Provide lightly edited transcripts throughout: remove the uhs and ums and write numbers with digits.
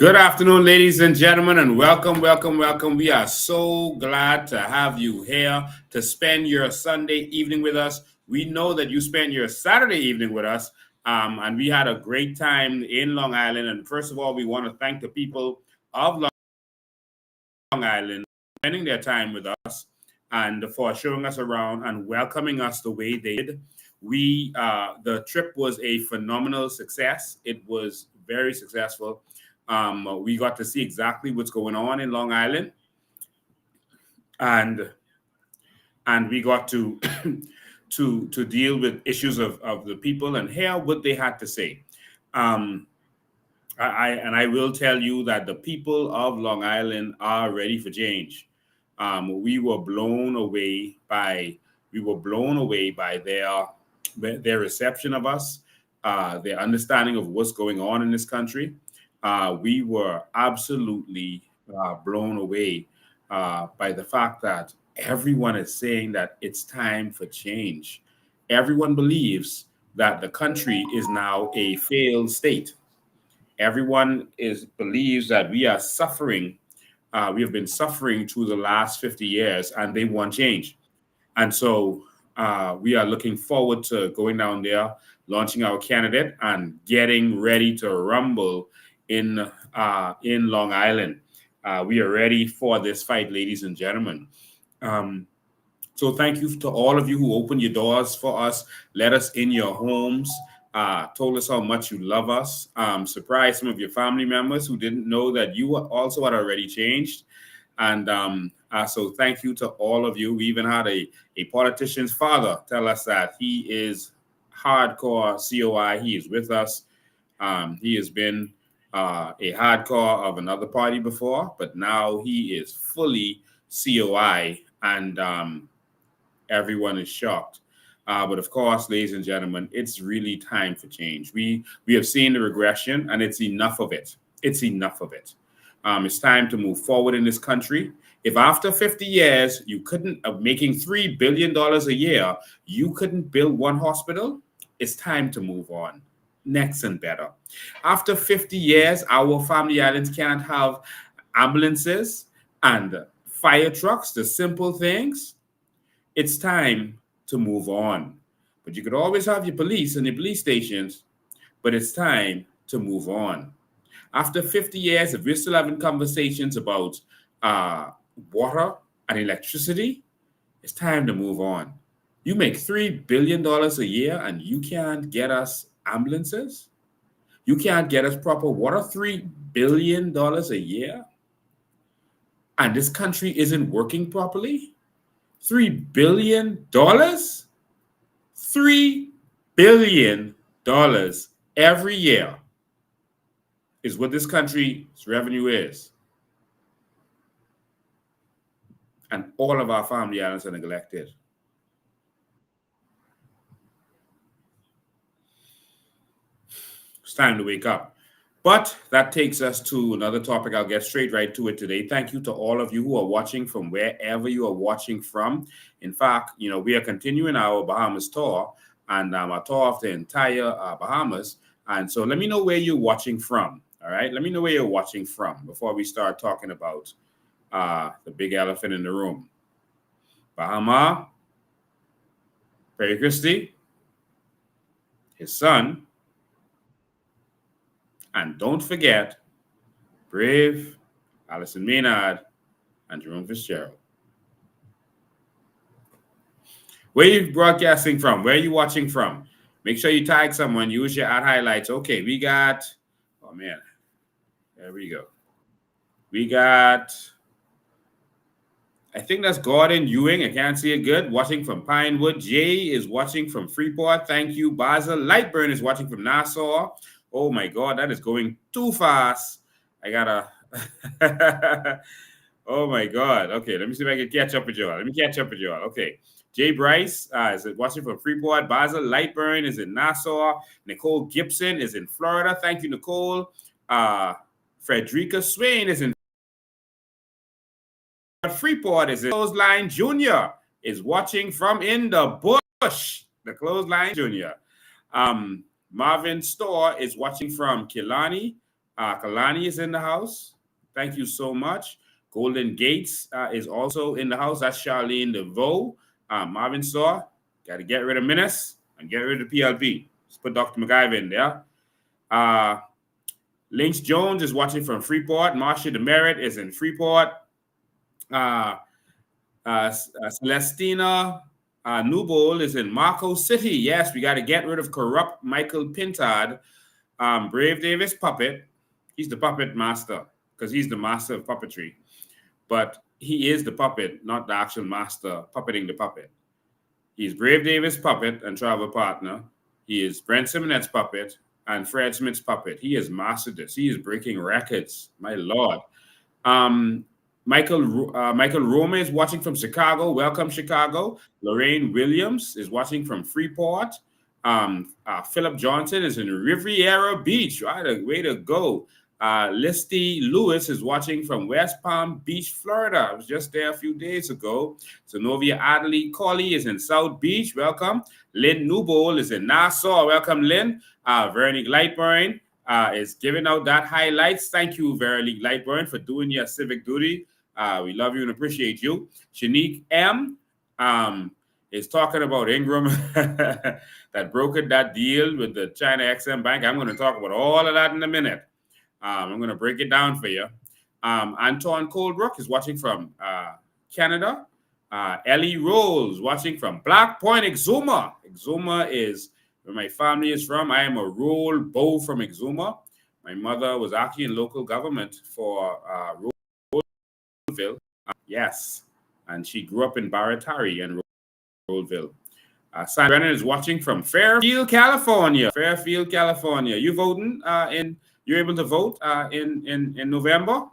Good afternoon, ladies and gentlemen, and welcome, welcome, welcome. We are so glad to have you here to spend your Sunday evening with us. We know that you spent your Saturday evening with us, and we had a great time in Long Island. And first of all, we want to thank the people of Long Island for spending their time with us and for showing us around and welcoming us the way they did. The trip was a phenomenal success. It was very successful. We got to see exactly what's going on in Long Island, and we got to to deal with issues of the people and hear what they had to say. Um, I will tell you that the people of Long Island are ready for change. We were blown away by their reception of us, their understanding of what's going on in this country. We were absolutely blown away by the fact that everyone is saying that it's time for change. Everyone believes that the country is now a failed state. Everyone believes that we are suffering. We have been suffering through the last 50 years, and they want change. And so we are looking forward to going down there, launching our candidate, and getting ready to rumble in Long Island. We are ready for this fight, ladies and gentlemen. So thank you to all of you who opened your doors for us, let us in your homes, told us how much you love us, surprised some of your family members who didn't know that you also had already changed. And so thank you to all of you. We even had a politician's father tell us that he is hardcore COI. He is with us. He has been a hardcore of another party before, but now he is fully COI, and everyone is shocked. But of course, ladies and gentlemen, it's really time for change. We have seen the regression, and it's enough of it. It's enough of it. It's time to move forward in this country. If after 50 years you couldn't, making $3 billion a year, you couldn't build one hospital, it's time to move on. Next and better. After 50 years, our family islands can't have ambulances and fire trucks, the simple things. It's time to move on. But you could always have your police and your police stations, but it's time to move on. After 50 years, if we're still having conversations about water and electricity, it's time to move on. You make $3 billion a year and you can't get us ambulances? You can't get us proper water? $3 billion a year? And this country isn't working properly? $3 billion? $3 billion every year is what this country's revenue is. And all of our family islands are neglected. It's time to wake up. But that takes us to another topic. I'll get straight right to it today. Thank you to all of you who are watching from wherever you are watching from. In fact, we are continuing our Bahamas tour, and a tour of the entire Bahamas. And so let me know where you're watching from. All right. Let me know where you're watching from before we start talking about the big elephant in the room. Bahamar, Christie, his son, and don't forget, brave Allison Maynard and Jerome Fitzgerald. Where are you broadcasting from? Where are you watching from? Make sure you tag someone. Use your ad highlights. Okay, we got, oh man, there we go. We got, I think that's Gordon Ewing. I can't see it good. Watching from Pinewood. Jay is watching from Freeport. Thank you. Basil Lightburn is watching from Nassau. Oh my God, that is going too fast. I gotta. Oh my God. Okay, let me see if I can catch up with y'all. Okay. Jay Bryce is watching from Freeport. Basil Lightburn is in Nassau. Nicole Gibson is in Florida. Thank you, Nicole. Frederica Swain is in Freeport. Is in Clothesline Jr. is watching from in the bush. The Clothesline Jr. Marvin Storr is watching from Killarney. Kalani is in the house. Thank you so much. Golden Gates is also in the house. That's Charlene DeVoe. Marvin Saw, got to get rid of Menace and get rid of PLP. Let's put Dr. McIver in there. Lynch Jones is watching from Freeport. Marcia DeMerit is in Freeport. Celestina Newbold is in Marco City. Yes, we got to get rid of corrupt Michael Pintard. Brave Davis Puppet. He's the puppet master because he's the master of puppetry. But he is the puppet, not the actual master puppeting the puppet. He's Brave Davis Puppet and travel partner. He is Brent Simonette's puppet and Fred Smith's puppet. He has mastered this. He is breaking records. My Lord. Michael Roma is watching from Chicago. Welcome, Chicago. Lorraine Williams is watching from Freeport. Philip Johnson is in Riviera Beach. Right, way to go. Listy Lewis is watching from West Palm Beach, Florida. I was just there a few days ago. Zenovia Adley Colley is in South Beach. Welcome. Lynn Newbold is in Nassau. Welcome, Lynn. Veronique Lightburn is giving out that highlights. Thank you, Veronique Lightburn, for doing your civic duty. We love you and appreciate you. Shanique M. Is talking about Ingram that brokered that deal with the China XM Bank. I'm going to talk about all of that in a minute. I'm going to break it down for you. Anton Colebrook is watching from Canada. Ellie Rolls watching from Black Point, Exuma. Exuma is where my family is from. I am a Roll Bow from Exuma. My mother was actually in local government for Rollville. Yes. And she grew up in Barratari and Rollville. Sam Brennan is watching from Fairfield, California. Fairfield, California. You voting you're able to vote in November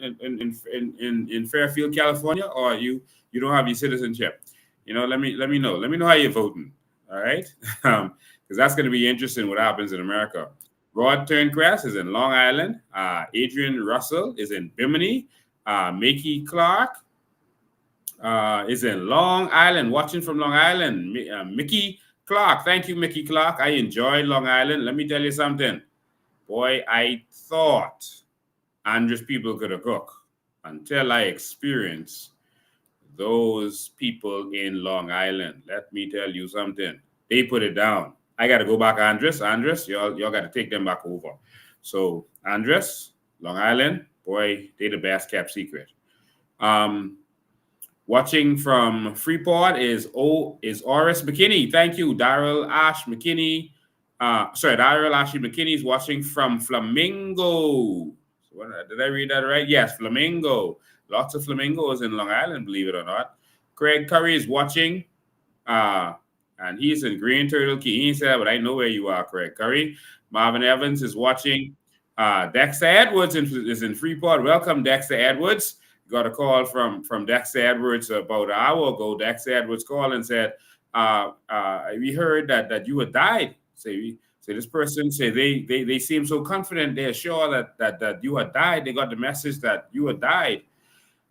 in Fairfield, California, or you don't have your citizenship? Let me know. Let me know how you're voting. All right, because that's going to be interesting. What happens in America? Rod Turncrest is in Long Island. Adrian Russell is in Bimini. Mickey Clark is in Long Island, watching from Long Island. Mickey Clark, thank you, Mickey Clark. I enjoyed Long Island. Let me tell you something. Boy, I thought Andres people could cook until I experienced those people in Long Island. Let me tell you something. They put it down. I got to go back, Andres. Andres, y'all got to take them back over. So, Andres, Long Island, boy, they the best kept secret. Watching from Freeport is Oris McKinney. Thank you, Daryl Ash McKinney. Daryl Ashley McKinney is watching from Flamingo. Did I read that right? Yes, Flamingo. Lots of flamingos in Long Island, believe it or not. Craig Curry is watching, and he's in Green Turtle Key. He said, but I know where you are, Craig Curry. Marvin Evans is watching. Dexter Edwards is in Freeport. Welcome, Dexter Edwards. Got a call from Dexter Edwards about an hour ago. Dexter Edwards called and said, we heard that you had died. So this person said they seem so confident, they're sure that you had died. They got the message that you had died.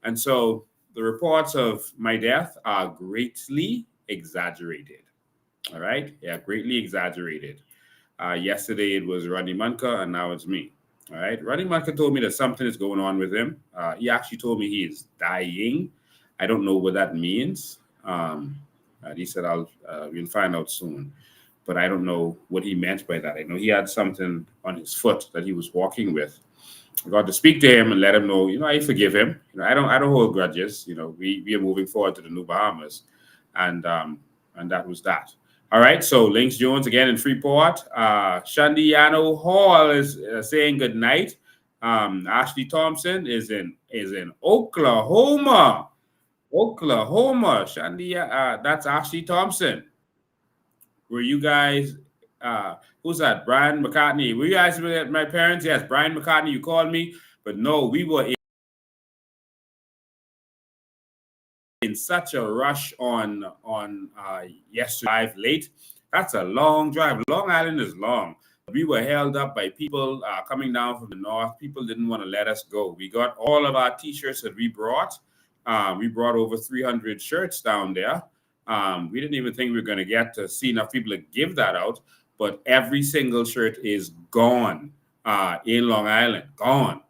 And so the reports of my death are greatly exaggerated. All right? Yeah, greatly exaggerated. Yesterday it was Rodney Munker, and now it's me. All right? Rodney Munker told me that something is going on with him. He actually told me he is dying. I don't know what that means. He said we'll find out soon. But I don't know what he meant by that. I know he had something on his foot that he was walking with. I got to speak to him and let him know, I forgive him. I don't hold grudges. We are moving forward to the new Bahamas, and that was that. All right. So Lynx Jones again in Freeport. Shandiano Hall is saying good night. Ashley Thompson is in Oklahoma. Shandia, that's Ashley Thompson. Were you guys, who's that? Brian McCartney. Were you guys with my parents? Yes, Brian McCartney, you called me. But no, we were in such a rush on yesterday late. That's a long drive. Long Island is long. We were held up by people coming down from the north. People didn't want to let us go. We got all of our T-shirts that we brought. We brought over 300 shirts down there. We didn't even think we were going to get to see enough people to give that out, but every single shirt is gone. in Long Island, gone.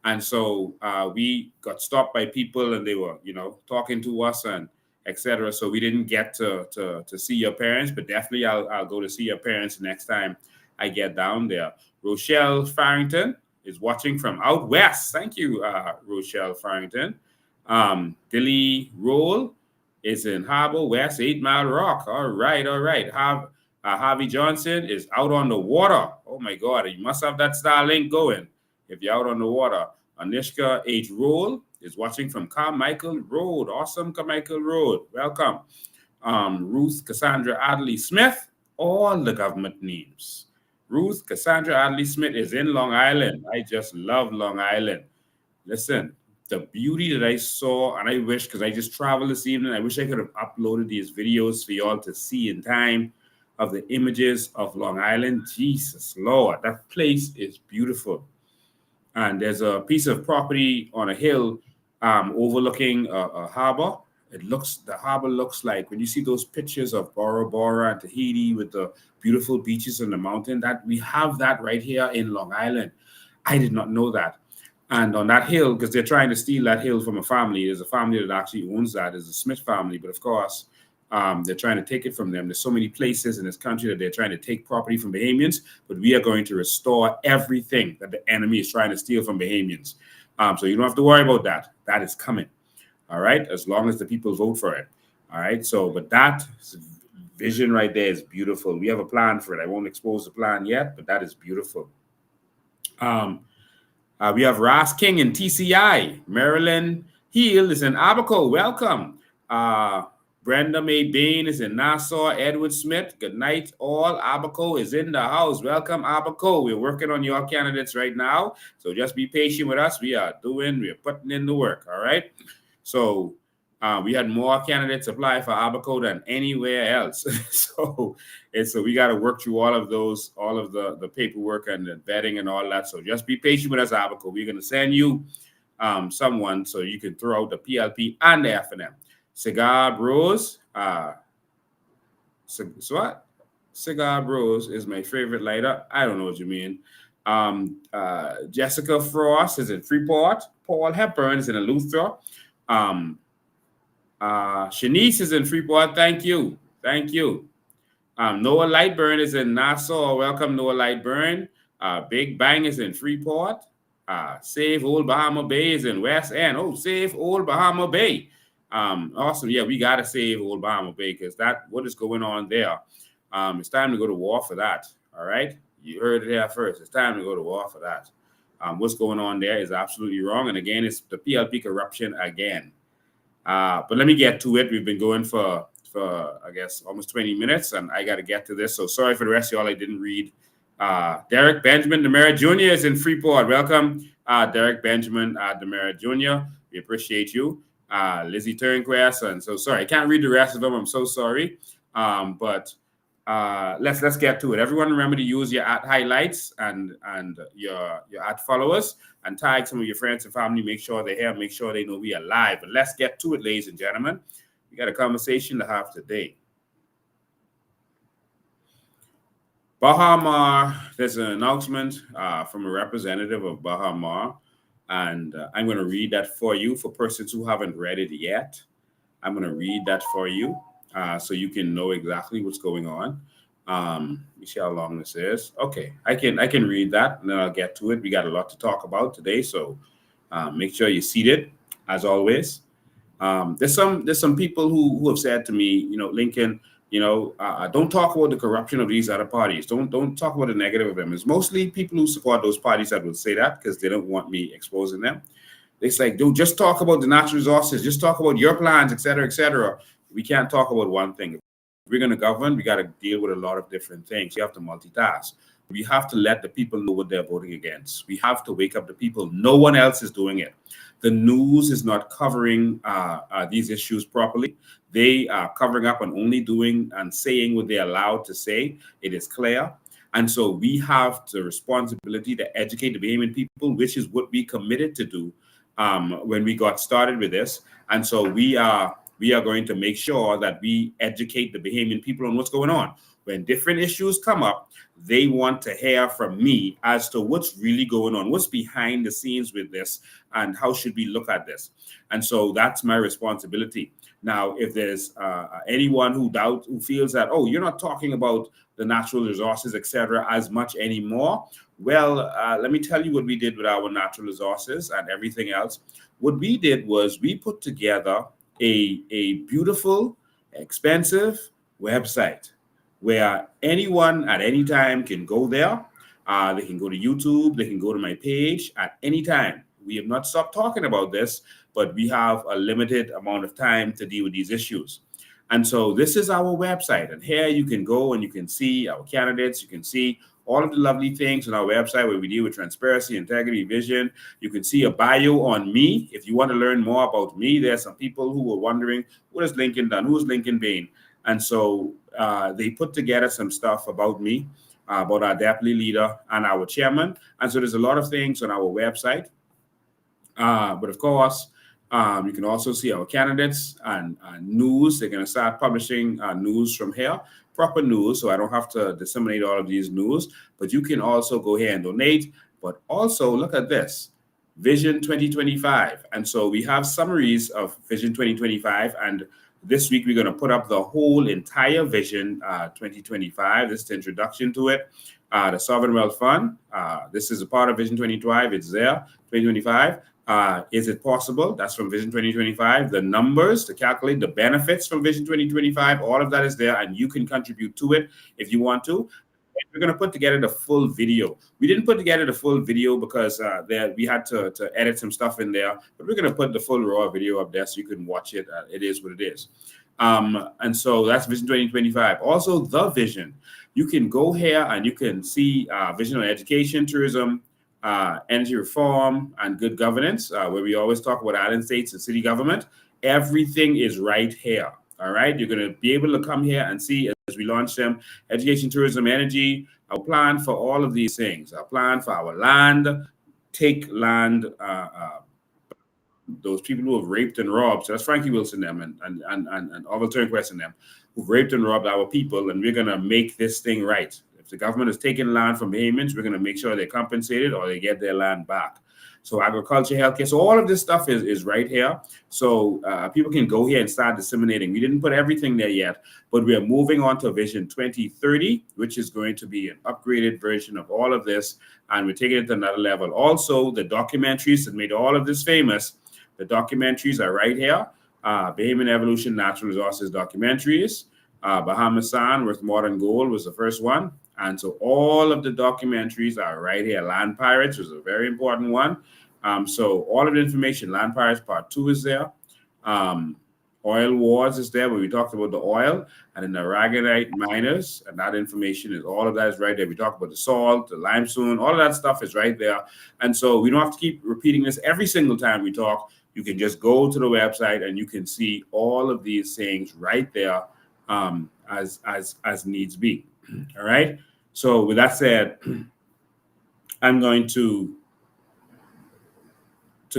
And so we got stopped by people, and they were, talking to us and etc. So we didn't get to see your parents, but definitely I'll go to see your parents next time I get down there. Rochelle Farrington is watching from out west. Thank you, Rochelle Farrington. Dilly Roll is in Harbor West, 8 Mile Rock. All right, all right. Harvey Johnson is out on the water. Oh my God, you must have that Starlink going if you're out on the water. Anishka H. Roll is watching from Carmichael Road. Awesome, Carmichael Road. Welcome. Ruth Cassandra Adley Smith, all the government names. Ruth Cassandra Adley Smith is in Long Island. I just love Long Island. Listen, the beauty that I saw, and I wish, because I just traveled this evening, I wish I could have uploaded these videos for y'all to see in time of the images of Long Island. Jesus Lord, that place is beautiful. And there's a piece of property on a hill overlooking a harbor. The harbor looks like, when you see those pictures of Bora Bora and Tahiti with the beautiful beaches on the mountain, that we have that right here in Long Island. I did not know that. And on that hill, because they're trying to steal that hill from a family, there's a family that actually owns that. It's the Smith family. But of course, they're trying to take it from them. There's so many places in this country that they're trying to take property from Bahamians, but we are going to restore everything that the enemy is trying to steal from Bahamians. So you don't have to worry about that. That is coming. All right. As long as the people vote for it. All right. So, but that vision right there is beautiful. We have a plan for it. I won't expose the plan yet, but that is beautiful. We have Ross King in TCI. Marilyn Heel is in Abaco. Welcome. Brenda Mae Bain is in Nassau. Edward Smith, good night all. Abaco is in the house. Welcome, Abaco. We're working on your candidates right now. So just be patient with us. We're putting in the work. All right. So we had more candidates apply for Abaco than anywhere else. so we got to work through all of the paperwork and the vetting and all that. So just be patient with us, Abaco. We're going to send you someone so you can throw out the PLP and the FNM. Cigar Bros. Cigar Bros is my favorite lighter. I don't know what you mean. Jessica Frost is in Freeport. Paul Hepburn is in Eleuthera. Shanice is in Freeport. Thank you. Noah Lightburn is in Nassau. Welcome, Noah Lightburn. Big Bang is in Freeport. Save Old Bahama Bay is in West End. Oh, save Old Bahama Bay. Awesome. Yeah, we got to save Old Bahama Bay because what is going on there? It's time to go to war for that. All right. You heard it there first. It's time to go to war for that. What's going on there is absolutely wrong. And again, it's the PLP corruption again. But let me get to it. We've been going for I guess almost 20 minutes, and I got to get to this. So sorry for the rest of y'all I didn't read. Derek Benjamin Demera Jr. is in Freeport. Welcome, Derek Benjamin Demera Jr. We appreciate you. Lizzie Turnquest, and so sorry I can't read the rest of them. I'm so sorry. But let's get to it. Everyone remember to use your @highlights and your @followers and tag some of your friends and family. Make sure they're here. Make sure they know we are live. But let's get to it, ladies and gentlemen. We got a conversation to have today. Bahamar, there's an announcement from a representative of Bahamar, and I'm going to read that for you for persons who haven't read it yet. I'm going to read that for you so you can know exactly what's going on. Let me see how long this is. Okay, I can read that, and then I'll get to it. We got a lot to talk about today, so make sure you're seated, as always. There's some people who have said to me, Lincoln, don't talk about the corruption of these other parties. Don't talk about the negative of them. It's mostly people who support those parties that will say that because they don't want me exposing them. It's like, dude, just talk about the natural resources. Just talk about your plans, et cetera, et cetera. We can't talk about one thing. If we're going to govern, we got to deal with a lot of different things. You have to multitask. We have to let the people know what they're voting against. We have to wake up the people. No one else is doing it. The news is not covering these issues properly. They are covering up and only doing and saying what they're allowed to say. It is clear. And so we have the responsibility to educate the Bahamian people, which is what we committed to do when we got started with this. And so we are going to make sure that we educate the Bahamian people on what's going on. When different issues come up, they want to hear from me as to what's really going on, what's behind the scenes with this, and how should we look at this. And so that's my responsibility. Now, if there's anyone who feels that, oh, you're not talking about the natural resources, etc., as much anymore, well, let me tell you what we did with our natural resources and everything else. What we did was we put together a beautiful, expensive website where anyone at any time can go there. They can go to YouTube, they can go to my page at any time. We have not stopped talking about this, but we have a limited amount of time to deal with these issues. And so this is our website. And here you can go and you can see our candidates. You can see all of the lovely things on our website where we deal with transparency, integrity, vision. You can see a bio on me. If you want to learn more about me, there's some people who were wondering, what has Lincoln done? Who's Lincoln Bain? And so they put together some stuff about me, about our deputy leader and our chairman. And so there's a lot of things on our website. But of course, you can also see our candidates and news. They're going to start publishing news from here, proper news, so I don't have to disseminate all of these news. But you can also go here and donate. But also look at this, Vision 2025. And so we have summaries of Vision 2025. And this week, we're going to put up the whole entire Vision 2025. This is the introduction to it. The Sovereign Wealth Fund. This is a part of Vision 2025. It's there, 2025. Is it possible? That's from Vision 2025. The numbers to calculate the benefits from Vision 2025, all of that is there, and you can contribute to it if you want to. We're going to put together the full video. We didn't put together the full video because we had to edit some stuff in there, but we're going to put the full raw video up there so you can watch it. It is what it is. And so that's Vision 2025. Also, the vision. You can go here and you can see vision on education, tourism, energy reform, and good governance, where we always talk about island states and city government. Everything is right here. All right. You're going to be able to come here and see as we launch them, education, tourism, energy, our plan for all of these things, our plan for our land, take land, those people who have raped and robbed. So that's Frankie Wilson them and Orville Turnquest and them who've raped and robbed our people. And we're going to make this thing right. If the government has taken land from Bahamians, we're going to make sure they're compensated or they get their land back. So agriculture, healthcare, so all of this stuff is right here. So people can go here and start disseminating. We didn't put everything there yet, but we are moving on to Vision 2030, which is going to be an upgraded version of all of this. And we're taking it to another level. Also, the documentaries that made all of this famous, the documentaries are right here. Bahamian Evolution, Natural Resources documentaries. Bahamar San with Modern Gold was the first one. And so all of the documentaries are right here. Land Pirates was a very important one. So all of the information, Land Pirates Part 2 is there. Oil Wars is there, where we talked about the oil, and then the Aragonite miners, and that information is, all of that is right there. We talked about the salt, the limestone, all of that stuff is right there. And so we don't have to keep repeating this every single time we talk. You can just go to the website and you can see all of these things right there as needs be. All right. So with that said, I'm going to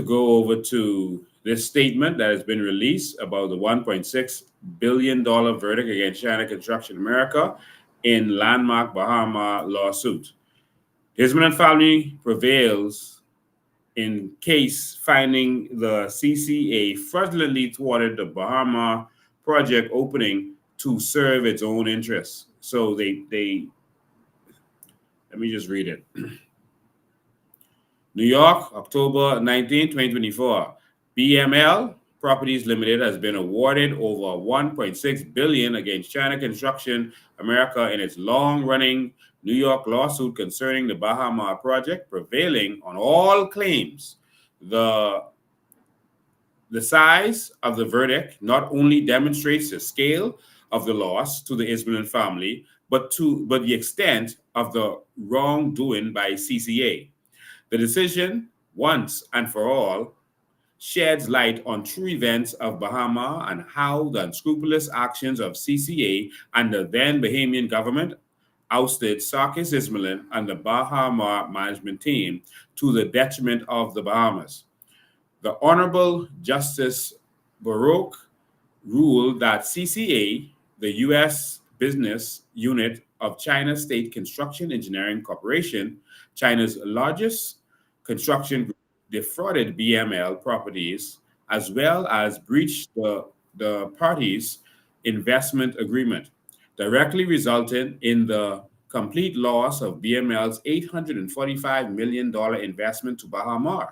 go over to this statement that has been released about the $1.6 billion verdict against China Construction America in landmark Bahamar lawsuit. Hisman and family prevails in case finding the CCA fraudulently thwarted the Bahamar project opening to serve its own interests. So they let me just read it. New York, October 19, 2024. BML Properties Limited has been awarded over $1.6 billion against China Construction America in its long-running New York lawsuit concerning the Bahamar project, prevailing on all claims. The size of the verdict not only demonstrates the scale of the loss to the Hisman family, but the extent of the wrongdoing by CCA. The decision, once and for all, sheds light on true events of Bahamar and how the unscrupulous actions of CCA and the then Bahamian government ousted Sarkis Ismailin and the Bahamar management team to the detriment of the Bahamas. The Honorable Justice Baruch ruled that CCA, the U.S. business unit of China State Construction Engineering Corporation, China's largest construction group, defrauded BML Properties as well as breached the parties' investment agreement, directly resulting in the complete loss of BML's $845 million investment to Bahamar.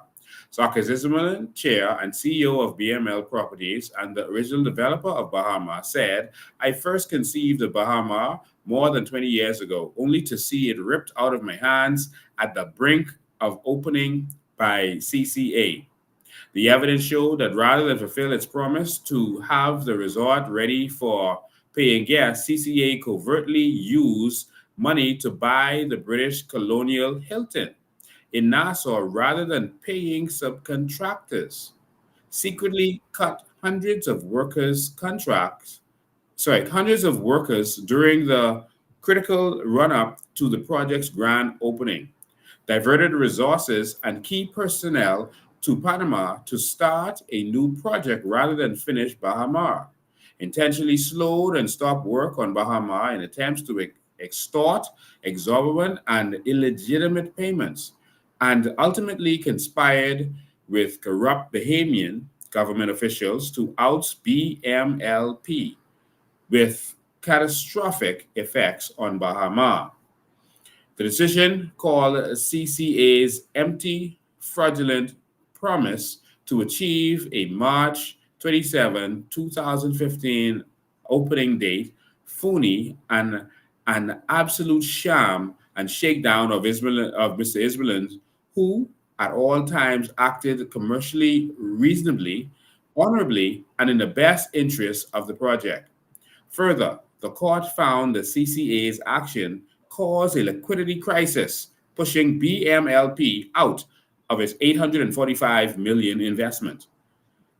Sarkis Ismail, chair and CEO of BML Properties and the original developer of Bahamar, said, "I first conceived of Bahamar more than 20 years ago, only to see it ripped out of my hands at the brink of opening by CCA. The evidence showed that rather than fulfill its promise to have the resort ready for paying guests, CCA covertly used money to buy the British colonial Hilton in Nassau rather than paying subcontractors, secretly cut hundreds of workers during the critical run-up to the project's grand opening, diverted resources and key personnel to Panama to start a new project rather than finish Bahamar, intentionally slowed and stopped work on Bahamar in attempts to extort exorbitant and illegitimate payments, and ultimately conspired with corrupt Bahamian government officials to oust BMLP with catastrophic effects on Bahamar. The decision, called CCA's empty, fraudulent promise to achieve a March 27, 2015 opening date, phony and an absolute sham and shakedown of Mr. Ismail, who at all times acted commercially reasonably, honorably, and in the best interest of the project. Further, the court found that CCA's action caused a liquidity crisis, pushing BMLP out of its $845 million investment.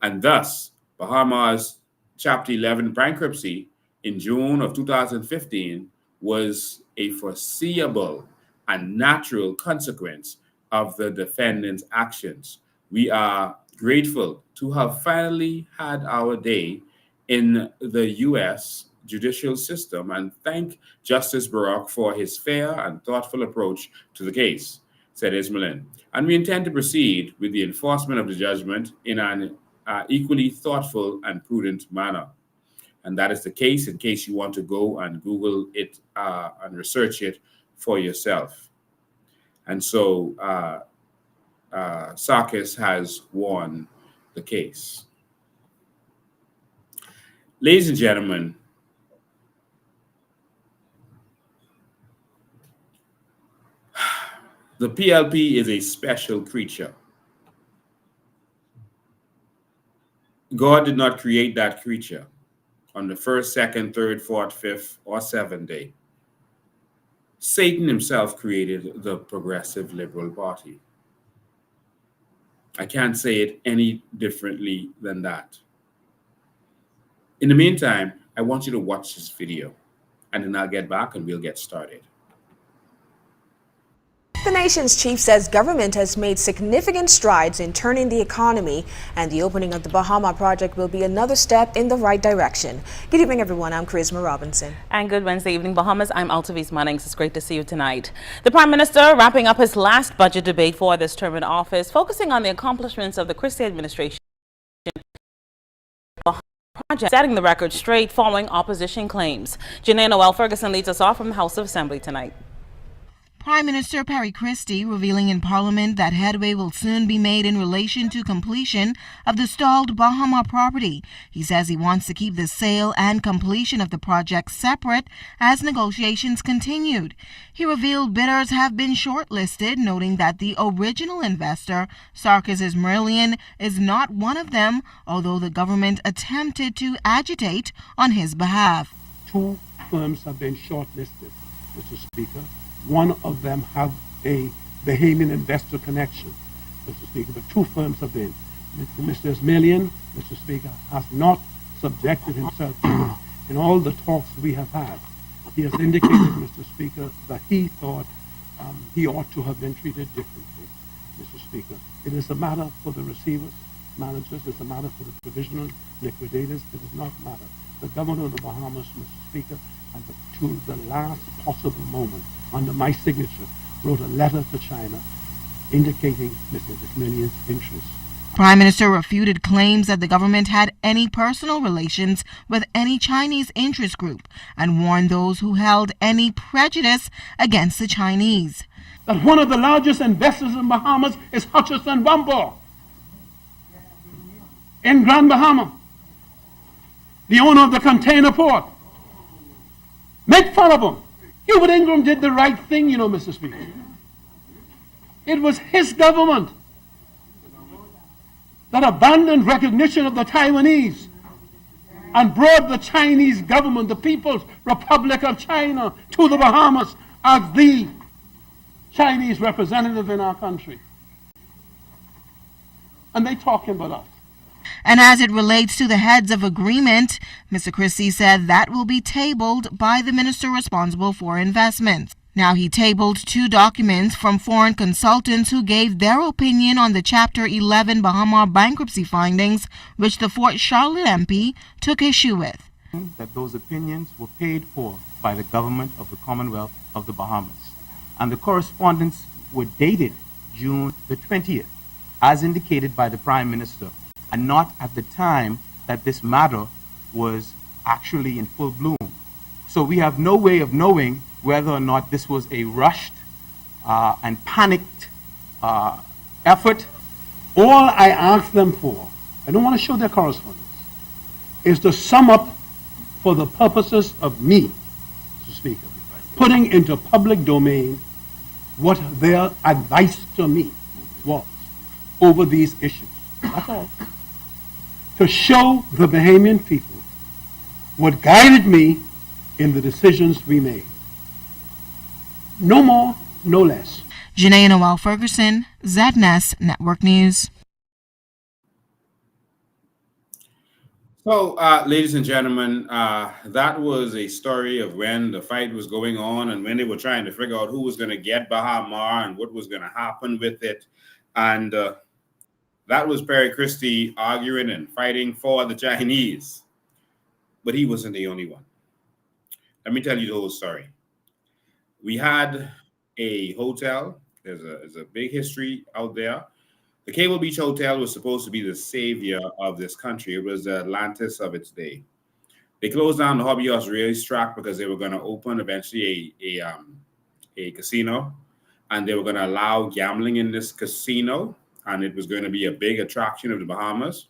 And thus, Bahamar's Chapter 11 bankruptcy in June of 2015 was a foreseeable and natural consequence of the defendant's actions. We are grateful to have finally had our day in the U.S. judicial system and thank Justice Barak for his fair and thoughtful approach to the case, said Ismail. And we intend to proceed with the enforcement of the judgment in an equally thoughtful and prudent manner. And that is the case in case you want to go and Google it and research it for yourself. And so Sarkis has won the case. Ladies and gentlemen, the PLP is a special creature. God did not create that creature on the first, second, third, fourth, fifth, or seventh day. Satan himself created the Progressive Liberal Party. I can't say it any differently than that. In the meantime, I want you to watch this video, and then I'll get back and we'll get started. The nation's chief says government has made significant strides in turning the economy, and the opening of the Bahamar project will be another step in the right direction. Good evening, everyone. I'm Charisma Robinson. And good Wednesday evening, Bahamas. I'm Altavis Mannings. It's great to see you tonight. The Prime Minister wrapping up his last budget debate for this term in office, focusing on the accomplishments of the Christie administration. Project setting the record straight following opposition claims. Janae Noel Ferguson leads us off from the House of Assembly tonight. Prime Minister Perry Christie revealing in Parliament that headway will soon be made in relation to completion of the stalled Bahamar property. He says he wants to keep the sale and completion of the project separate as negotiations continued. He revealed bidders have been shortlisted, noting that the original investor, Sarkis Ismail, is not one of them, although the government attempted to agitate on his behalf. Two firms have been shortlisted, Mr. Speaker. One of them have a Bahamian investor connection, Mr. Speaker. But two firms have been. Mr. Ismail, Mr. Speaker, has not subjected himself to in all the talks we have had. He has indicated, Mr. Speaker, that he thought he ought to have been treated differently, Mr. Speaker. It is a matter for the receivers, managers. It's a matter for the provisional liquidators. It does not matter. The governor of the Bahamas, Mr. Speaker, and to the last possible moment, under my signature, wrote a letter to China indicating Mr. Fitzgerald's interests. Prime Minister refuted claims that the government had any personal relations with any Chinese interest group and warned those who held any prejudice against the Chinese. That one of the largest investors in Bahamas is Hutchison Whampoa in Grand Bahama, the owner of the container port. Make fun of him. Hubert Ingram did the right thing, you know, Mr. Speaker. It was his government that abandoned recognition of the Taiwanese and brought the Chinese government, the People's Republic of China, to the Bahamas as the Chinese representative in our country. And they talking about us. And as it relates to the heads of agreement, Mr. Christie said that will be tabled by the minister responsible for investments. Now, he tabled 2 documents from foreign consultants who gave their opinion on the Chapter 11 Bahamar bankruptcy findings, which the Fort Charlotte MP took issue with. That those opinions were paid for by the government of the Commonwealth of the Bahamas. And the correspondence were dated June the 20th, as indicated by the Prime Minister, and not at the time that this matter was actually in full bloom. So we have no way of knowing whether or not this was a rushed and panicked effort. All I asked them for, I don't want to show their correspondence, is to sum up for the purposes of me, Mr. Speaker, putting into public domain what their advice to me was over these issues. That's all. To show the Bahamian people what guided me in the decisions we made. No more, no less. Janae Noel Ferguson, ZNES Network News. So, ladies and gentlemen, that was a story of when the fight was going on and when they were trying to figure out who was going to get Bahamar and what was going to happen with it. And that was Perry Christie arguing and fighting for the Chinese. But he wasn't the only one. Let me tell you the whole story. We had a hotel. There's a big history out there. The Cable Beach Hotel was supposed to be the savior of this country. It was the Atlantis of its day. They closed down the Hobby Horse racetrack because they were going to open eventually a casino, and they were going to allow gambling in this casino, and it was going to be a big attraction of the Bahamas.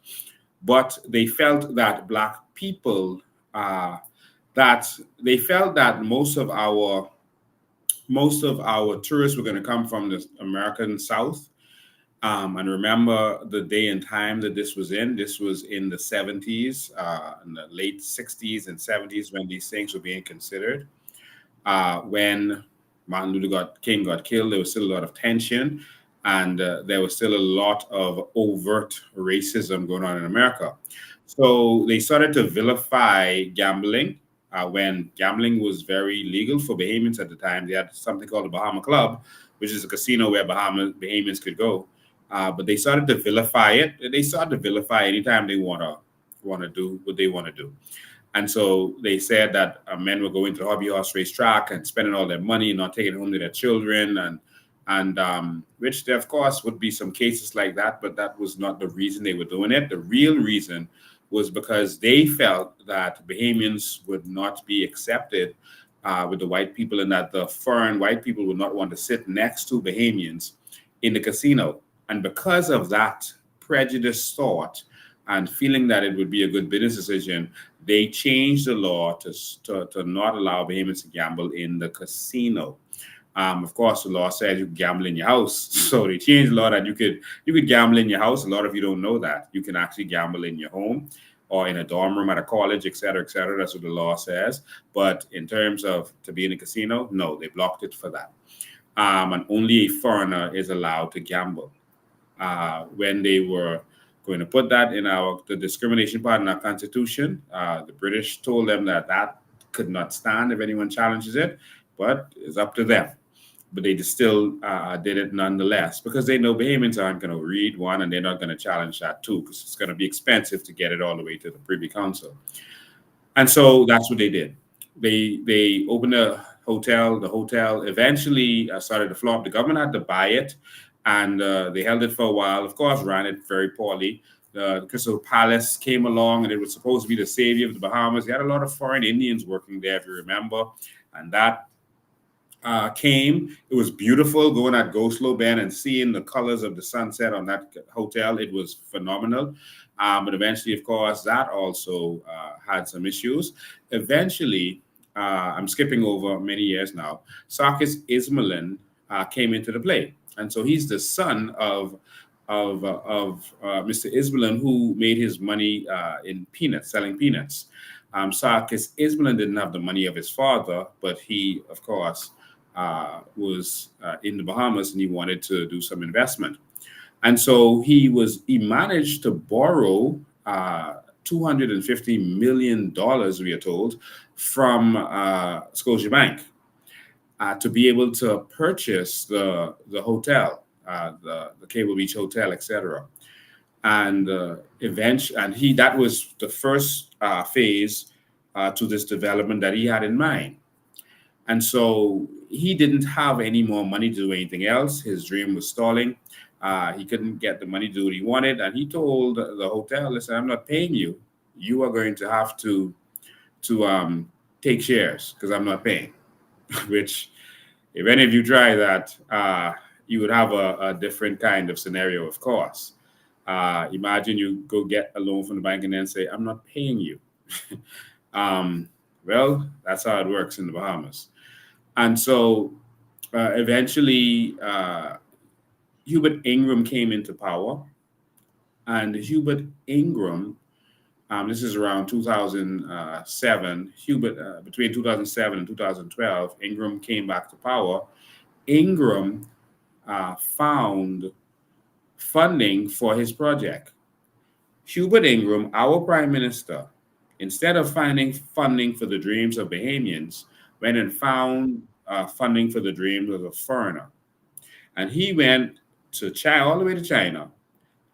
But they felt that Black people, that most of our tourists were going to come from the American South. And remember the day and time that this was in. This was in the 70s, in the late 60s and 70s when these things were being considered. When Martin Luther King got killed, there was still a lot of tension, and there was still a lot of overt racism going on in America. So they started to vilify gambling. When gambling was very legal for Bahamians at the time, they had something called the Bahamar Club, which is a casino where Bahamians could go. But they started to vilify it. They started to vilify anytime they want to do what they want to do. And so they said that men were going to the Hobby Horse racetrack and spending all their money and not taking it home to their children, and which there, of course, would be some cases like that, but that was not the reason they were doing it. The real reason was because they felt that Bahamians would not be accepted with the white people, and that the foreign white people would not want to sit next to Bahamians in the casino. And because of that prejudiced thought and feeling that it would be a good business decision, they changed the law to not allow Bahamians to gamble in the casino. Of course, the law says you can gamble in your house. So they changed the law that you could gamble in your house. A lot of you don't know that. You can actually gamble in your home or in a dorm room at a college, et cetera, et cetera. That's what the law says. But in terms of to be in a casino, no, they blocked it for that. And only a foreigner is allowed to gamble. When they were going to put that in the discrimination part in our Constitution, the British told them that could not stand if anyone challenges it, but it's up to them. But they still did it nonetheless because they know Bahamians aren't going to read one, and they're not going to challenge that too because it's going to be expensive to get it all the way to the Privy Council. And so that's what they did. they opened a hotel. The hotel eventually started to flop. The government had to buy it, and they held it for a while. Of course, ran it very poorly. The Crystal Palace came along, and it was supposed to be the savior of the Bahamas. They had a lot of foreign Indians working there, if you remember, and that came. It was beautiful going at Go Slow Bend and seeing the colors of the sunset on that hotel. It was phenomenal. But eventually, of course, that also had some issues. Eventually, I'm skipping over many years now, Sarkis Ismailin came into the play. And so he's the son of Mr. Ismailin, who made his money in peanuts, selling peanuts. Sarkis Ismailin didn't have the money of his father, but he, of course, was in the Bahamas and he wanted to do some investment. And so he managed to borrow $250 million, we are told, from Scotiabank to be able to purchase the hotel, the Cable Beach Hotel, etc. And eventually, that was the first phase to this development that he had in mind. And so he didn't have any more money to do anything else. His dream was stalling. He couldn't get the money to do what he wanted. And he told the hotel, listen, I'm not paying you. You are going to have to take shares because I'm not paying. Which, if any of you try that, you would have a different kind of scenario, of course. Imagine you go get a loan from the bank and then say, I'm not paying you. Well, that's how it works in the Bahamas. And so eventually, Hubert Ingram came into power. And Hubert Ingram, this is around 2007, between 2007 and 2012, Ingram came back to power. Ingram found funding for his project. Hubert Ingram, our prime minister, instead of finding funding for the dreams of Bahamians, went and found funding for the dreams of a foreigner. And he went to China, all the way to China,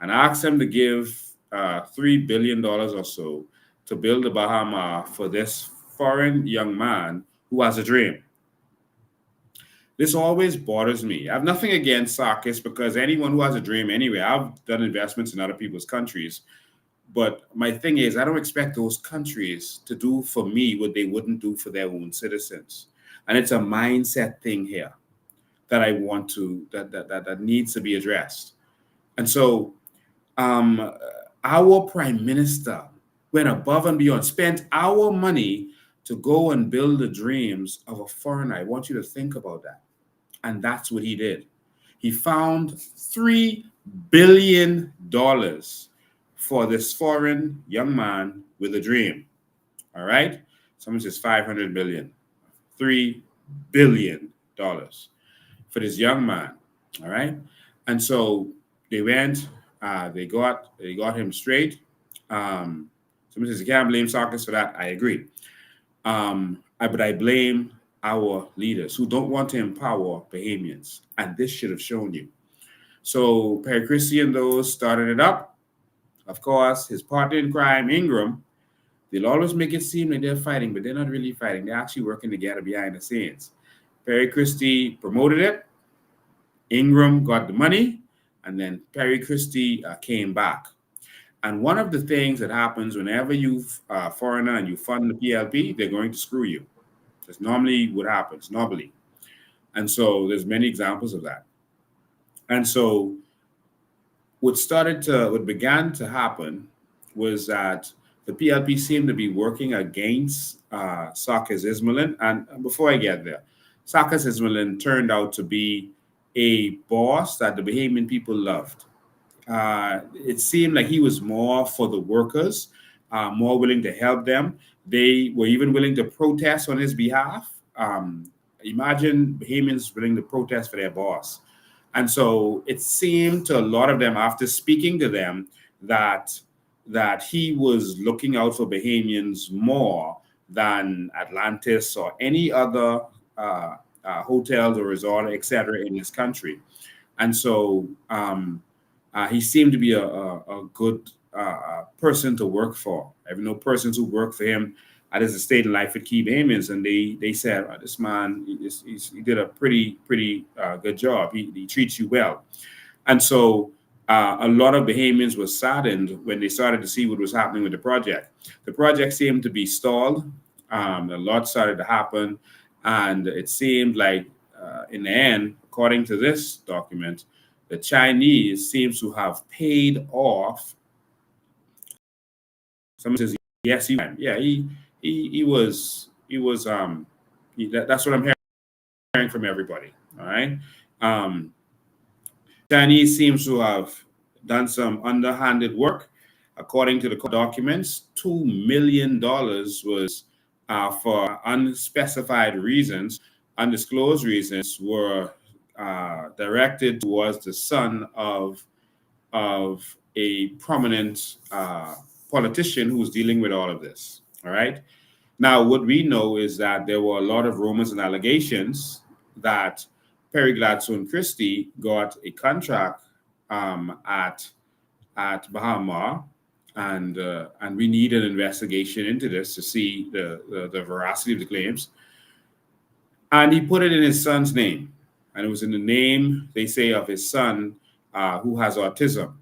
and asked them to give $3 billion or so to build a Bahama for this foreign young man who has a dream. This always bothers me. I have nothing against Sarkis because anyone who has a dream anyway, I've done investments in other people's countries. But my thing is, I don't expect those countries to do for me what they wouldn't do for their own citizens. And it's a mindset thing here that I want to, that needs to be addressed. And so our prime minister went above and beyond, spent our money to go and build the dreams of a foreigner. I want you to think about that. And that's what he did. He found $3 billion for this foreign young man with a dream. All right? Someone says 500 million. $3 billion for this young man. All right? And so they went, they got him straight. Someone says you can't blame Sarkis for that. I agree. But I blame our leaders who don't want to empower Bahamians. And this should have shown you. So Perry Christie and those started it up. Of course, his partner in crime, Ingram, they'll always make it seem like they're fighting, but they're not really fighting. They're actually working together behind the scenes. Perry Christie promoted it. Ingram got the money. And then Perry Christie came back. And one of the things that happens whenever you foreigner and you fund the PLP, they're going to screw you. That's normally what happens, normally. And so there's many examples of that. And so what began to happen was that the PLP seemed to be working against Sarkis Ismailin. And before I get there, Sarkis Ismailin turned out to be a boss that the Bahamian people loved. It seemed like he was more for the workers, more willing to help them. They were even willing to protest on his behalf. Imagine Bahamians willing to protest for their boss. And so it seemed to a lot of them, after speaking to them, that he was looking out for Bahamians more than Atlantis or any other hotels or resort, etc., in this country. And so he seemed to be a good person to work for. I know persons who worked for him at his estate in life with Key Bahamians, and they said, oh, this man, he did a pretty good job. He treats you well. And so a lot of Bahamians were saddened when they started to see what was happening with the project. The project seemed to be stalled. A lot started to happen. And it seemed like in the end, according to this document, the Chinese seems to have paid off. Someone says, yes, he was that's what I'm hearing from everybody. All right. Chinese seems to have done some underhanded work. According to the documents, $2 million was for unspecified reasons, undisclosed reasons, were directed towards the son of a prominent politician who was dealing with all of this. All right. Now, what we know is that there were a lot of rumors and allegations that Perry Gladstone Christie got a contract at Bahamar, and we need an investigation into this to see the veracity of the claims. And he put it in his son's name, and it was in the name, they say, of his son who has autism,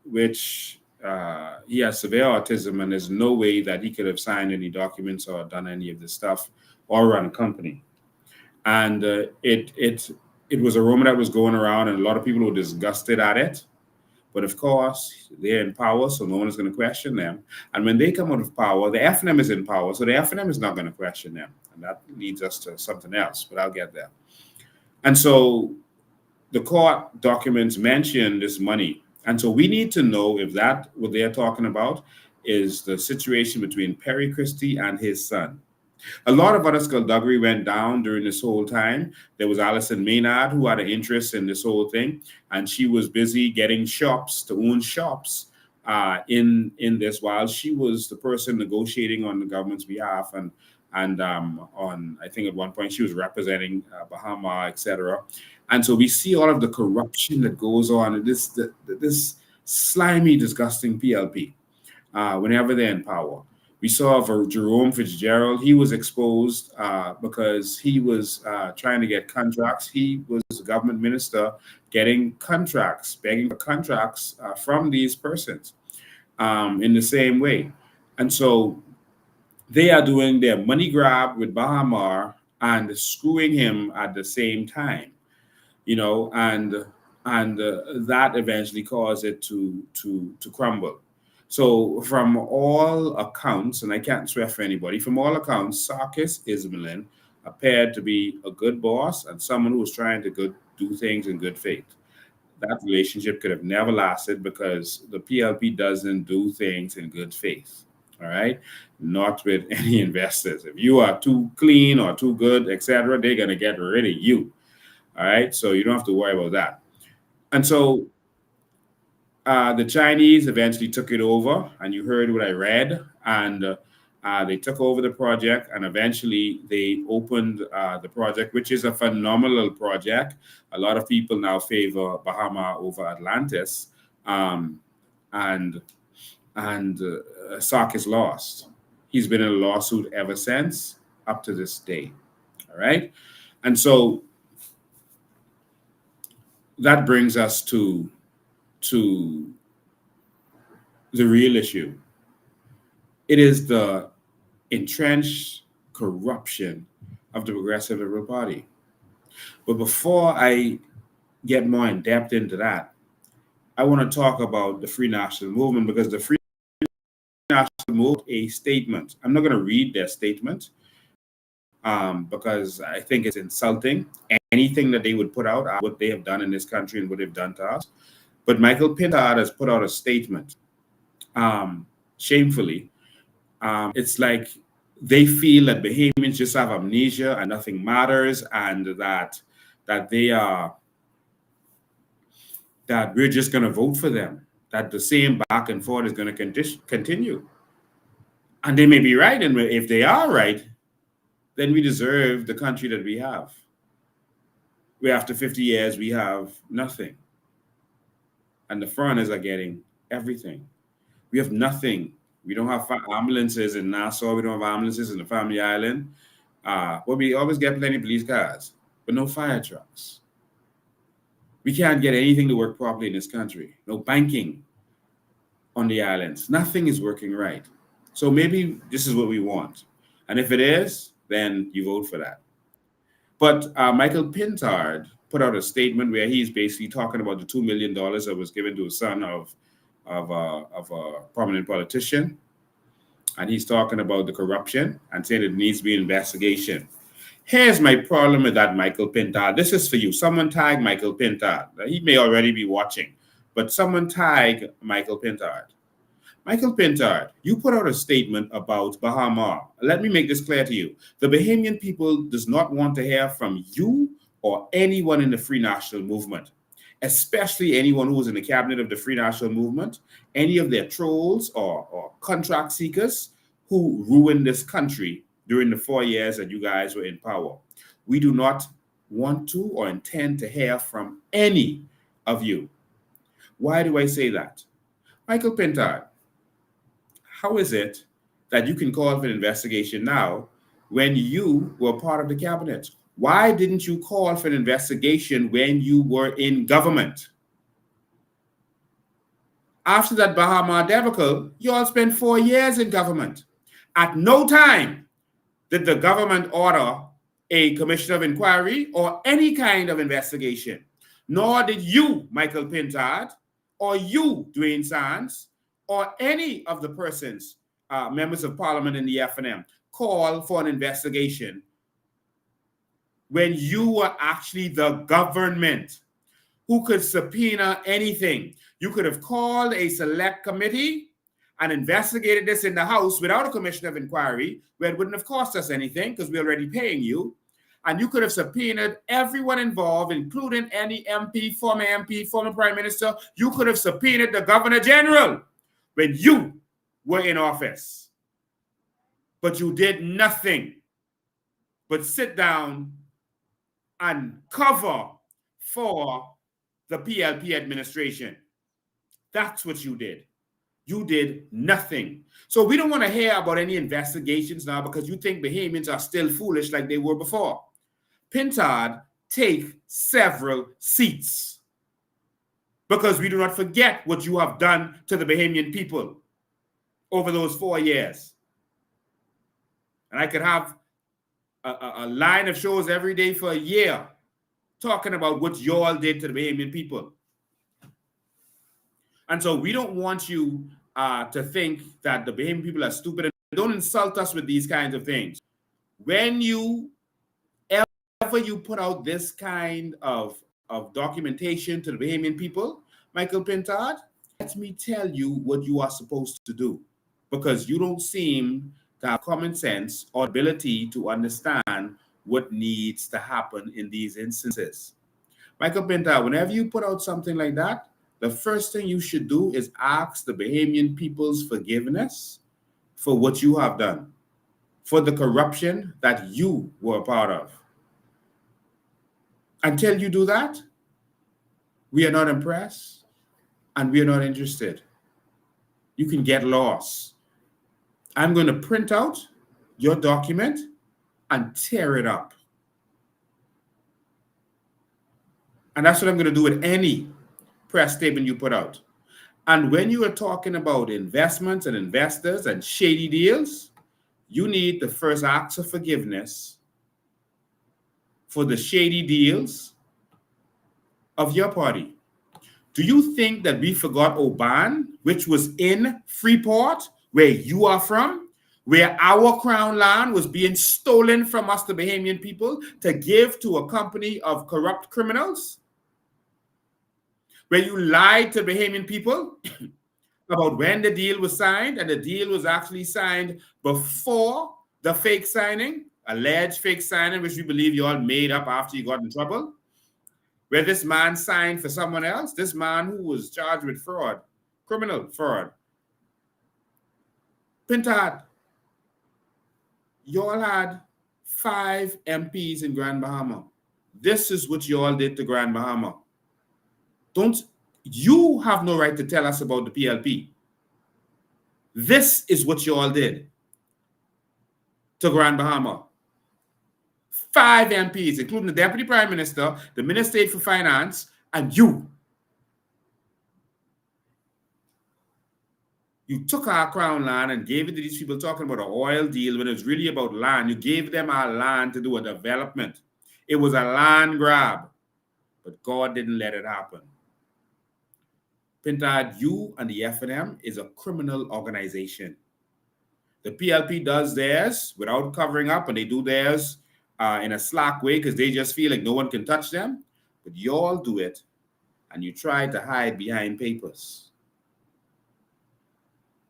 which he has severe autism, and there's no way that he could have signed any documents or done any of this stuff or run a company. And it was a rumor that was going around, and a lot of people were disgusted at it. But of course, they're in power, so no one is going to question them. And when they come out of power, the FNM is in power, so the FNM is not going to question them. And that leads us to something else, but I'll get there. And so the court documents mention this money. And so we need to know if that, what they're talking about, is the situation between Perry Christie and his son. A lot of other skullduggery went down during this whole time. There was Alison Maynard, who had an interest in this whole thing, and she was busy getting shops to own shops in this, while she was the person negotiating on the government's behalf, and on, I think at one point she was representing Bahamar, etc. And so we see all of the corruption that goes on, this slimy, disgusting PLP whenever they're in power. We saw for Jerome Fitzgerald, he was exposed because he was trying to get contracts. He was a government minister getting contracts, begging for contracts from these persons in the same way. And so they are doing their money grab with Bahamar and screwing him at the same time, you know, and that eventually caused it to crumble. So from all accounts, and I can't swear for anybody, from all accounts, Sarkis Ismailin appeared to be a good boss and someone who was trying to do things in good faith. That relationship could have never lasted because the PLP doesn't do things in good faith, all right? Not with any investors. If you are too clean or too good, etc., they're going to get rid of you, all right? So you don't have to worry about that. And so the Chinese eventually took it over, and you heard what I read, and they took over the project, and eventually they opened the project, which is a phenomenal project. A lot of people now favor Bahamar over Atlantis, and Sarkis lost. He's been in a lawsuit ever since, up to this day, all right? And so that brings us to the real issue. It is the entrenched corruption of the Progressive Liberal Party. But before I get more in depth into that, I want to talk about the Free National Movement, because the Free National Movement, a statement. I'm not going to read their statement because I think it's insulting. Anything that they would put out, what they have done in this country and what they've done to us. But Michael Pintard has put out a statement, shamefully. It's like they feel that Bahamians just have amnesia and nothing matters, and that we're just going to vote for them, that the same back and forth is going to continue. And they may be right, and if they are right, then we deserve the country that we have. Where after 50 years, we have nothing. And the foreigners are getting everything. We have nothing. We don't have ambulances in Nassau. We don't have ambulances in the Family Island. But we always get plenty of police cars, but no fire trucks. We can't get anything to work properly in this country. No banking on the islands. Nothing is working right. So maybe this is what we want. And if it is, then you vote for that. But Michael Pintard put out a statement where he's basically talking about the $2 million that was given to a son of a prominent politician. And he's talking about the corruption and saying it needs to be an investigation. Here's my problem with that, Michael Pintard. This is for you. Someone tag Michael Pintard. He may already be watching, but someone tag Michael Pintard. Michael Pintard, you put out a statement about Bahamar. Let me make this clear to you. The Bahamian people does not want to hear from you or anyone in the Free National Movement, especially anyone who was in the cabinet of the Free National Movement, any of their trolls or contract seekers who ruined this country during the 4 years that you guys were in power. We do not want to or intend to hear from any of you. Why do I say that? Michael Pintard, how is it that you can call for an investigation now when you were part of the cabinet? Why didn't you call for an investigation when you were in government? After that Bahamar debacle, you all spent 4 years in government. At no time did the government order a commission of inquiry or any kind of investigation, nor did you, Michael Pintard, or you, Dwayne Sands, or any of the persons, members of parliament in the FNM, call for an investigation when you were actually the government who could subpoena anything. You could have called a select committee and investigated this in the House without a commission of inquiry, where it wouldn't have cost us anything because we're already paying you. And you could have subpoenaed everyone involved, including any MP, former Prime Minister. You could have subpoenaed the Governor General when you were in office. But you did nothing but sit down and cover for the PLP administration. That's what you did. You did nothing. So we don't want to hear about any investigations now because you think Bahamians are still foolish like they were before. Pintard, take several seats because we do not forget what you have done to the Bahamian people over those 4 years. And I could have a line of shows every day for a year talking about what you all did to the Bahamian people. And so we don't want you to think that the Bahamian people are stupid. And don't insult us with these kinds of things. When you put out this kind of documentation to the Bahamian people, Michael Pintard, let me tell you what you are supposed to do, because you don't seem to have common sense or ability to understand what needs to happen in these instances. Michael Pintard, whenever you put out something like that, the first thing you should do is ask the Bahamian people's forgiveness for what you have done, for the corruption that you were a part of. Until you do that, we are not impressed and we are not interested. You can get lost. I'm going to print out your document and tear it up. And that's what I'm going to do with any press statement you put out. And when you are talking about investments and investors and shady deals, you need to first ask for forgiveness for the shady deals of your party. Do you think that we forgot Oban, which was in Freeport, where you are from, where our crown land was being stolen from us, the Bahamian people, to give to a company of corrupt criminals? Where you lied to Bahamian people about when the deal was signed, and the deal was actually signed before the fake signing, alleged fake signing, which we believe you all made up after you got in trouble, where this man signed for someone else, this man who was charged with fraud, criminal fraud. Pintard, you all had 5 MPs in Grand Bahama. This is what you all did to Grand Bahama. You have no right to tell us about the PLP. This is what you all did to Grand Bahama. 5 MPs, including the Deputy Prime Minister, the Minister of State for Finance, and you. You took our crown land and gave it to these people talking about an oil deal when it was really about land. You gave them our land to do a development. It was a land grab, but God didn't let it happen. Pintard, you and the F&M is a criminal organization. The PLP does theirs without covering up, and they do theirs in a slack way because they just feel like no one can touch them. But you all do it, and you try to hide behind papers.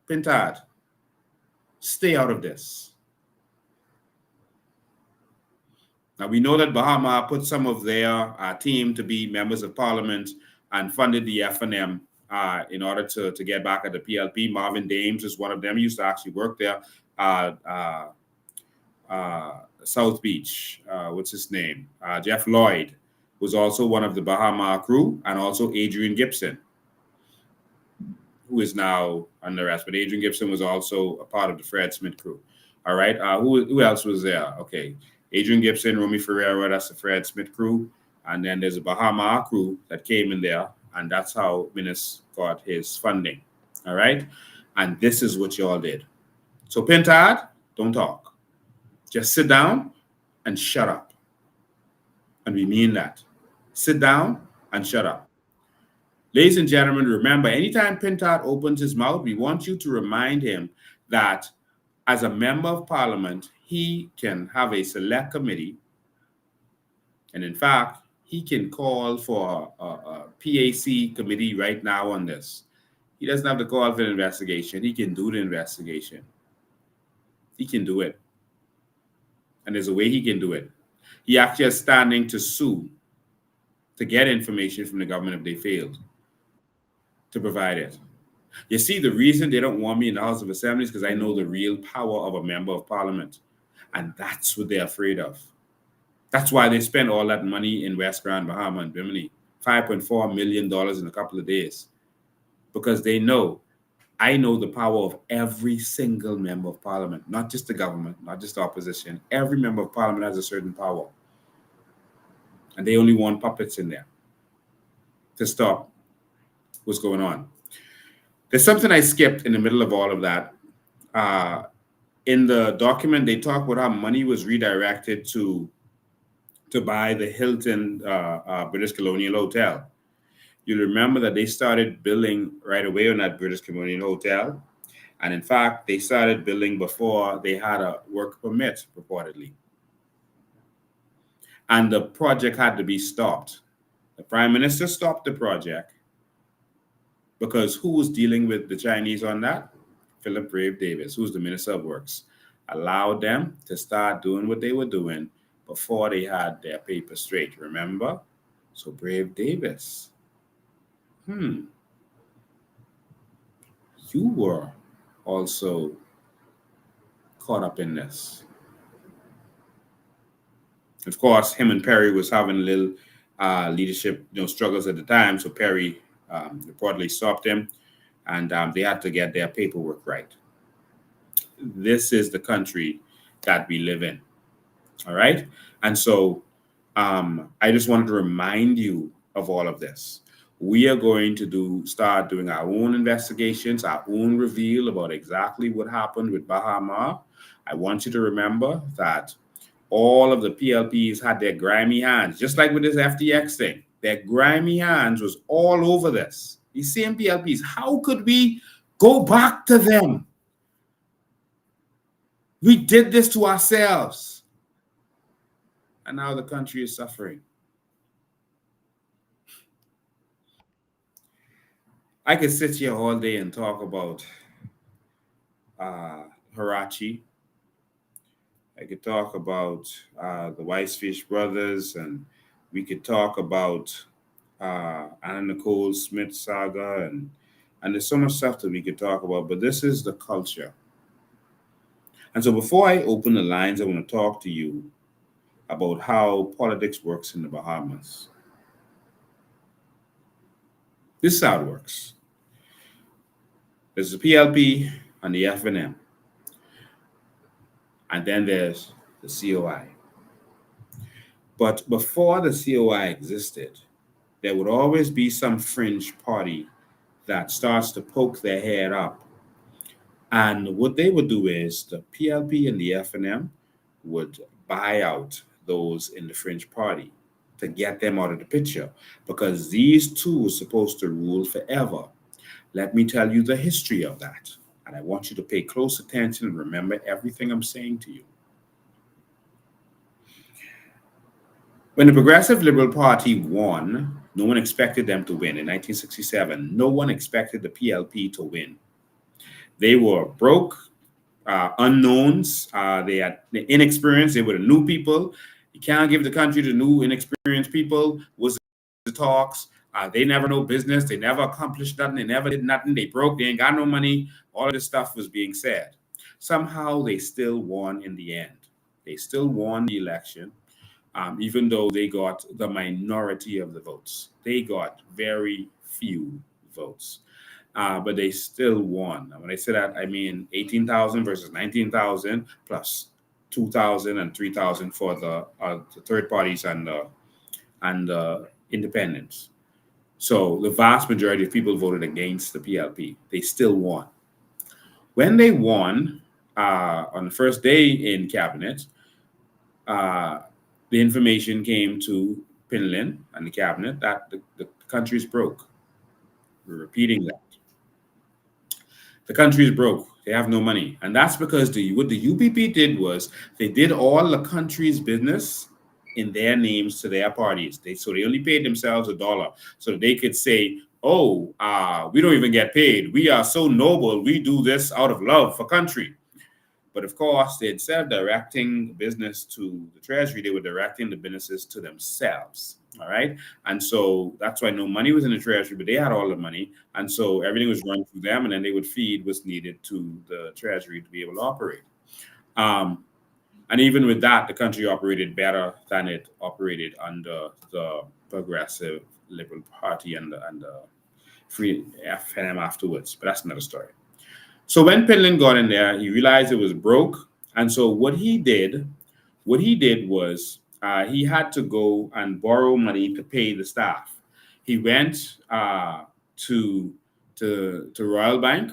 Pintard, stay out of this. Now, we know that Bahamar put some of their team to be members of parliament and funded the F&M in order to get back at the PLP. Marvin Dames is one of them. He used to actually work there. South Beach, what's his name? Jeff Lloyd was also one of the Bahamar crew, and also Adrian Gibson, who is now under arrest. But Adrian Gibson was also a part of the Fred Smith crew. All right. Who else was there? Okay. Adrian Gibson, Romy Ferreira, that's the Fred Smith crew. And then there's a Bahamar crew that came in there, and that's how Minis got his funding. All right. And this is what you all did. So Pintard, don't talk. Just sit down and shut up. And we mean that. Sit down and shut up. Ladies and gentlemen, remember, anytime Pintard opens his mouth, we want you to remind him that as a member of parliament, he can have a select committee. And in fact, he can call for a PAC committee right now on this. He doesn't have to call for an investigation. He can do the investigation. He can do it. And there's a way he can do it. He actually is standing to sue to get information from the government if they failed to provide it. You see, the reason they don't want me in the House of Assembly is because I know the real power of a member of parliament. And that's what they're afraid of. That's why they spend all that money in West Grand Bahama and Bimini, $5.4 million in a couple of days. Because they know, I know the power of every single member of parliament, not just the government, not just the opposition. Every member of parliament has a certain power. And they only want puppets in there to stop what's going on. There's something I skipped in the middle of all of that. In the document, they talk about how money was redirected to buy the Hilton British Colonial Hotel. You'll remember that they started building right away on that British Colonial Hotel. And in fact, they started building before they had a work permit, purportedly. And the project had to be stopped. The Prime Minister stopped the project because who was dealing with the Chinese on that? Philip Brave Davis, who's the Minister of Works, allowed them to start doing what they were doing before they had their paper straight, remember? So Brave Davis, you were also caught up in this. Of course, him and Perry was having little leadership struggles at the time, so Perry reportedly stopped him, and they had to get their paperwork right. This is the country that we live in, all right? And so I just wanted to remind you of all of this. We are going to start doing our own investigations, our own reveal about exactly what happened with Bahamar. I want you to remember that all of the PLPs had their grimy hands, just like with this FTX thing. Their grimy hands was all over this. These same PLPs, how could we go back to them? We did this to ourselves. And now the country is suffering. I could sit here all day and talk about Hirachi. I could talk about the Weisfish brothers, and we could talk about Anna Nicole Smith saga, and there's so much stuff that we could talk about, but this is the culture. And so before I open the lines, I want to talk to you about how politics works in the Bahamas. This is how it works. There's a PLP and the F&M, and then there's the COI. But before the COI existed, there would always be some fringe party that starts to poke their head up. And what they would do is the PLP and the F&M would buy out those in the fringe party to get them out of the picture, because these two were supposed to rule forever. Let me tell you the history of that. And I want you to pay close attention and remember everything I'm saying to you. When the Progressive Liberal Party won, no one expected them to win. In 1967, no one expected the PLP to win. They were broke, unknowns. They had inexperience. They were the new people. You can't give the country to new, inexperienced people. Was the talks. They never know business. They never accomplished nothing. They never did nothing. They broke. They ain't got no money. All of this stuff was being said. Somehow they still won in the end. They still won the election. Even though they got the minority of the votes. They got very few votes, but they still won. When I say that, I mean 18,000 versus 19,000 plus 2,000 and 3,000 for the third parties and independents. So the vast majority of people voted against the PLP. They still won. When they won on the first day in cabinet, the information came to Pinlin and the cabinet that the country is broke. We're repeating that. The country is broke. They have no money. And that's because what the UPP did was they did all the country's business in their names to their parties. So they only paid themselves $1 so that they could say, oh, we don't even get paid. We are so noble. We do this out of love for country. But of course, instead of directing business to the Treasury, they were directing the businesses to themselves. All right. And so that's why no money was in the Treasury, but they had all the money. And so everything was run through them, and then they would feed what's needed to the Treasury to be able to operate. And even with that, the country operated better than it operated under the Progressive Liberal Party and the Free F&M afterwards. But that's another story. So when Pinlin got in there, he realized it was broke. And so what he did was he had to go and borrow money to pay the staff. He went to Royal Bank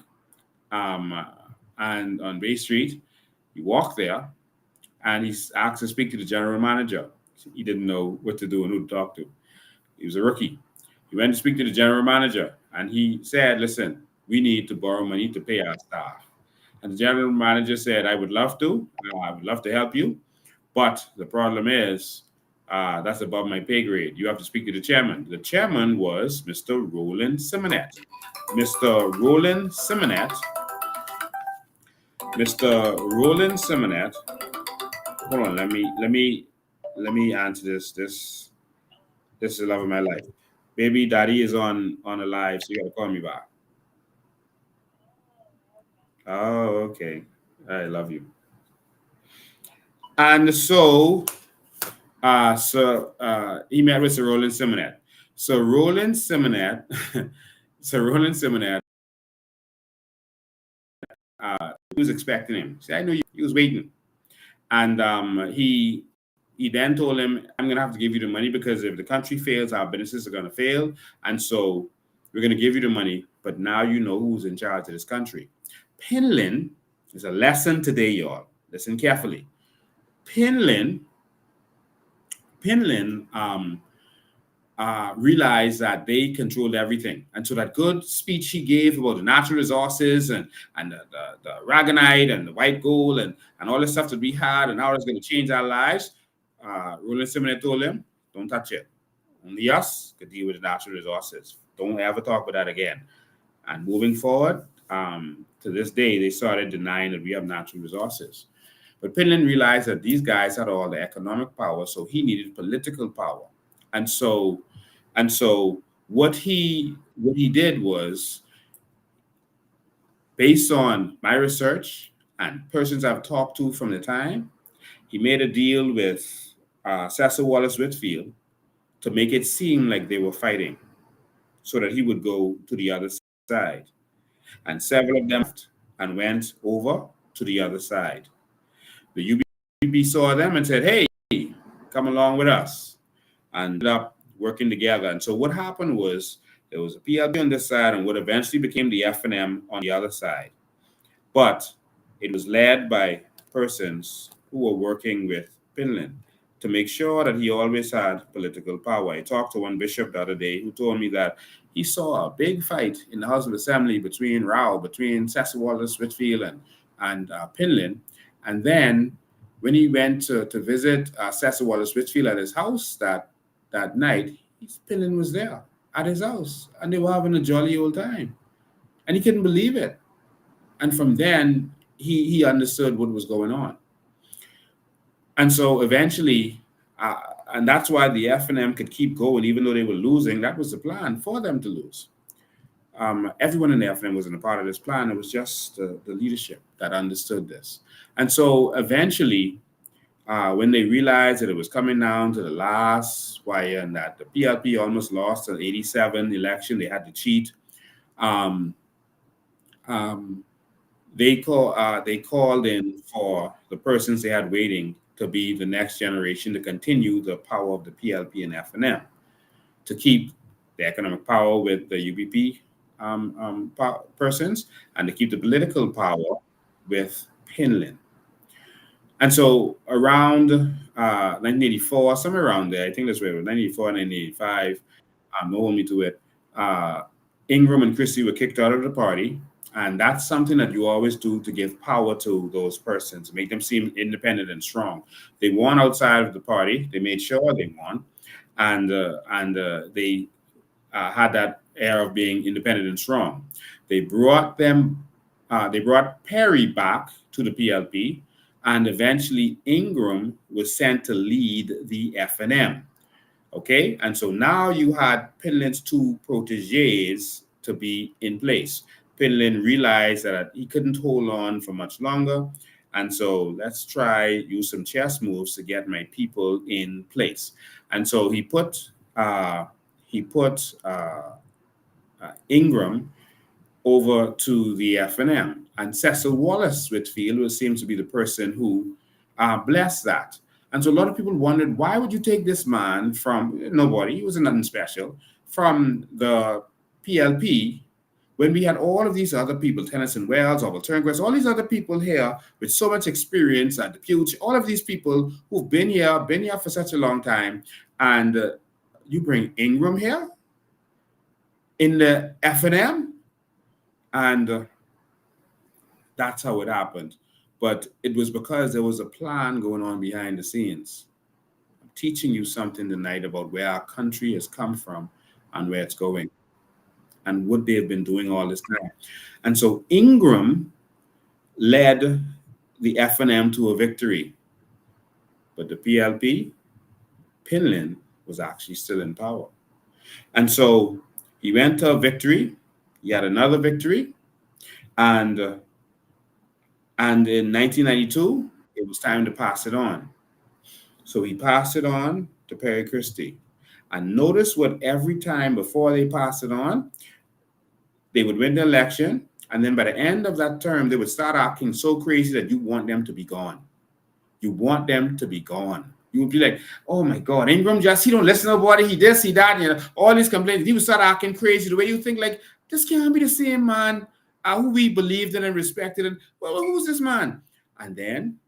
and on Bay Street. He walked there and he asked to speak to the general manager. He didn't know what to do and who to talk to. He was a rookie. He went to speak to the general manager and he said, listen, we need to borrow money to pay our staff. And the general manager said, I would love to. I would love to help you. But the problem is, that's above my pay grade. You have to speak to the chairman. The chairman was Mr. Roland Simonet. Mr. Roland Simonet. Hold on, let me answer this. This is the love of my life. Baby daddy is on a live, so you gotta call me back. Oh, okay. I love you. And so he met with Sir Roland Simonet. So Roland Simonet, he was expecting him. See, I knew he was waiting. And he then told him, I'm going to have to give you the money because if the country fails, our businesses are going to fail. And so we're going to give you the money. But now you know who's in charge of this country. Pinlin is a lesson today, y'all. Listen carefully. Pinlin realized that they controlled everything. And so that good speech he gave about the natural resources and the Aragonite and the white gold and all the stuff that we had and how it's going to change our lives, Roland Simonet told him, don't touch it. Only us could deal with the natural resources. Don't ever talk about that again. And moving forward, to this day, they started denying that we have natural resources. But Pinlin realized that these guys had all the economic power, so he needed political power. And so what he did was, based on my research and persons I've talked to from the time, he made a deal with Cecil Wallace Whitfield to make it seem like they were fighting so that he would go to the other side. And several of them left, and went over to the other side. The UBP saw them and said, hey, come along with us, and ended up working together. And so what happened was there was a PLP on this side and what eventually became the FNM on the other side. But it was led by persons who were working with Pinlin to make sure that he always had political power. I talked to one bishop the other day who told me that he saw a big fight in the House of Assembly between Cecil Wallace Whitfield and Pinlin. And then when he went to visit Cecil Wallace Whitfield at his house that night, Pinlin was there at his house, and they were having a jolly old time. And he couldn't believe it. And from then, he understood what was going on. And so eventually, and that's why the FNM could keep going, even though they were losing. That was the plan, for them to lose. Everyone in the FNM wasn't a part of this plan. It was just the leadership that understood this. And so eventually, when they realized that it was coming down to the last wire and that the PLP almost lost the 87 election, they had to cheat. They called in for the persons they had waiting to be the next generation to continue the power of the PLP and FNM, to keep the economic power with the UBP persons, and to keep the political power with Pinlin. And so around 1984, somewhere around there, I think that's where it was, 1984, 1985, don't hold me to it, Ingram and Christie were kicked out of the party. And that's something that you always do to give power to those persons, make them seem independent and strong. They won outside of the party. They made sure they won. And they had that air of being independent and strong. They brought Perry back to the PLP, and eventually Ingram was sent to lead the FNM. Okay, and so now you had Pinlin's two proteges to be in place. Pinlin realized that he couldn't hold on for much longer, and so let's use some chess moves to get my people in place. And so he put Ingram over to the FNM, and Cecil Wallace Whitfield seems to be the person who blessed that. And so a lot of people wondered, why would you take this man from nobody, he was nothing special, from the PLP, when we had all of these other people, Tennyson Wells, Orville Turnquist, all these other people here with so much experience at the Puch, all of these people who've been here for such a long time, and you bring Ingram here in the FNM, and that's how it happened. But it was because there was a plan going on behind the scenes. I'm teaching you something tonight about where our country has come from and where it's going, and what they've been doing all this time. And so Ingram led the FNM to a victory. But the PLP, Pinlin, was actually still in power. And so he went to a victory. He had another victory. And in 1992, it was time to pass it on. So he passed it on to Perry Christie. And notice what every time before they passed it on, they would win the election, and then by the end of that term, they would start acting so crazy that you want them to be gone. You want them to be gone. You would be like, oh my God, Ingram he don't listen to nobody, he this, he that, all these complaints. He would start acting crazy the way you think, like, this can't be the same man who we believed in and respected. And well, who's this man? And then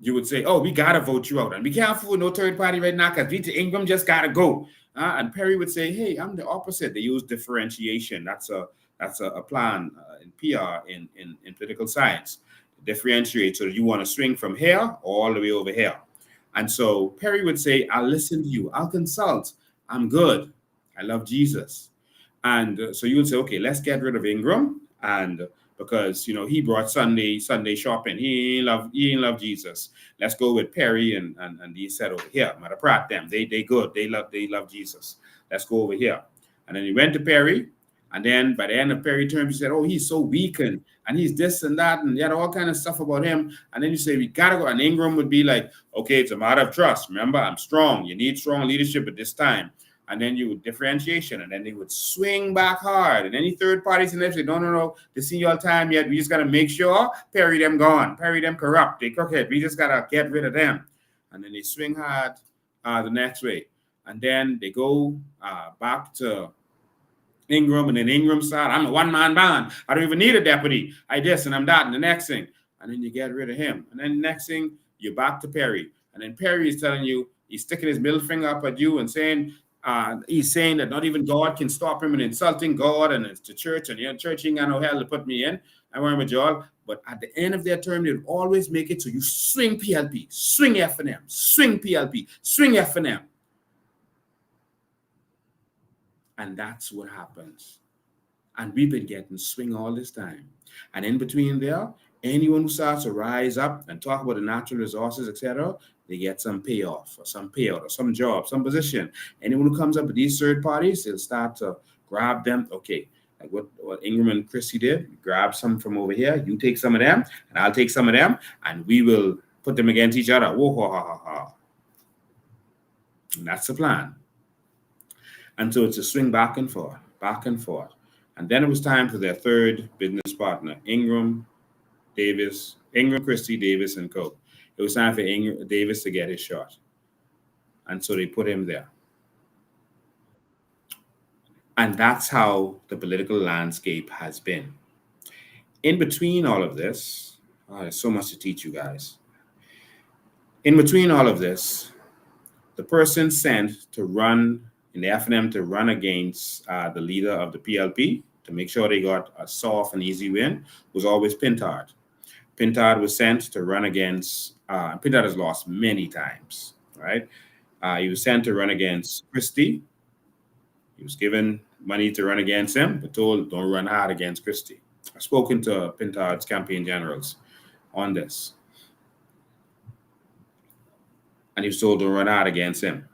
you would say, oh, we got to vote you out. And we can't fool no third party right now because Ingram just got to go. And Perry would say, hey, I'm the opposite. They use differentiation. That's a plan in PR, in political science. Differentiate so that you want to swing from here all the way over here. And so Perry would say, I'll listen to you. I'll consult. I'm good. I love Jesus. And so you would say, okay, let's get rid of Ingram. And because, he brought Sunday shopping. He ain't love Jesus. Let's go with Perry and he said over here, Mother Pratt, them, they good. They love Jesus. Let's go over here. And then he went to Perry. And then by the end of Perry's term, he said, oh, he's so weakened and he's this and that. And he had all kind of stuff about him. And then you say, we got to go. And Ingram would be like, okay, it's a matter of trust. Remember, I'm strong. You need strong leadership at this time. and then you would differentiation, and then they would swing back hard. And any third parties in there say, no, they see you all time yet. We just got to make sure Perry them gone. Perry them corrupt. They crooked. We just got to get rid of them. And then they swing hard the next way. And then they go back to Ingram, and then Ingram started, I'm a one-man band. I don't even need a deputy. I this and I'm that, and the next thing. And then you get rid of him. And then the next thing, you're back to Perry. And then Perry is telling you, he's sticking his middle finger up at you and saying, he's saying that not even God can stop him and insulting God, and it's the church, and the church ain't got no hell to put me in. I want with y'all. But at the end of their term, they'll always make it so you swing PLP, swing F&M, swing PLP, swing F&M. And that's what happens. And we've been getting swing all this time. And in between there, anyone who starts to rise up and talk about the natural resources, etc., they get some payoff or some payout or some job, some position. Anyone who comes up with these third parties, they'll start to grab them. Okay, like what Ingram and Christie did, grab some from over here, you take some of them, and I'll take some of them, and we will put them against each other. Whoa, ha, ha, ha, ha. And that's the plan. And so it's a swing back and forth, back and forth. And then it was time for their third business partner, Ingram, Christie, Davis, and Co. It was time for Davis to get his shot. And so they put him there. And that's how the political landscape has been. In between all of this, there's so much to teach you guys. In between all of this, the person sent to run in the F&M to run against the leader of the PLP to make sure they got a soft and easy win was always Pintard. Pintard was sent to run against, Pintard has lost many times, right? He was sent to run against Christie. He was given money to run against him, but told, don't run hard against Christie. I've spoken to Pintard's campaign generals on this. And he was told to run hard against him,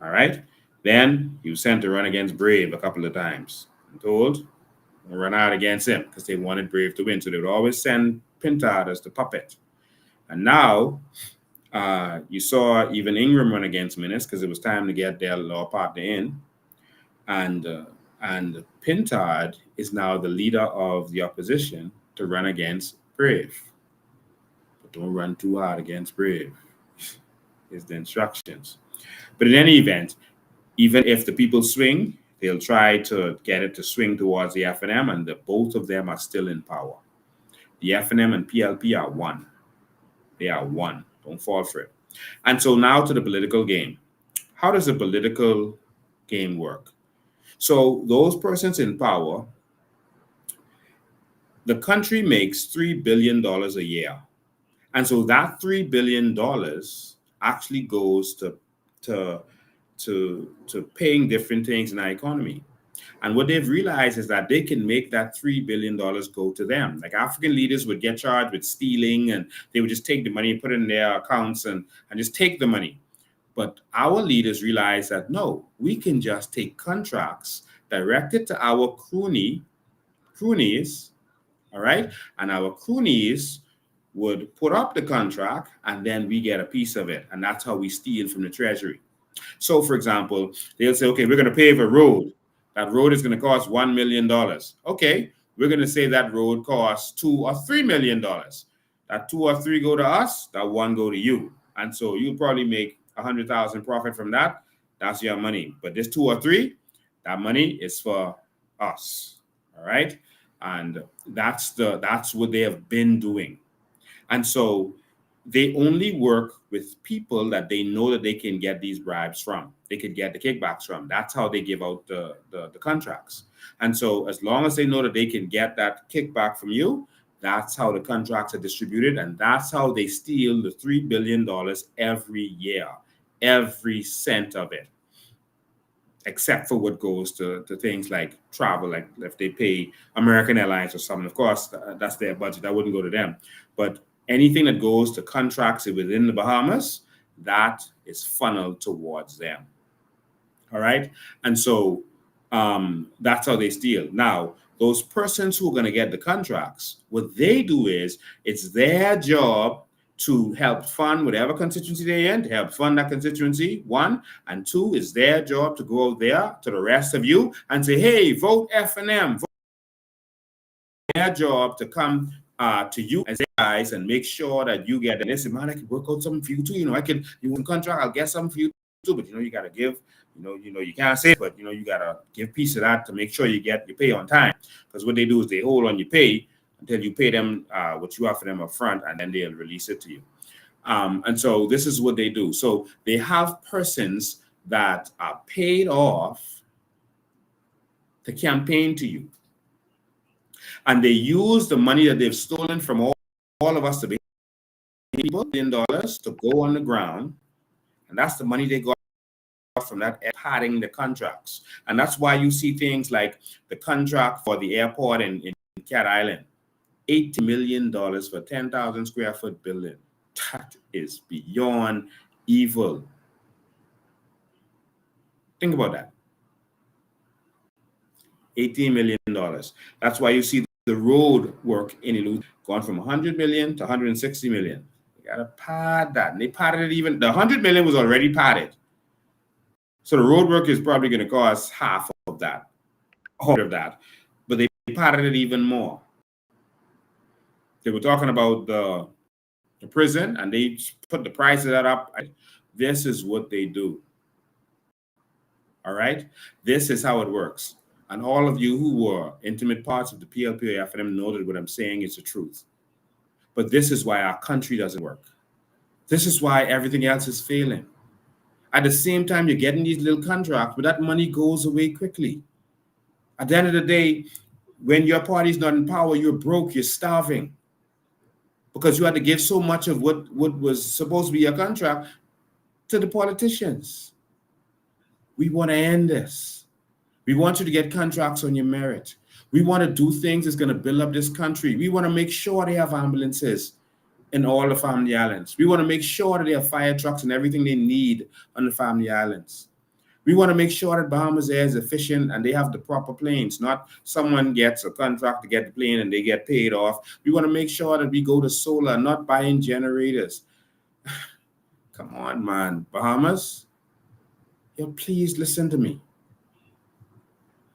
all right? Then he was sent to run against Brave a couple of times and told to run hard against him because they wanted Brave to win. So they would always send Pintard as the puppet. And now you saw even Ingram run against Minnis because it was time to get their law partner in. And Pintard is now the leader of the opposition to run against Brave. But don't run too hard against Brave, is the instructions. But in any event, even if the people swing, they'll try to get it to swing towards the F&M, and both of them are still in power. The F&M and PLP are one. They are one. Don't fall for it. And so now to the political game. How does the political game work? So those persons in power, the country makes $3 billion a year. And so that $3 billion actually goes to paying different things in our economy. And what they've realized is that they can make that $3 billion go to them. Like African leaders would get charged with stealing, and they would just take the money and put it in their accounts and just take the money. But our leaders realize that, no, we can just take contracts directed to our cronies, all right? And our cronies would put up the contract, and then we get a piece of it. And that's how we steal from the treasury. So, for example, they'll say, okay, we're going to pave a road. That road is going to cost $1 million. Okay, we're going to say that road costs $2 or $3 million. That 2 or 3 go to us, that 1 go to you. And so you'll probably make 100,000 profit from that. That's your money. But this 2 or 3, that money is for us. All right. And that's what they have been doing. And so they only work with people that they know that they can get these bribes from. They could get the kickbacks from. That's how they give out the contracts. And so as long as they know that they can get that kickback from you, that's how the contracts are distributed. And that's how they steal the $3 billion every year, every cent of it, except for what goes to things like travel, like if they pay American Airlines or something. Of course, that's their budget. That wouldn't go to them. But anything that goes to contracts within the Bahamas, that is funneled towards them. All right. And so that's how they steal. Now, those persons who are going to get the contracts, what they do is it's their job to help fund whatever constituency they're in, to help fund that constituency, one. And two, it's their job to go out there to the rest of you and say, hey, vote F&M. Their job to come to you and say, guys, and make sure that you get this. Man, I can work out something for you too. You want contract, I'll get something for you too. But you got to give, you can't say it, but you got to give piece of that to make sure you get your pay on time. Because what they do is they hold on your pay until you pay them what you offer them up front, and then they'll release it to you. And so this is what they do. So they have persons that are paid off to campaign to you. And they use the money that they've stolen from all of us to be $1 billion to go on the ground. And that's the money they got from that padding the contracts. And that's why you see things like the contract for the airport in Cat Island. $80 million for a 10,000 square foot building. That is beyond evil. Think about that. $18 million. That's why you see the road work in Ilu gone from 100 million to 160 million. You gotta pad that. And they padded it even, the 100 million was already padded. So the road work is probably going to cost half of that, but they padded it even more. They were talking about the prison, and they put the price of that up. This is what they do. All right? This is how it works. And all of you who were intimate parts of the PLP or FNM know that what I'm saying is the truth. But this is why our country doesn't work. This is why everything else is failing. At the same time, you're getting these little contracts, but that money goes away quickly. At the end of the day, when your party's not in power, you're broke, you're starving. Because you had to give so much of what was supposed to be your contract to the politicians. We want to end this. We want you to get contracts on your merit. We want to do things that's going to build up this country. We want to make sure they have ambulances in all the family islands. We want to make sure that they have fire trucks and everything they need on the family islands. We want to make sure that Bahamas Air is efficient and they have the proper planes, not someone gets a contract to get the plane and they get paid off. We want to make sure that we go to solar, not buying generators. Come on, man. Bahamas, please listen to me.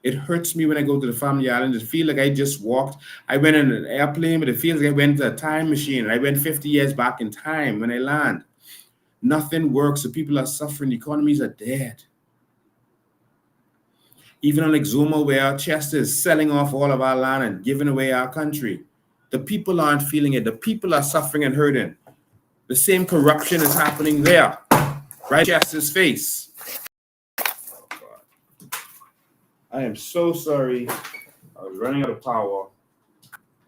It hurts me when I go to the family island. It feels like I just walked. I went in an airplane, but it feels like I went to a time machine. I went 50 years back in time when I land. Nothing works. The people are suffering. The economies are dead. Even on Exuma, where Chester is selling off all of our land and giving away our country, the people aren't feeling it. The people are suffering and hurting. The same corruption is happening there, right? Chester's face. I am so sorry. I was running out of power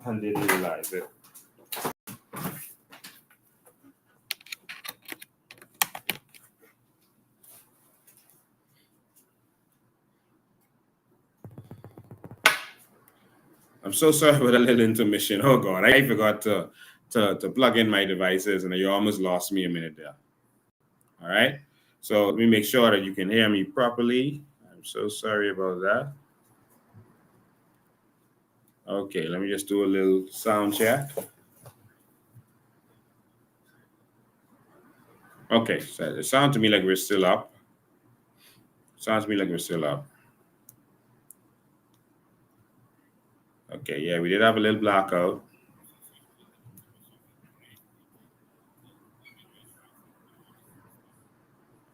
and didn't realize it. I'm so sorry for the little intermission. Oh God, I forgot to plug in my devices and you almost lost me a minute there. All right. So let me make sure that you can hear me properly. I'm so sorry about that. Okay, let me just do a little sound check. Okay, so it sounds to me like we're still up. Sounds to me like we're still up. Okay, yeah, we did have a little blackout.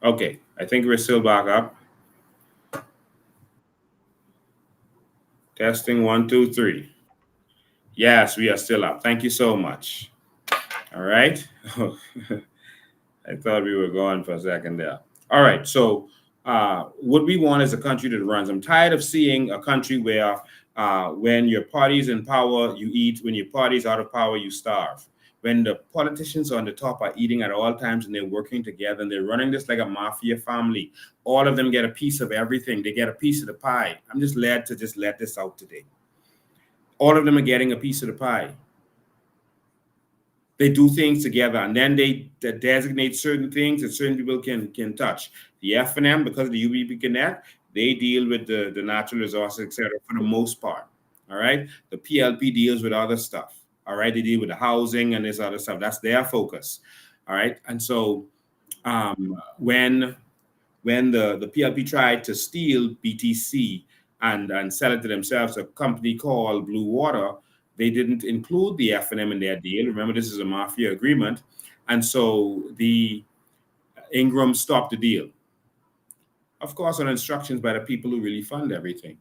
Okay, I think we're still back up. Testing 1, 2, 3. Yes, we are still up. Thank you so much. All right. I thought we were gone for a second there. All right. So what we want is a country that runs. I'm tired of seeing a country where when your party's in power, you eat. When your party's out of power, you starve. When the politicians on the top are eating at all times and they're working together and they're running this like a mafia family, all of them get a piece of everything. They get a piece of the pie. I'm just glad to just let this out today. All of them are getting a piece of the pie. They do things together and then they designate certain things that certain people can touch. The FNM, because of the UBP Connect, they deal with the natural resources, etc. for the most part. All right. The PLP deals with other stuff. All right, they deal with the housing and this other stuff. That's their focus. All right, and so when the PLP tried to steal BTC and sell it to themselves, a company called Blue Water, they didn't include the F&M in their deal. Remember, this is a mafia agreement. And so the Ingram stopped the deal. Of course, on instructions by the people who really fund everything,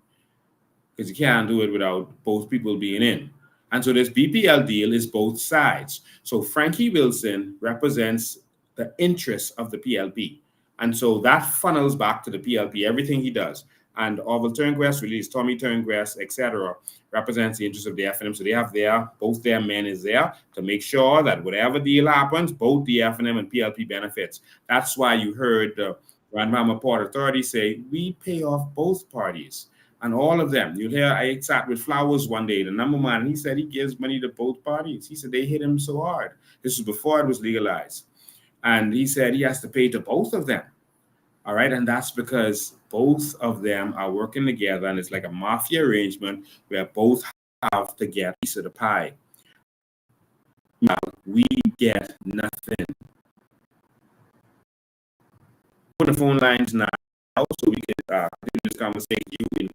because you can't do it without both people being in. And so this BPL deal is both sides. So Frankie Wilson represents the interests of the PLP. And so that funnels back to the PLP, everything he does. And Orville Turnquest, released Tommy Turnquest, etc., represents the interests of the F&M. So they have both their men is there to make sure that whatever deal happens, both the F&M and PLP benefits. That's why you heard the Grand Bahama Port Authority say, we pay off both parties. And all of them. You'll hear, I sat with Flowers one day, the number man, and he said he gives money to both parties. He said they hit him so hard. This was before it was legalized. And he said he has to pay to both of them. All right. And that's because both of them are working together. And it's like a mafia arrangement where both have to get a piece of the pie. Now, we get nothing. Put the phone lines now so we can continue this conversation.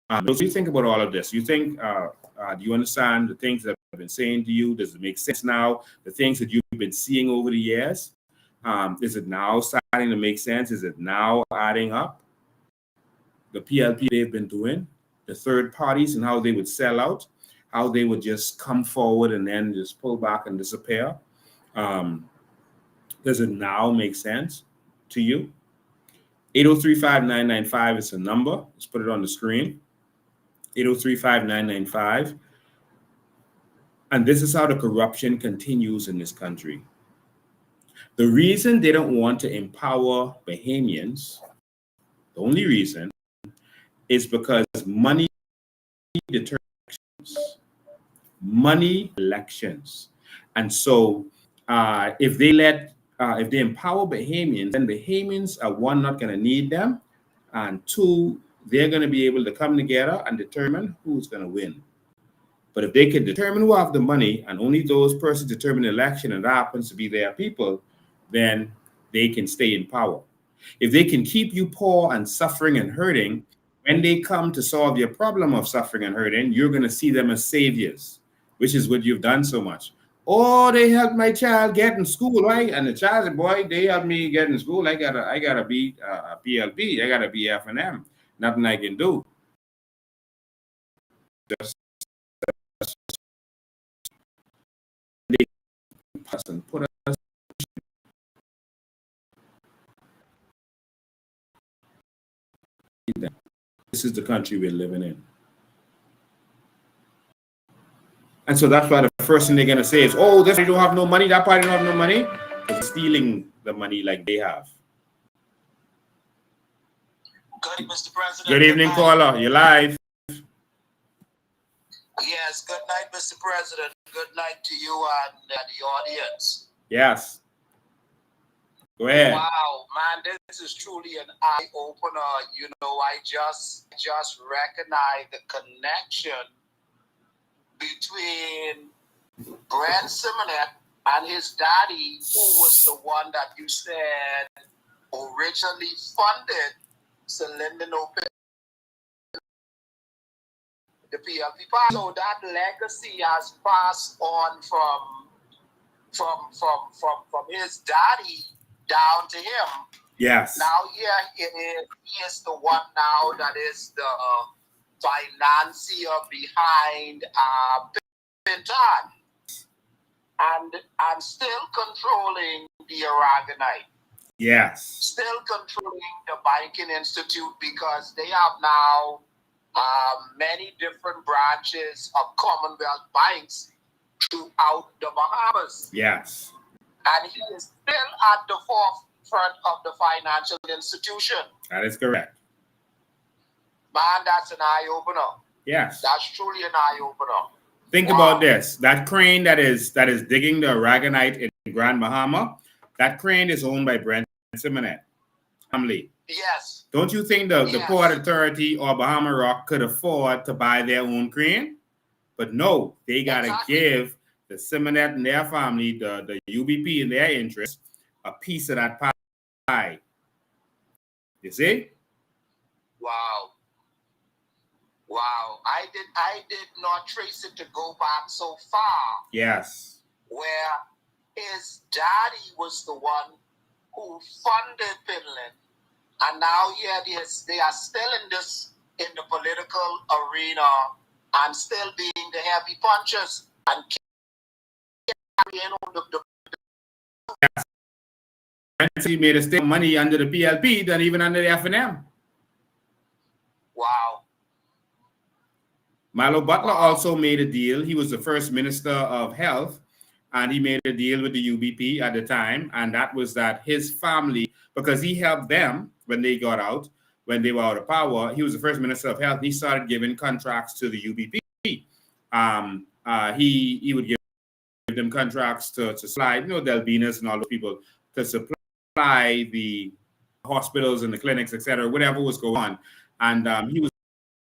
So you think about all of this. You think, do you understand the things that I've been saying to you? Does it make sense now? The things that you've been seeing over the years? Is it now starting to make sense? Is it now adding up? The PLP they've been doing, the third parties and how they would sell out, how they would just come forward and then just pull back and disappear. Does it now make sense to you? 803-5995 is the number. Let's put it on the screen. 803-5995. And this is how the corruption continues in this country. The reason they don't want to empower Bahamians, the only reason, is because money determines money elections. And so if they empower Bahamians, then Bahamians are, one, not going to need them, and two, they're going to be able to come together and determine who's going to win. But if they can determine who have the money, and only those persons determine the election, and that happens to be their people, then they can stay in power. If they can keep you poor and suffering and hurting, when they come to solve your problem of suffering and hurting, you're going to see them as saviors, which is what you've done so much. Oh, they helped my child get in school, right? And the child said, boy, they helped me get in school. I gotta be a PLP. I gotta be F&M. Nothing I can do. Just put us. This is the country we're living in. And so that's why the first thing they're going to say is, oh, this party don't have no money, that party don't have no money. They're stealing the money like they have. Good evening, Mr. President. Good evening, caller. You're live. Yes, good night, Mr. President. Good night to you and the audience. Yes. Go ahead. Wow, man, this is truly an eye-opener. You know, I just recognize the connection between Brent Simonet and his daddy, who was the one that you said originally funded Celine Open, the PLP party. So that legacy has passed on from his daddy down to him. Yes. Now here he is the one now that is the financier behind Pintan and still controlling the Aragonite. Yes. Still controlling the banking institute, because they have now many different branches of Commonwealth banks throughout the Bahamas. Yes. And he is still at the forefront of the financial institution. That is correct. Man, that's an eye-opener. Yes. That's truly an eye-opener. Think about this. That crane that is digging the Aragonite in Grand Bahama, that crane is owned by Brent Simonet family. Yes. Don't you think the Port Authority or Bahama Rock could afford to buy their own crane? But no, they got to Exactly. give the Simonet and their family, the UBP and their interest, a piece of that pie. You see? Wow. Wow. I did not trace it to go back so far, Yes. where his daddy was the one who funded Finland. And now here it is. They are still in the political arena and still being the heavy punchers and carrying on He made a still money under the PLP than even under the FNM. Wow. Milo Butler also made a deal. He was the first Minister of Health, and he made a deal with the UBP at the time, and that was that his family, because he helped them when they got out, when they were out of power, he was the first Minister of Health. He started giving contracts to the UBP. He would give them contracts to supply, Delbinas and all those people, to supply the hospitals and the clinics, etc., whatever was going on. And he was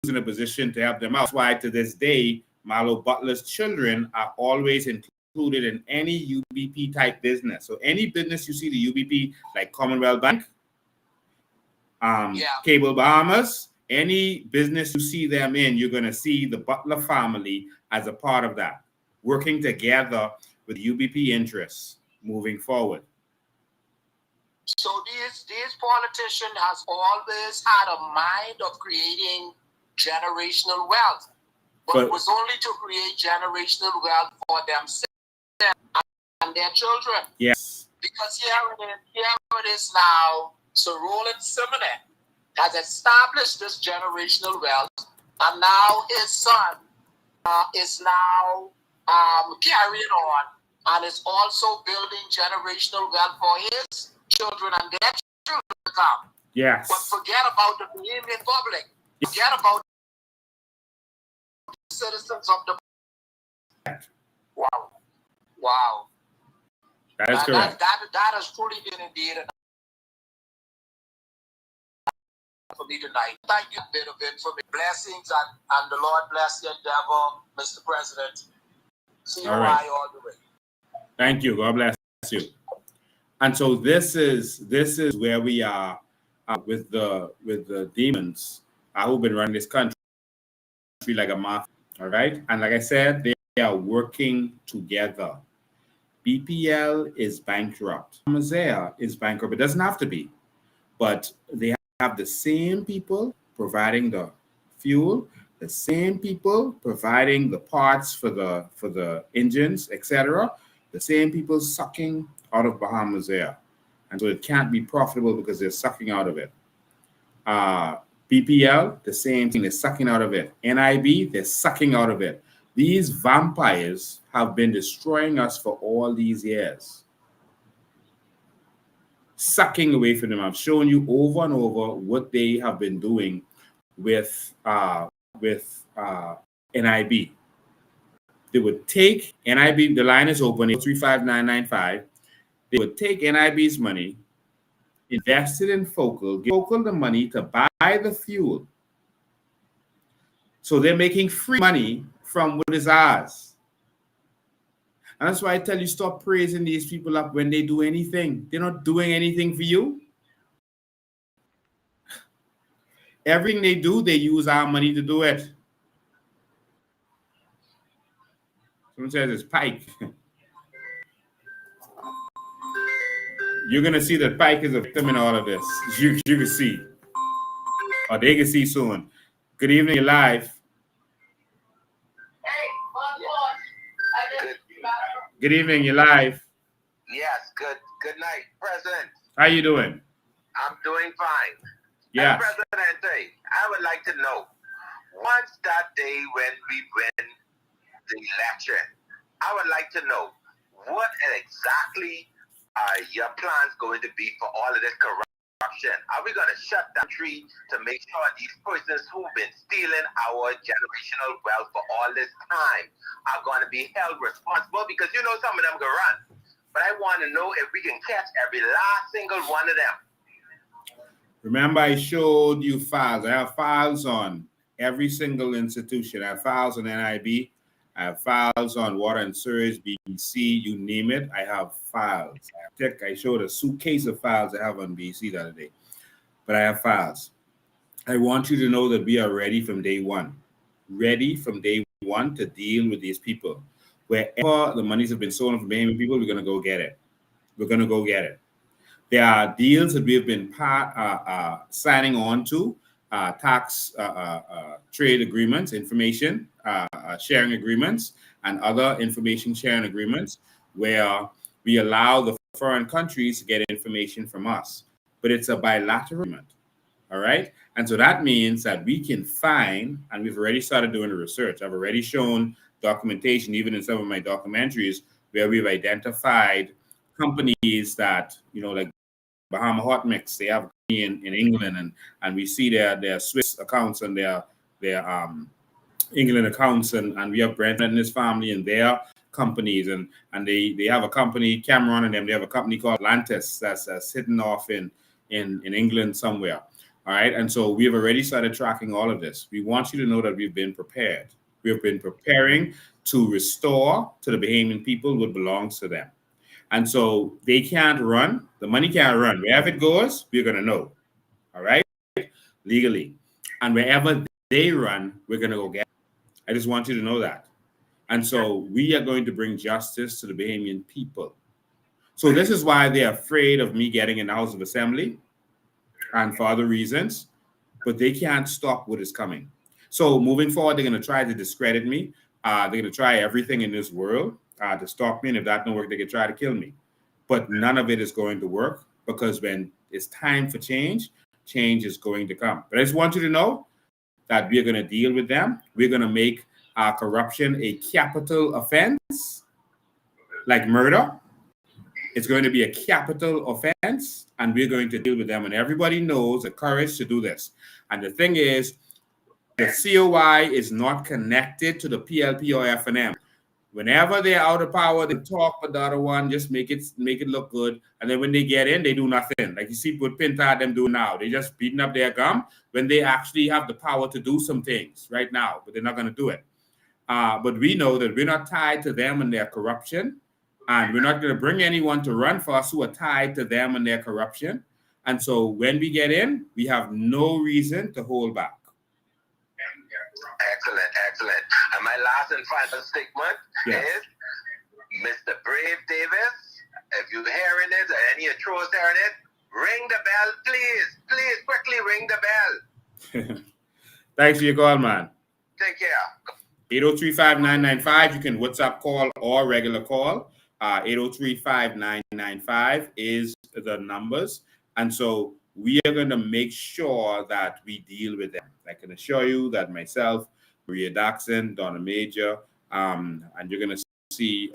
in a position to help them out. That's why to this day, Milo Butler's children are always included in any UBP type business. So any business you see the UBP, like Commonwealth Bank, Cable Bahamas, any business you see them in, you're going to see the Butler family as a part of that, working together with UBP interests moving forward. So these politicians has always had a mind of creating generational wealth, but it was only to create generational wealth for themselves and their children. Yes. Because here it is now. So Roland Simonet has established this generational wealth, and now his son is now carrying on and is also building generational wealth for his children and their children to come. Yes. But forget about the Bahamian public. Forget about the citizens of the. Wow. Wow. That is correct. That has truly been indeed enough for me tonight. Thank you, a bit of information. Blessings and the Lord bless your endeavor, Mr. President. See you all the way. Thank you. God bless you. And so this is where we are with the demons who've been running this country like a mafia. All right, and like I said, they are working together. BPL is bankrupt. Mosaic is bankrupt. It doesn't have to be, but they have the same people providing the fuel, the same people providing the parts for the engines, etc. The same people sucking out of Bahamas Air. And so it can't be profitable because they're sucking out of it. BPL, the same thing, they're sucking out of it. NIB, they're sucking out of it. These vampires have been destroying us for all these years. Sucking away from them. I've shown you over and over what they have been doing with NIB. They would take NIB, the line is open, 35995. They would take NIB's money, invest it in Focal, give Focal the money to buy the fuel. So they're making free money from what is ours. And that's why I tell you, stop praising these people up when they do anything. They're not doing anything for you. Everything they do, they use our money to do it. Someone says it's Pike. You're going to see that Pike is a victim in all of this. You can see. Or they can see soon. Good evening, you're live. Good evening, you're live. Yes, good night, President. How you doing? I'm doing fine. Yeah. President, I would like to know, once that day when we win the election, I would like to know what exactly are your plans going to be for all of this corruption? Are we going to shut down the tree to make sure these persons who've been stealing our generational wealth for all this time are going to be held responsible? Because you know some of them can run. But I want to know if we can catch every last single one of them. Remember, I showed you files. I have files on every single institution. I have files on NIB. I have files on water and sewage, BBC, you name it. I have files. I showed a suitcase of files I have on BBC the other day, but I have files. I want you to know that we are ready from day one. Ready from day one to deal with these people. Wherever the monies have been stolen from Bahamian people, we're going to go get it. We're going to go get it. There are deals that we have been signing on to, tax trade agreements, information sharing agreements, and other information sharing agreements where we allow the foreign countries to get information from us. But it's a bilateral agreement, all right? And so that means that we can find, and we've already started doing the research. I've already shown documentation, even in some of my documentaries, where we've identified companies that, like Bahamar Hot Mix, they have a company in England, and we see their Swiss accounts and their England accounts, and we have Brent and his family and their companies, and they have a company, Cameron and them, they have a company called Atlantis that's hidden off in England somewhere. All right, and so we have already started tracking all of this. We want you to know that we've been prepared. We have been preparing to restore to the Bahamian people what belongs to them. And so they can't run. The money can't run. Wherever it goes, we're going to know. All right? Legally. And wherever they run, we're going to go get it. I just want you to know that. And so we are going to bring justice to the Bahamian people. So this is why they're afraid of me getting in the House of Assembly and for other reasons. But they can't stop what is coming. So moving forward, they're going to try to discredit me. They're going to try everything in this world to stop me, and if that don't work, they can try to kill me. But none of it is going to work, because when it's time for change, change is going to come. But I just want you to know that we're going to deal with them. We're going to make corruption a capital offense, like murder. It's going to be a capital offense, and we're going to deal with them. And everybody knows the courage to do this. And the thing is, the COI is not connected to the PLP or FNM. Whenever they're out of power, they talk, but the other one just make it look good. And then when they get in, they do nothing. Like you see what Pinta them do now. They just beating up their gum when they actually have the power to do some things right now, but they're not going to do it. But we know that we're not tied to them and their corruption. And we're not going to bring anyone to run for us who are tied to them and their corruption. And so when we get in, we have no reason to hold back. Excellent, excellent. And my last and final statement is, Mr. Brave Davis, if you're hearing it, or any of your hearing it, ring the bell, please. Please, quickly ring the bell. Thanks for your call, man. Take care. 803-5995. You can WhatsApp call or regular call. 803-5995 is the numbers. And so we are going to make sure that we deal with them. I can assure you that myself, Maria Daxon, Donna Major, and you're going to see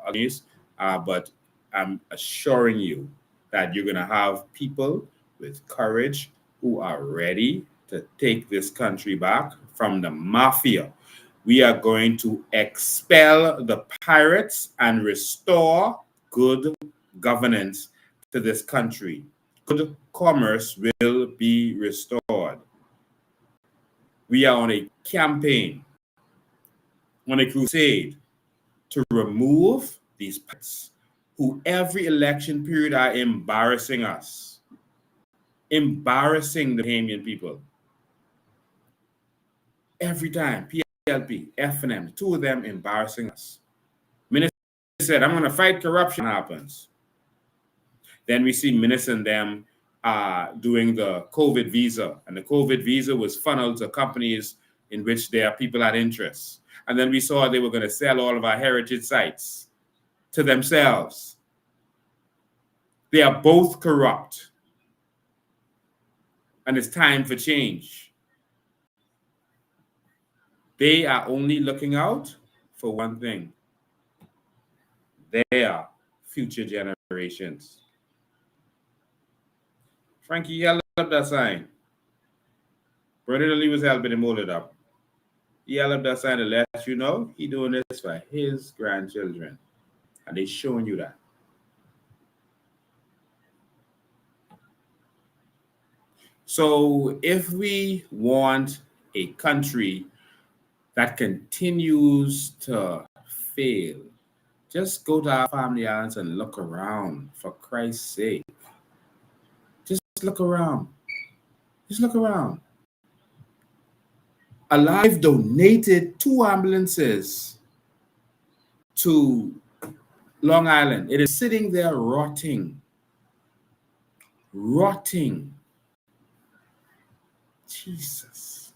others, but I'm assuring you that you're going to have people with courage who are ready to take this country back from the mafia. We are going to expel the pirates and restore good governance to this country. Good commerce will be restored. We are on a campaign, on a crusade to remove these pirates who every election period are embarrassing us, embarrassing the Bahamian people. Every time, PLP, FNM, two of them embarrassing us. Minister said, I'm going to fight corruption, happens. Then we see Minister and them doing the COVID visa, and the COVID visa was funneled to companies in which their people had interests. And then we saw they were going to sell all of our heritage sites to themselves. They are both corrupt. And it's time for change. They are only looking out for one thing. Their future generations. Frankie, he held up that sign. Brother Lee was helping him hold it up. He held up that sign to let you know he doing this for his grandchildren. And they showing you that. So if we want a country that continues to fail, just go to our family islands and look around, for Christ's sake. Just look around. Just look around. Alive donated 2 ambulances to Long Island. It is sitting there rotting. Rotting. Jesus.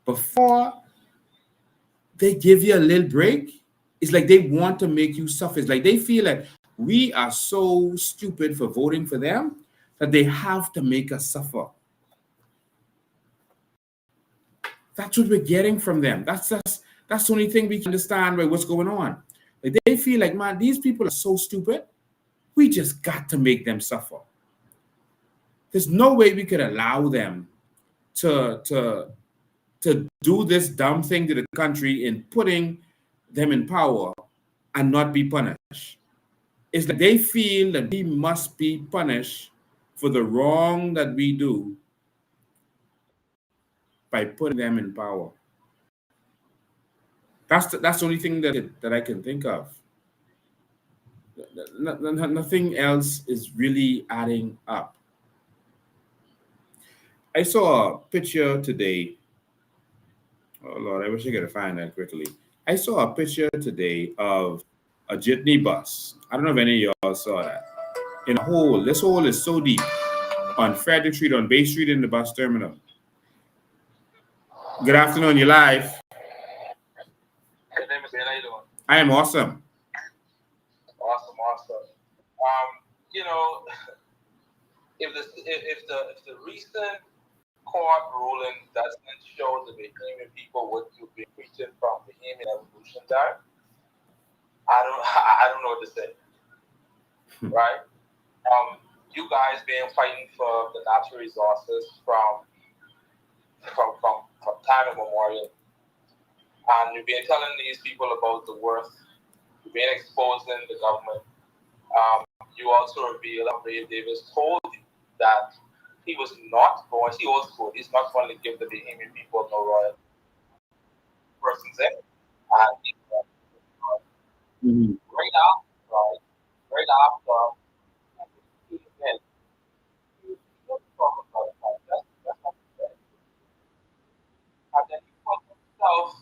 Before they give you a little break, it's like they want to make you suffer. It's like they feel like we are so stupid for voting for them that they have to make us suffer. That's what we're getting from them. That's the only thing we can understand by what's going on. Like they feel like, man, these people are so stupid. We just got to make them suffer. There's no way we could allow them to do this dumb thing to the country in putting them in power and not be punished. It's like they feel that we must be punished for the wrong that we do by putting them in power. That's the only thing that I can think of. Nothing else is really adding up. I saw a picture today. Oh Lord, I wish I could find that quickly. I saw a picture today of a jitney bus. I don't know if any of y'all saw that. In a hole. This hole is so deep on Frederick Street, on Bay Street in the bus terminal. Good afternoon, you're live. Hey, name is Ben. How you doing? I am awesome. Awesome. You know, if the recent court ruling doesn't show the Bahamian people what you've been preaching from Bahamian evolution time, I don't know what to say. Right? You guys been fighting for the natural resources from time immemorial. And you've been telling these people about the worth. You've been exposing the government. You also revealed that Ray Davis told you that he was not going, he's not going to give the Bahamian people no royal persons in. And right after, and then he put himself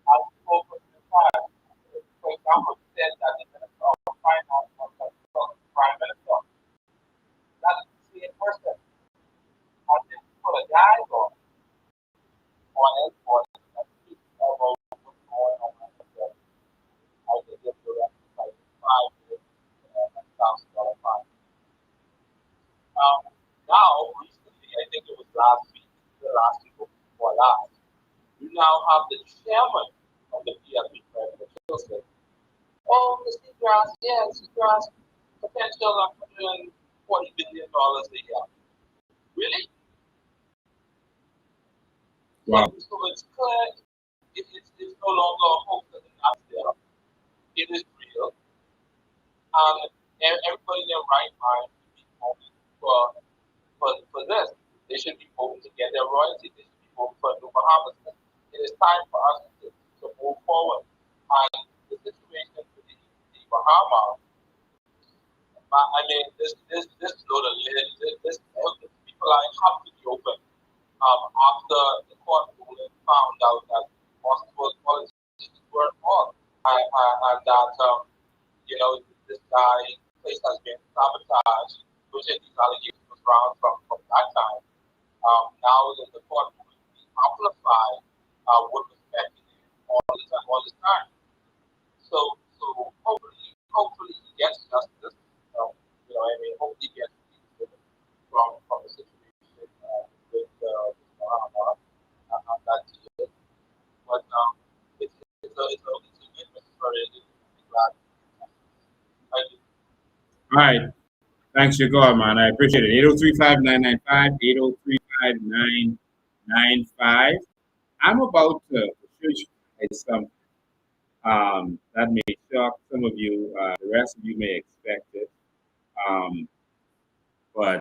as over the time. For example, he said that the Minister of Finance was the Prime Minister. That is the same person. And then he put a guy on everybody and speak about what's going on in the world. I think it's like 5 years and $1,000 fine. Now, recently, I think it was last week before last, you now have the chairman of the PFP President say, oh, Mr. Grass, potential of $140 billion a year. Really? Wow. So it's clear it's no longer a hope that it's not there. It is real. And everybody in their right mind should be voting for this. They should be voting to get their royalty. They should be voting for New Bahamas. It is time for us to move forward. And the situation with the Bahamas, I mean, this load of lid, this people have to be open. After the court ruling found out that possible politicians were involved, and that this guy's place has been sabotaged, which these allegations was around from that time. Now that the court ruling be amplified with respect to all this time. So hopefully he gets justice. Hopefully he gets peace from the situation with Bahamar and that deal. But it's a witness for it. Thank you. All right. Thanks, your God, man. I appreciate it. 8035995, 8035995. I'm about to show you guys something that may shock some of you. The rest of you may expect it. But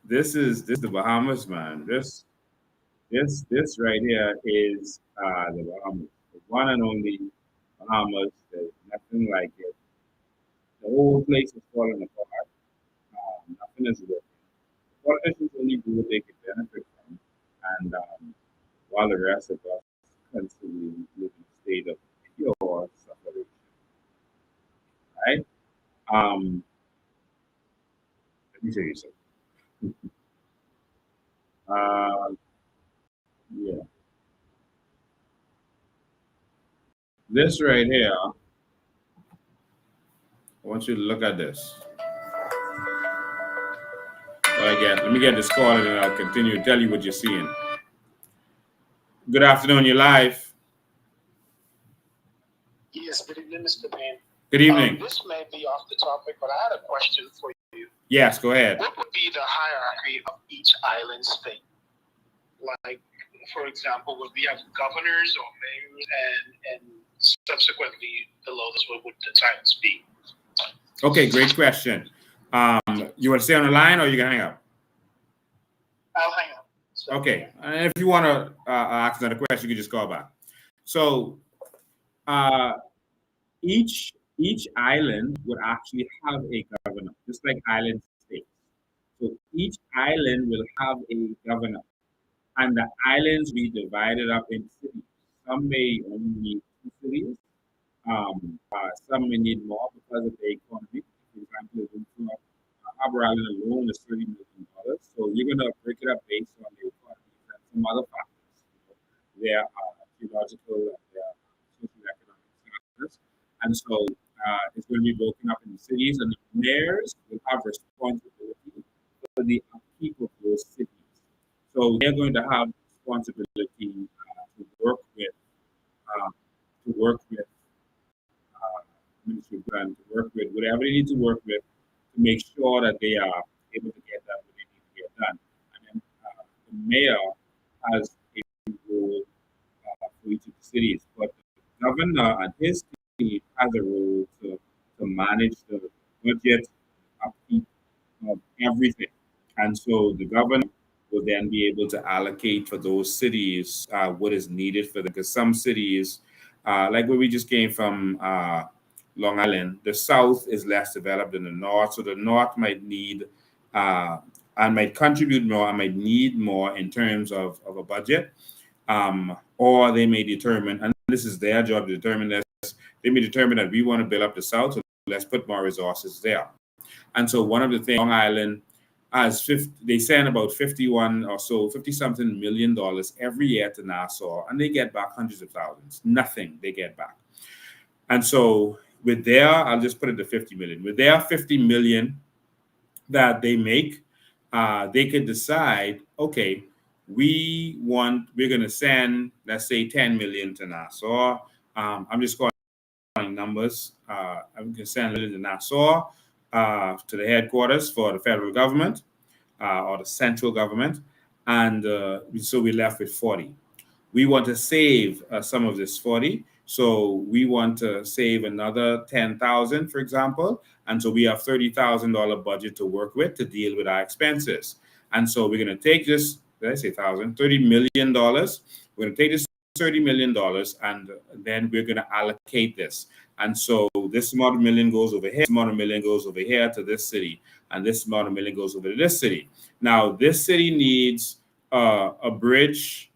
this is the Bahamas, man. This right here is the Bahamas, the one and only Bahamas. There's nothing like it. The whole place is falling apart. Nothing is working. Politicians only do what they can benefit from, and while the rest of us constantly live in a state of pure suffering, right? Let me show you something. Uh, yeah, this right here. I want you to look at this. Let me get this call and then I'll continue to tell you what you're seeing. Good afternoon, you're live. Yes, good evening, Mr. Payne. Good evening. This may be off the topic, but I had a question for you. Yes, go ahead. What would be the hierarchy of each island state? Like, for example, would we have governors or mayors and subsequently below this, what would the titles be? Okay, great question. You want to stay on the line or you can hang up? I'll hang up. So, okay, and if you want to ask another question, you can just call back. So each island would actually have a governor, just like island states. So each island will have a governor, and the islands be divided up in cities. Some may only need 2 cities. Some may need more because of the economy. For example, Harbour Island alone is $30 million. So you're going to break it up based on the economy and some other factors. There are geological and there are socioeconomic factors. And so it's going to be broken up into cities, and the mayors will have responsibility for the upkeep of those cities. So they're going to have responsibility to work with Ministry of Land, to work with whatever they need to work with to make sure that they are able to get done what they need to get done. And then the mayor has a role for each of the cities, but the governor and his team has a role to manage the budget, upkeep of everything. And so the governor will then be able to allocate for those cities what is needed for them. Because some cities, like where we just came from, Long Island, the south is less developed than the north, so the north might need and might contribute more and might need more in terms of a budget, or they may determine, and this is their job to determine this, they may determine that we want to build up the south, so let's put more resources there. And so one of the things, Long Island has they send about 50-something million every year to Nassau, and they get back hundreds of thousands. Nothing they get back. And so with their, I'll just put it to 50 million. With their 50 million that they make, they could decide, okay, we're going to send, let's say, 10 million to Nassau. I'm just calling numbers. I'm going to send it to Nassau, to the headquarters for the federal government or the central government. And so we're left with 40. We want to save some of this 40. So we want to save another 10,000, for example. And so we have $30,000 budget to work with to deal with our expenses. And so we're going to take this, did I say $30 million? We're going to take this $30 million and then we're going to allocate this. And so this amount of million goes over here, this amount of million goes over here to this city, and this amount of million goes over to this city. Now, this city needs a bridge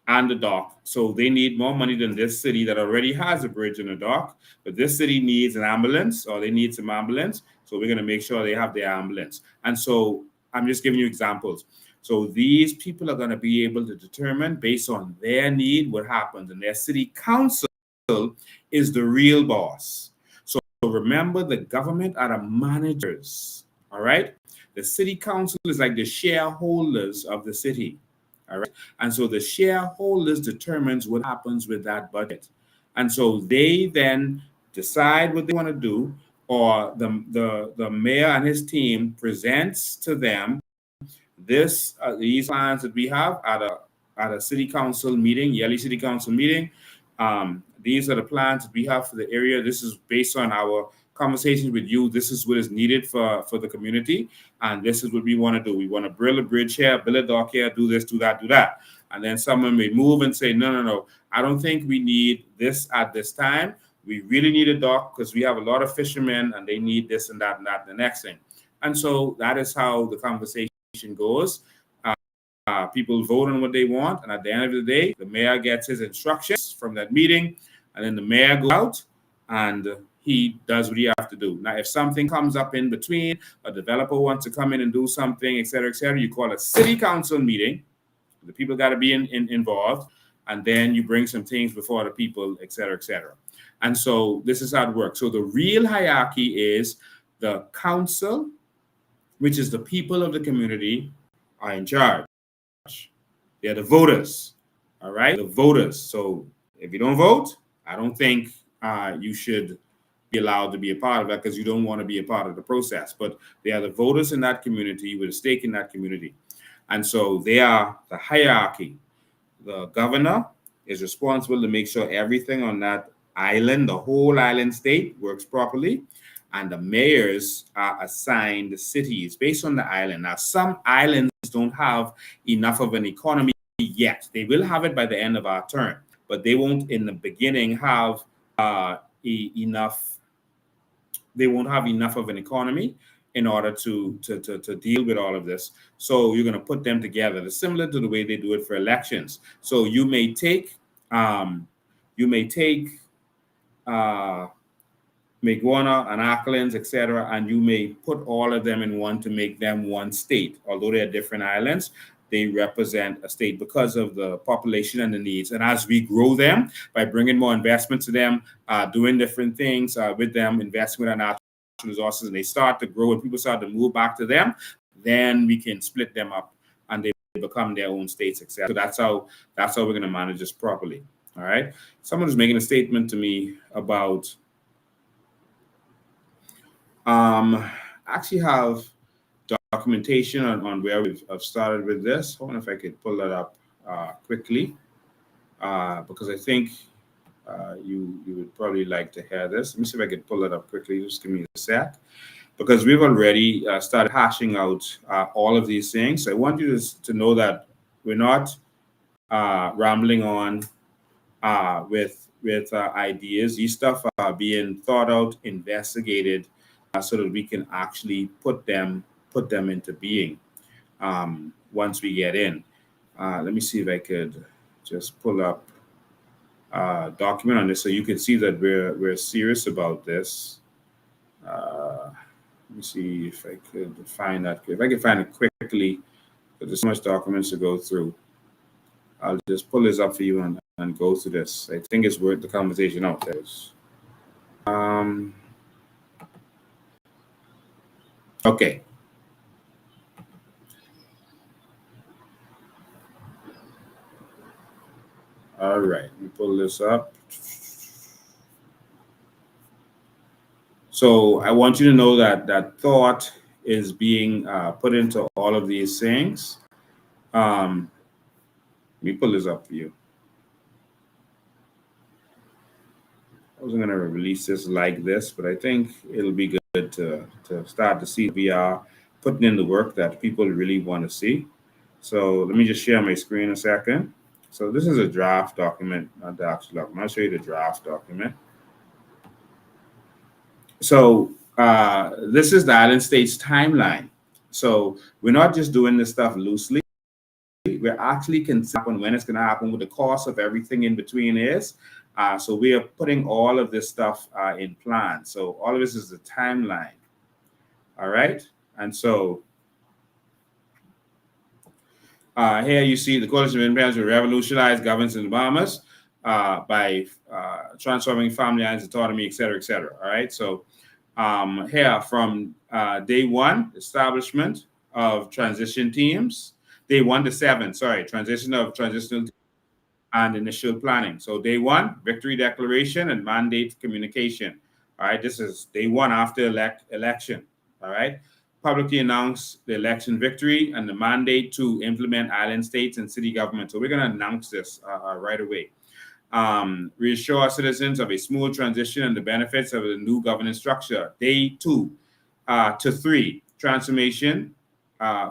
and a dock. So they need more money than this city that already has a bridge and a dock. But this city needs an ambulance, or they need some ambulance. So we're going to make sure they have their ambulance. And so I'm just giving you examples. So these people are going to be able to determine based on their need what happens. And their city council is the real boss. So remember, the government are the managers. All right. The city council is like the shareholders of the city. All right. And so the shareholders determines what happens with that budget. And so they then decide what they want to do, or the mayor and his team presents to them these plans that we have at a city council meeting, yearly city council meeting. These are the plans that we have for the area. This is based on our conversations with you. This is what is needed for the community, and this is what we want to do. We want to build a bridge here, build a dock here, do this, do that, do that. And then someone may move and say, no, I don't think we need this at this time. We really need a dock because we have a lot of fishermen and they need this and that and that, the next thing. And so that is how the conversation goes. People vote on what they want, and at the end of the day, the mayor gets his instructions from that meeting, and then the mayor goes out and he does what he has to do. Now, if something comes up in between, a developer wants to come in and do something, et cetera, you call a city council meeting. The people got to be involved, and then you bring some things before the people, et cetera, et cetera. And so this is how it works. So the real hierarchy is the council, which is the people of the community, are in charge. They're the voters, all right? The voters. So if you don't vote, I don't think you should be allowed to be a part of that because you don't want to be a part of the process. But they are the voters in that community with a stake in that community. And so they are the hierarchy. The governor is responsible to make sure everything on that island, the whole island state, works properly. And the mayors are assigned the cities based on the island. Now, some islands don't have enough of an economy yet. They will have it by the end of our term, but they won't in the beginning have enough. They won't have enough of an economy in order to deal with all of this. So you're going to put them together. It's similar to the way they do it for elections. So you may take Maguana and Auckland, etc., and you may put all of them in one to make them one state. Although they're different islands, they represent a state because of the population and the needs. And as we grow them by bringing more investment to them, doing different things with them, investing with our natural resources, and they start to grow and people start to move back to them, then we can split them up and they become their own states, etc. So that's how we're going to manage this properly. All right. Someone is making a statement to me about actually have documentation on where we've started with this. I wonder if I could pull that up quickly because I think you would probably like to hear this. Let me see if I could pull that up quickly. Just give me a sec. Because we've already started hashing out all of these things. So I want you to know that we're not rambling on with ideas. These stuff are being thought out, investigated, so that we can actually put them into being once we get in. Let me see if I could just pull up a document on this so you can see that we're serious about this. Let me see if I could find that. If I can find it quickly, because there's so much documents to go through. I'll just pull this up for you and go through this. I think it's worth the conversation out there. Okay. All right, let me pull this up. So I want you to know that thought is being put into all of these things. Let me pull this up for you. I wasn't going to release this like this, but I think it'll be good to start to see we are putting in the work that people really want to see. So let me just share my screen a second. So this is a draft document, not the actual document. I'll show you the draft document. So this is the Island States timeline. So we're not just doing this stuff loosely. We're actually considering when it's going to happen, what the cost of everything in between is. So we are putting all of this stuff in plan. So all of this is the timeline. All right. And so here you see the Coalition of Independence will revolutionize governance in the Bahamas by transforming family lines, autonomy, et cetera, et cetera. All right. So here from day one, establishment of transition teams. Day 1 to 7, transition of transitional and initial planning. So day 1, victory declaration and mandate communication. All right, this is day 1 after election. All right, publicly announce the election victory and the mandate to implement island states and city government. So we're going to announce this right away. reassure citizens of a smooth transition and the benefits of the new governance structure. Day 2 to 3, transformation,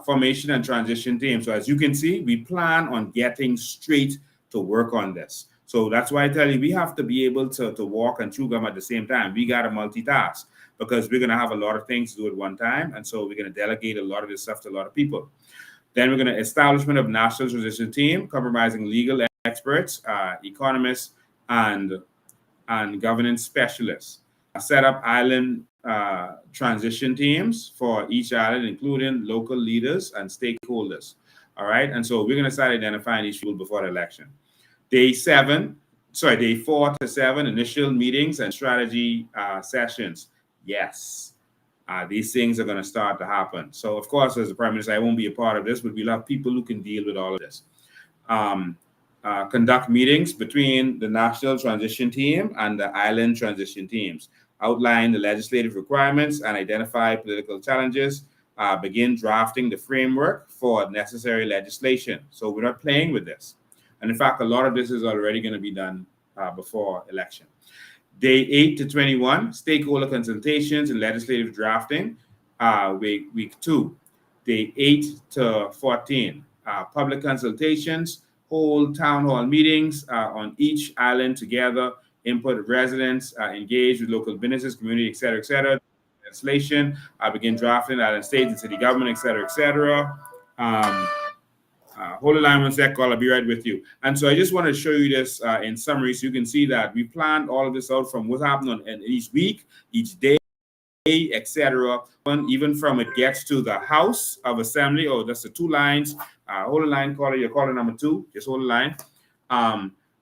formation and transition team. So as you can see, we plan on getting straight to work on this. So that's why I tell you, we have to be able to walk and chew gum at the same time. We got to multitask because we're going to have a lot of things to do at one time. And so we're going to delegate a lot of this stuff to a lot of people. Then we're going to establishment of national transition team, comprising legal experts, economists, and governance specialists. Set up island transition teams for each island, including local leaders and stakeholders. All right. And so we're going to start identifying these people before the election. Day 4 to 7, initial meetings and strategy sessions. Yes. These things are going to start to happen. So, of course, as the Prime Minister, I won't be a part of this, but we'll have people who can deal with all of this. Conduct meetings between the National Transition Team and the Island Transition Teams. Outline the legislative requirements and identify political challenges. Begin drafting the framework for necessary legislation. So we're not playing with this. And in fact, a lot of this is already going to be done before election. Day 8 to 21, stakeholder consultations and legislative drafting. Week 2, day 8 to 14, public consultations, hold town hall meetings on each island together, input of residents, engage with local businesses, community, et cetera, legislation, begin drafting island states and city government, et cetera. Hold the line one sec, I'll be right with you. And so I just want to show you this in summary so you can see that we planned all of this out from what's happening in each week, each day, etc. Even from it gets to the House of Assembly. Oh, that's the 2 lines. Hold the line, caller. You're caller number 2. Just hold the line.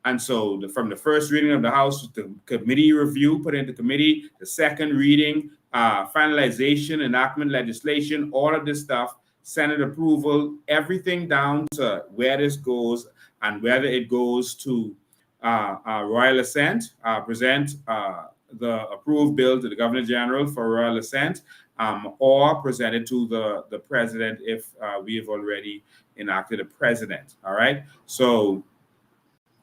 And so from the first reading of the House, the committee review, put into committee, the second reading, finalization, enactment legislation, all of this stuff, Senate approval, everything down to where this goes and whether it goes to royal assent, present the approved bill to the Governor General for royal assent, or present it to the president if we have already enacted a president. All right. So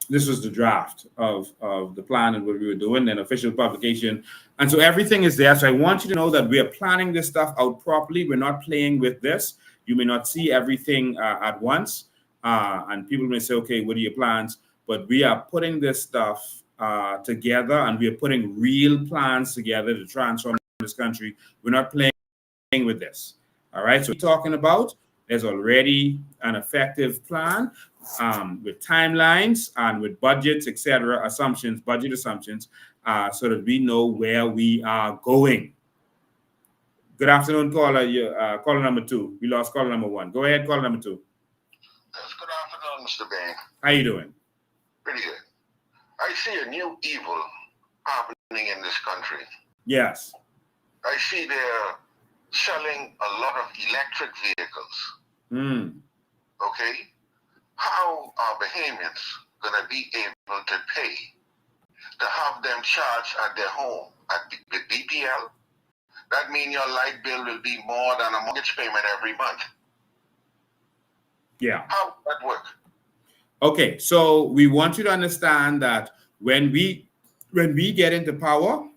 this was the draft of the plan and what we were doing, then official publication. And so everything is there. So I want you to know that we are planning this stuff out properly. We're not playing with this. You may not see everything at once. And people may say, okay, what are your plans? But we are putting this stuff together, and we are putting real plans together to transform this country. We're not playing with this. All right. So we're talking about, there's already an effective plan with timelines and with budgets, etc., budget assumptions, so that we know where we are going. Good afternoon, caller. Caller number 2. We lost caller number 1. Go ahead, caller number 2. Yes, good afternoon, Mr. Bain. How you doing? Pretty good. I see a new evil happening in this country. Yes. I see they're selling a lot of electric vehicles. Okay? How are Bahamians going to be able to pay to have them charged at their home with BPL? That means your light bill will be more than a mortgage payment every month. Yeah. How would that work? Okay, so we want you to understand that when we get into power,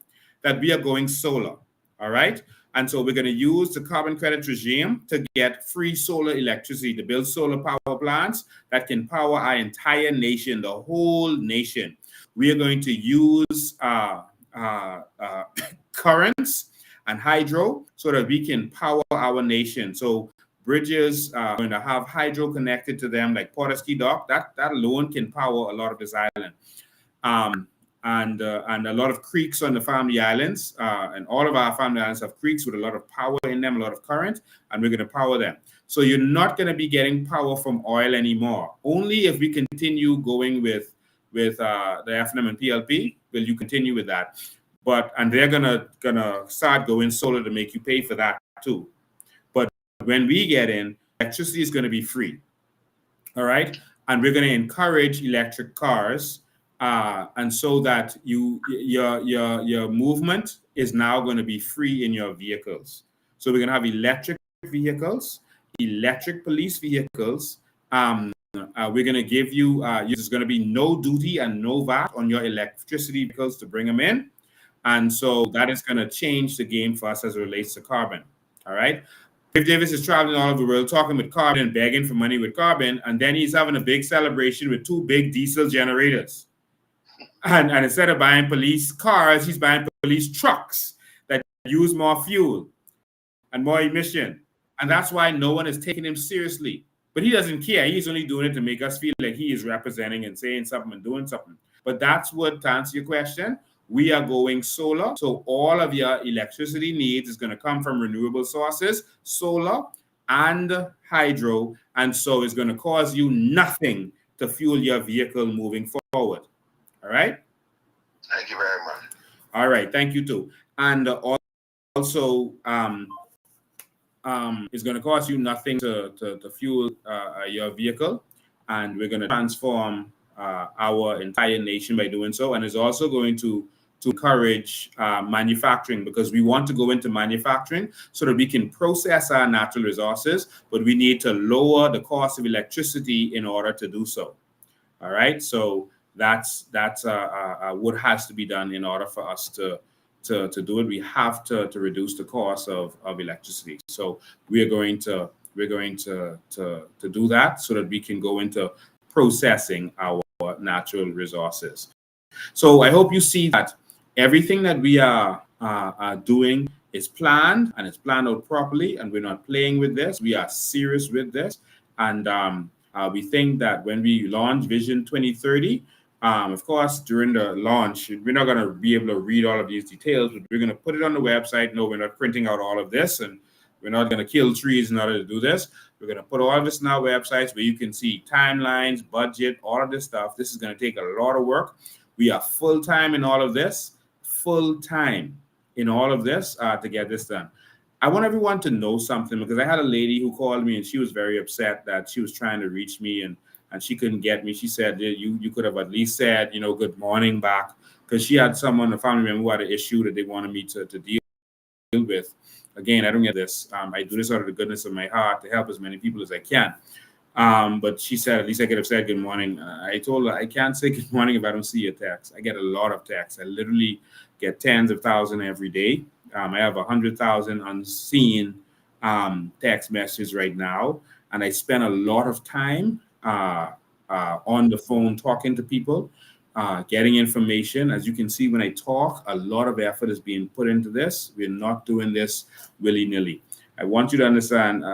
that we are going solar. All right. And so we're going to use the carbon credit regime to get free solar electricity, to build solar power plants that can power our entire nation, the whole nation. We are going to use currents and hydro so that we can power our nation. So bridges are going to have hydro connected to them, like Porterski Dock. That alone can power a lot of this island. And a lot of creeks on the family islands, and all of our family islands have creeks with a lot of power in them, a lot of current, and we're going to power them. So you're not going to be getting power from oil anymore. Only if we continue going with the FNM and PLP will you continue with that. And they're gonna start going solar to make you pay for that too. But when we get in, electricity is going to be free. All right, and we're going to encourage electric cars. And so that your movement is now going to be free in your vehicles. So we're going to have electric vehicles, electric police vehicles, We're going to give you, there's going to be no duty and no VAT on your electricity vehicles to bring them in. And so that is going to change the game for us as it relates to carbon. All right. Cliff Davis is traveling all over the world talking with carbon and begging for money with carbon. And then he's having a big celebration with 2 big diesel generators. And instead of buying police cars, he's buying police trucks that use more fuel and more emission. And that's why no one is taking him seriously. But he doesn't care. He's only doing it to make us feel like he is representing and saying something and doing something. But that's what, to answer your question, we are going solar. So all of your electricity needs is going to come from renewable sources, solar and hydro. And so it's going to cause you nothing to fuel your vehicle moving forward. All right? Thank you very much. All right. Thank you, too. And also, it's going to cost you nothing to fuel your vehicle. And we're going to transform our entire nation by doing so. And it's also going to encourage manufacturing, because we want to go into manufacturing so that we can process our natural resources, but we need to lower the cost of electricity in order to do so. All right. So that's what has to be done in order for us to do it. We have to reduce the cost of electricity. So we're going to do that so that we can go into processing our natural resources. So I hope you see that everything that we are doing is planned, and it's planned out properly, and we're not playing with this. We are serious with this. And we think that when we launch Vision 2030, of course, during the launch, we're not going to be able to read all of these details, but we're going to put it on the website. No, we're not printing out all of this, and we're not going to kill trees in order to do this. We're going to put all of this on our websites where you can see timelines, budget, all of this stuff. This is going to take a lot of work. We are full-time in all of this, to get this done. I want everyone to know something, because I had a lady who called me and she was very upset that she was trying to reach me and she couldn't get me. She said, you could have at least said, good morning back, because she had someone, a family member, who had an issue that they wanted me to deal with. Again, I don't get this. I do this out of the goodness of my heart to help as many people as I can. But she said, at least I could have said good morning. I told her, I can't say good morning if I don't see your text. I get a lot of texts. I literally get tens of thousands every day. I have 100,000 unseen text messages right now. And I spend a lot of time on the phone talking to people, getting information. As you can see, when I talk, a lot of effort is being put into this. We're not doing this willy-nilly. I want you to understand,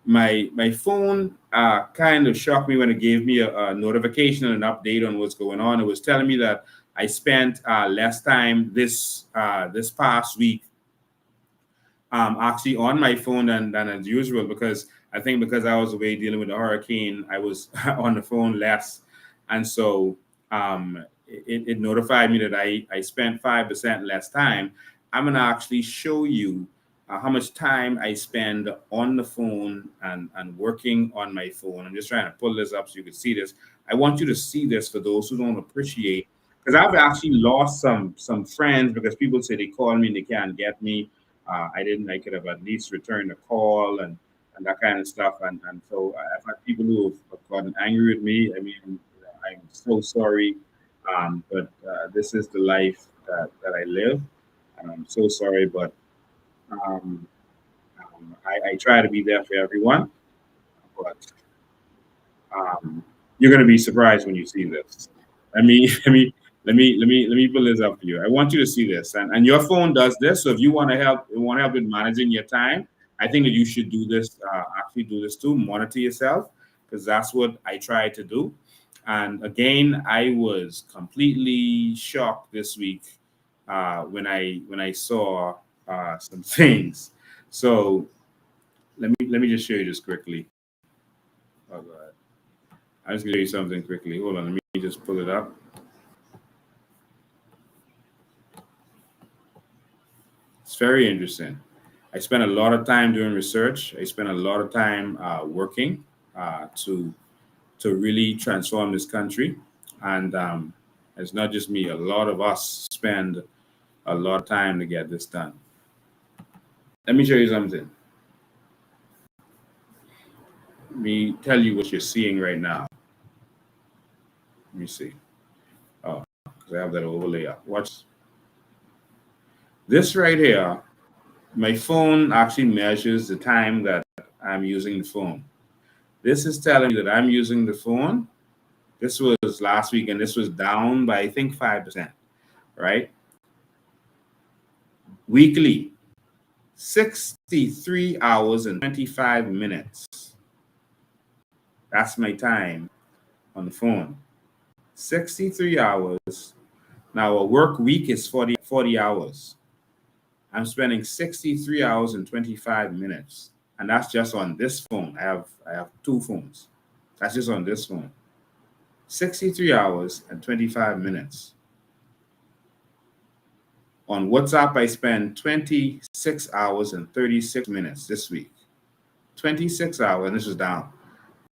my phone kind of shocked me when it gave me a notification and an update on what's going on. It was telling me that I spent less time this past week actually on my phone than as usual, because I I was away dealing with the hurricane, I was on the phone less. And so it notified me that I spent 5% less time. I'm going to actually show you how much time I spend on the phone and working on my phone. I'm just trying to pull this up so you can see this. I want you to see this for those who don't appreciate, because I've actually lost some friends because people say they call me and they can't get me. I could have at least returned a call and that kind of stuff. And so I've had people who have gotten angry with me. I mean, I'm so sorry. But this is the life that I live. And I'm so sorry, but I try to be there for everyone. But you're going to be surprised when you see this. Let me pull this up for you. I want you to see this, and your phone does this. So if you want help with managing your time, I think that you should do this. Actually, do this too. Monitor yourself, because that's what I try to do. And again, I was completely shocked this week when I saw some things. So let me just show you this quickly. Oh God, I'm just gonna show you something quickly. Hold on, let me just pull it up. It's very interesting. I spent a lot of time doing research. I spent a lot of time working to really transform this country. And it's not just me. A lot of us spend a lot of time to get this done. Let me show you something. Let me tell you what you're seeing right now. Let me see. Oh, because I have that overlay up. Watch this right here. My phone actually measures the time that I'm using the phone. This is telling me that I'm using the phone. This was last week, and this was down by, I think, 5%, right? Weekly, 63 hours and 25 minutes. That's my time on the phone. 63 hours. Now, a work week is 40 hours. I'm spending 63 hours and 25 minutes. And that's just on this phone. I have two phones. That's just on this phone. 63 hours and 25 minutes. On WhatsApp, I spend 26 hours and 36 minutes this week. 26 hours, and this is down.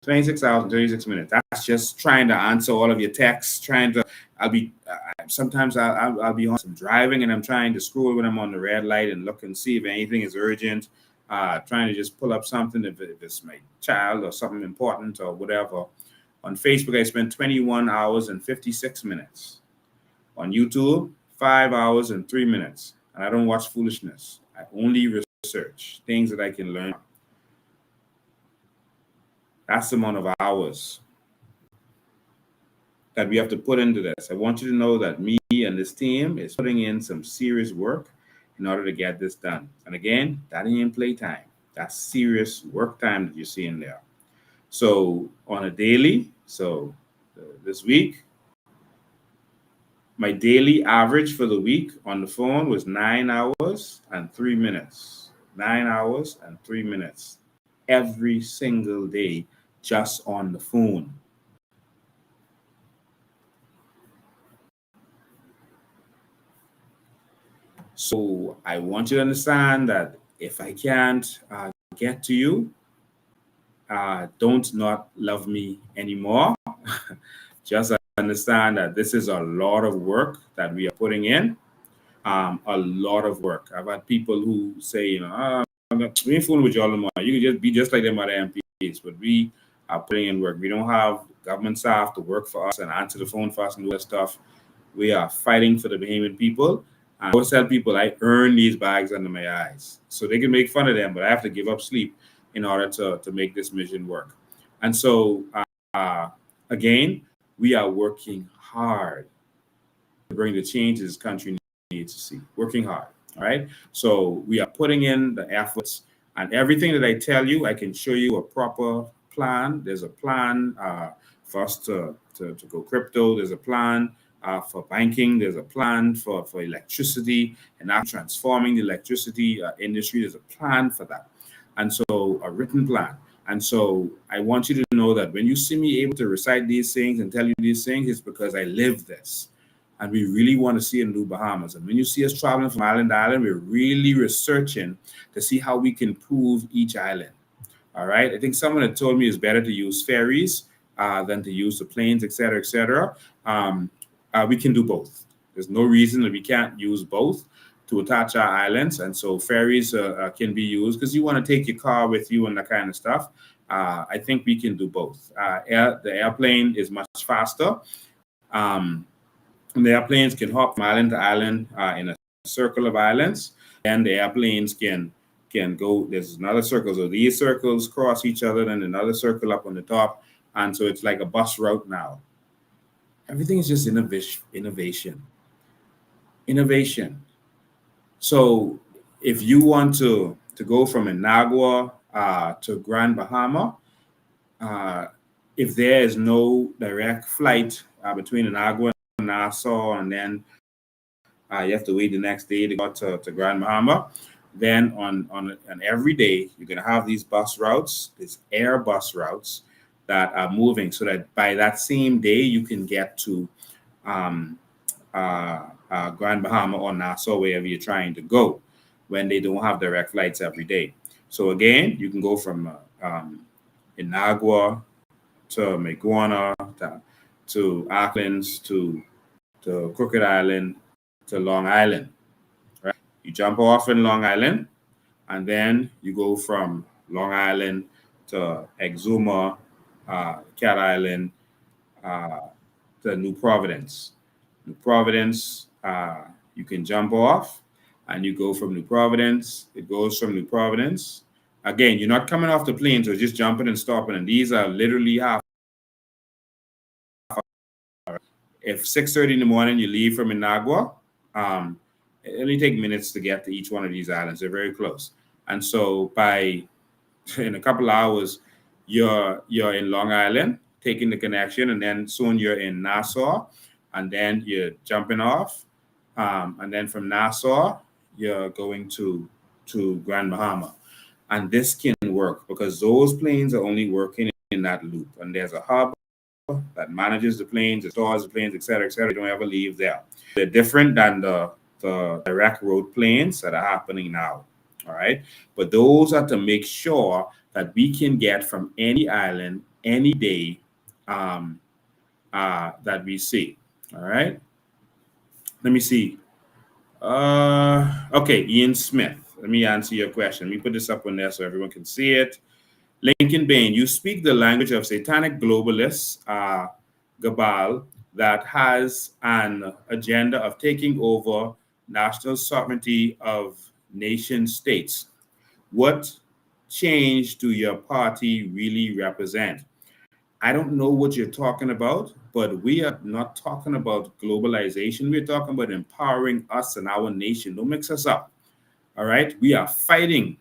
26 hours and 36 minutes. That's just trying to answer all of your texts, sometimes I'll be on some driving and I'm trying to scroll when I'm on the red light and look and see if anything is urgent. Trying to just pull up something if it's my child or something important or whatever. On Facebook, I spend 21 hours and 56 minutes. On YouTube, 5 hours and 3 minutes. And I don't watch foolishness. I only research things that I can learn. That's the amount of hours that we have to put into this. I want you to know that me and this team is putting in some serious work in order to get this done. And again, that ain't playtime. That's serious work time that you're seeing there. So on a daily, this week, my daily average for the week on the phone was 9 hours and 3 minutes. 9 hours and 3 minutes every single day just on the phone. So I want you to understand that if I can't get to you, don't not love me anymore. Just understand that this is a lot of work that we are putting in. A lot of work. I've had people who say, we ain't fooling with y'all anymore. You can just be just like them other MPs, but we are putting in work. We don't have government staff to work for us and answer the phone for us and do that stuff. We are fighting for the Bahamian people. I always tell people I earn these bags under my eyes. So they can make fun of them, but I have to give up sleep in order to make this mission work. And so, again, we are working hard to bring the change this country needs to see. Working hard, all right? So we are putting in the efforts, and everything that I tell you, I can show you a proper plan. There's a plan for us to go crypto. There's a plan for banking. There's a plan for electricity and now transforming the electricity industry. There's a plan for that. And so a written plan. And so I want you to know that when you see me able to recite these things and tell you these things, it's because I live this. And we really want to see a new Bahamas. And when you see us traveling from island to island, we're really researching to see how we can improve each island. All right. I think someone had told me it's better to use ferries than to use the planes, et cetera, et cetera. We can do both. There's no reason that we can't use both to attach our islands. And so ferries can be used because you want to take your car with you and that kind of stuff. I think we can do both. The airplane is much faster. And the airplanes can hop from island to island in a circle of islands. And the airplanes can go, there's another circle. So these circles cross each other, then another circle up on the top. And so it's like a bus route now. Everything is just innovation. So if you want to go from Inagua to Grand Bahama, if there is no direct flight between Inagua and Nassau, and then you have to wait the next day to go to Grand Bahama, then on every day, you're going to have these bus routes, these air bus routes that are moving so that by that same day, you can get to Grand Bahama or Nassau, wherever you're trying to go, when they don't have direct flights every day. So again, you can go from Inagua to Maguana to Auckland to Crooked Island to Long Island. Right? You jump off in Long Island, and then you go from Long Island to Exuma, Cat Island, to New Providence. New Providence, you can jump off and you go from New Providence. It goes from New Providence. Again, you're not coming off the plane, so just jumping and stopping. And these are literally half. If 6:30 in the morning you leave from Inagua, it only takes minutes to get to each one of these islands. They're very close. And so in a couple of hours, you're in Long Island, taking the connection, and then soon you're in Nassau, and then you're jumping off. And then from Nassau, you're going to Grand Bahama. And this can work because those planes are only working in that loop. And there's a hub that manages the planes, that stores the planes, et cetera, et cetera. You don't ever leave there. They're different than the direct road planes that are happening now. All right. But those are to make sure that we can get from any island, any day that we see. All right. Let me see. Okay, Ian Smith. Let me answer your question. Let me put this up on there so everyone can see it. Lincoln Bain, you speak the language of satanic globalists, Gabal, that has an agenda of taking over national sovereignty of nation states. What change do your party really represent? I don't know what you're talking about, but we are not talking about globalization. We're talking about empowering us and our nation. Don't mix us up. All right? We are fighting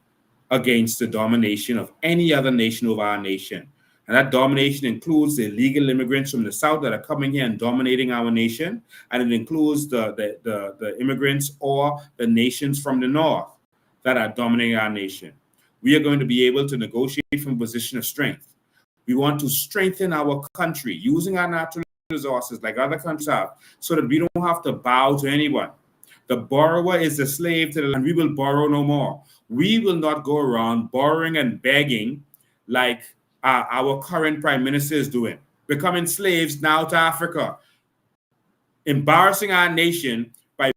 against the domination of any other nation over our nation. And that domination includes the illegal immigrants from the South that are coming here and dominating our nation. And it includes the immigrants or the nations from the North that are dominating our nation. We are going to be able to negotiate from a position of strength. We want to strengthen our country using our natural resources like other countries have so that we don't have to bow to anyone. The borrower is the slave to the land. We will borrow no more. We will not go around borrowing and begging like our current prime minister is doing, becoming slaves now to Africa, embarrassing our nation by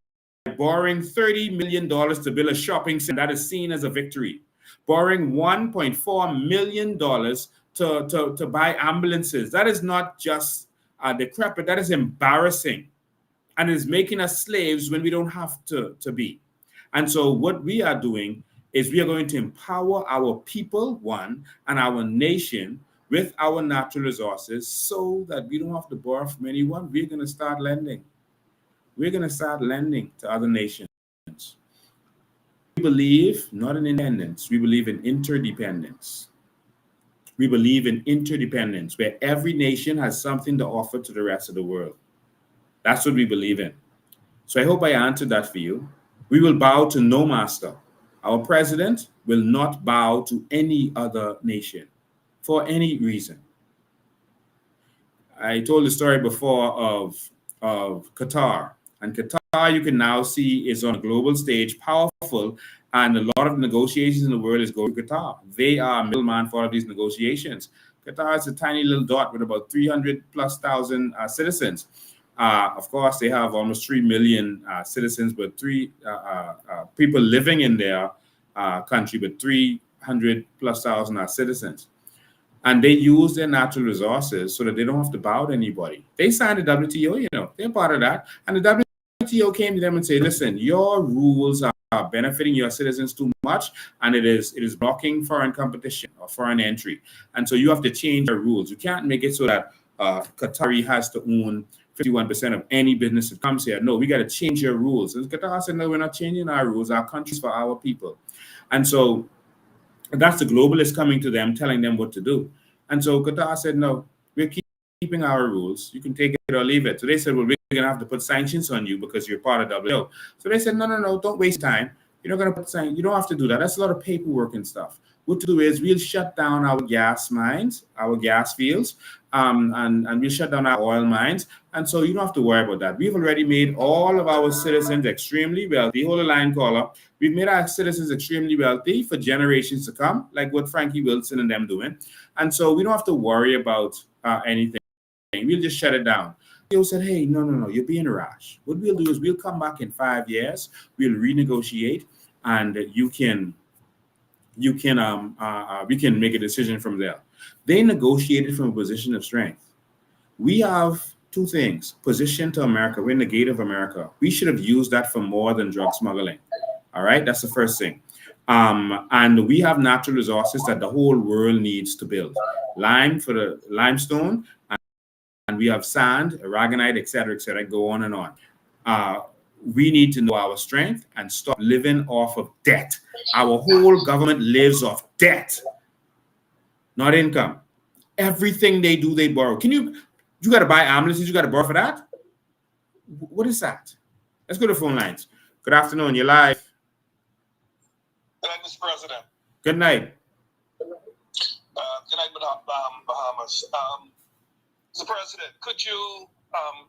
borrowing $30 million to build a shopping center that is seen as a victory, borrowing $1.4 million to buy ambulances. That is not just decrepit, that is embarrassing. And is making us slaves when we don't have to be. And so what we are doing is we are going to empower our people, one, and our nation with our natural resources so that we don't have to borrow from anyone. We're going to start lending. We're going to start lending to other nations. We believe not in independence. We believe in interdependence. We believe in interdependence, where every nation has something to offer to the rest of the world. That's what we believe in. So I hope I answered that for you. We will bow to no master. Our president will not bow to any other nation for any reason. I told the story before of Qatar. And Qatar, you can now see, is on a global stage, powerful, and a lot of negotiations in the world is going to Qatar. They are a middleman for all of these negotiations. Qatar is a tiny little dot with about 300,000+ citizens. Of course, they have almost 3 million citizens, but people living in their country, but 300,000+ are citizens. And they use their natural resources so that they don't have to bow to anybody. They signed the WTO, they're part of that. And the WTO came to them and said, listen, your rules are benefiting your citizens too much, and it is blocking foreign competition or foreign entry. And so you have to change your rules. You can't make it so that Qatari has to own 51% of any business that comes here. No, we got to change your rules. And Qatar said, no, we're not changing our rules. Our country's for our people. And so that's the globalists coming to them, telling them what to do. And so Qatar said, no, we're keeping our rules. You can take it or leave it. So they said, well, we're going to have to put sanctions on you because you're part of WTO. So they said, no, don't waste time. You're not going to put sanctions. You don't have to do that. That's a lot of paperwork and stuff. What to do is we'll shut down our gas mines, our gas fields, and we'll shut down our oil mines. And so you don't have to worry about that. We've already made all of our citizens extremely wealthy. Hold the line, caller. We've made our citizens extremely wealthy for generations to come, like what Frankie Wilson and them doing. And so we don't have to worry about anything. We'll just shut it down. They said, hey, no, you're being rash. What we'll do is we'll come back in 5 years. We'll renegotiate, and you can you can we can make a decision from there. They negotiated from a position of strength. We have two things: position to America. We're in the gate of America. We should have used that for more than drug smuggling. All right, that's the first thing. And we have natural resources that the whole world needs to build. Lime for the limestone, and we have sand, aragonite, etc., go on and on. We need to know our strength and stop living off of debt. Our whole government lives off debt, not income. Everything they do, they borrow. You got to buy ambulances, you got to borrow for that? What is that? Let's go to phone lines. Good afternoon, you're live. Good night, Mr. President. Good night. Good night, Bahamas. Mr. President, could you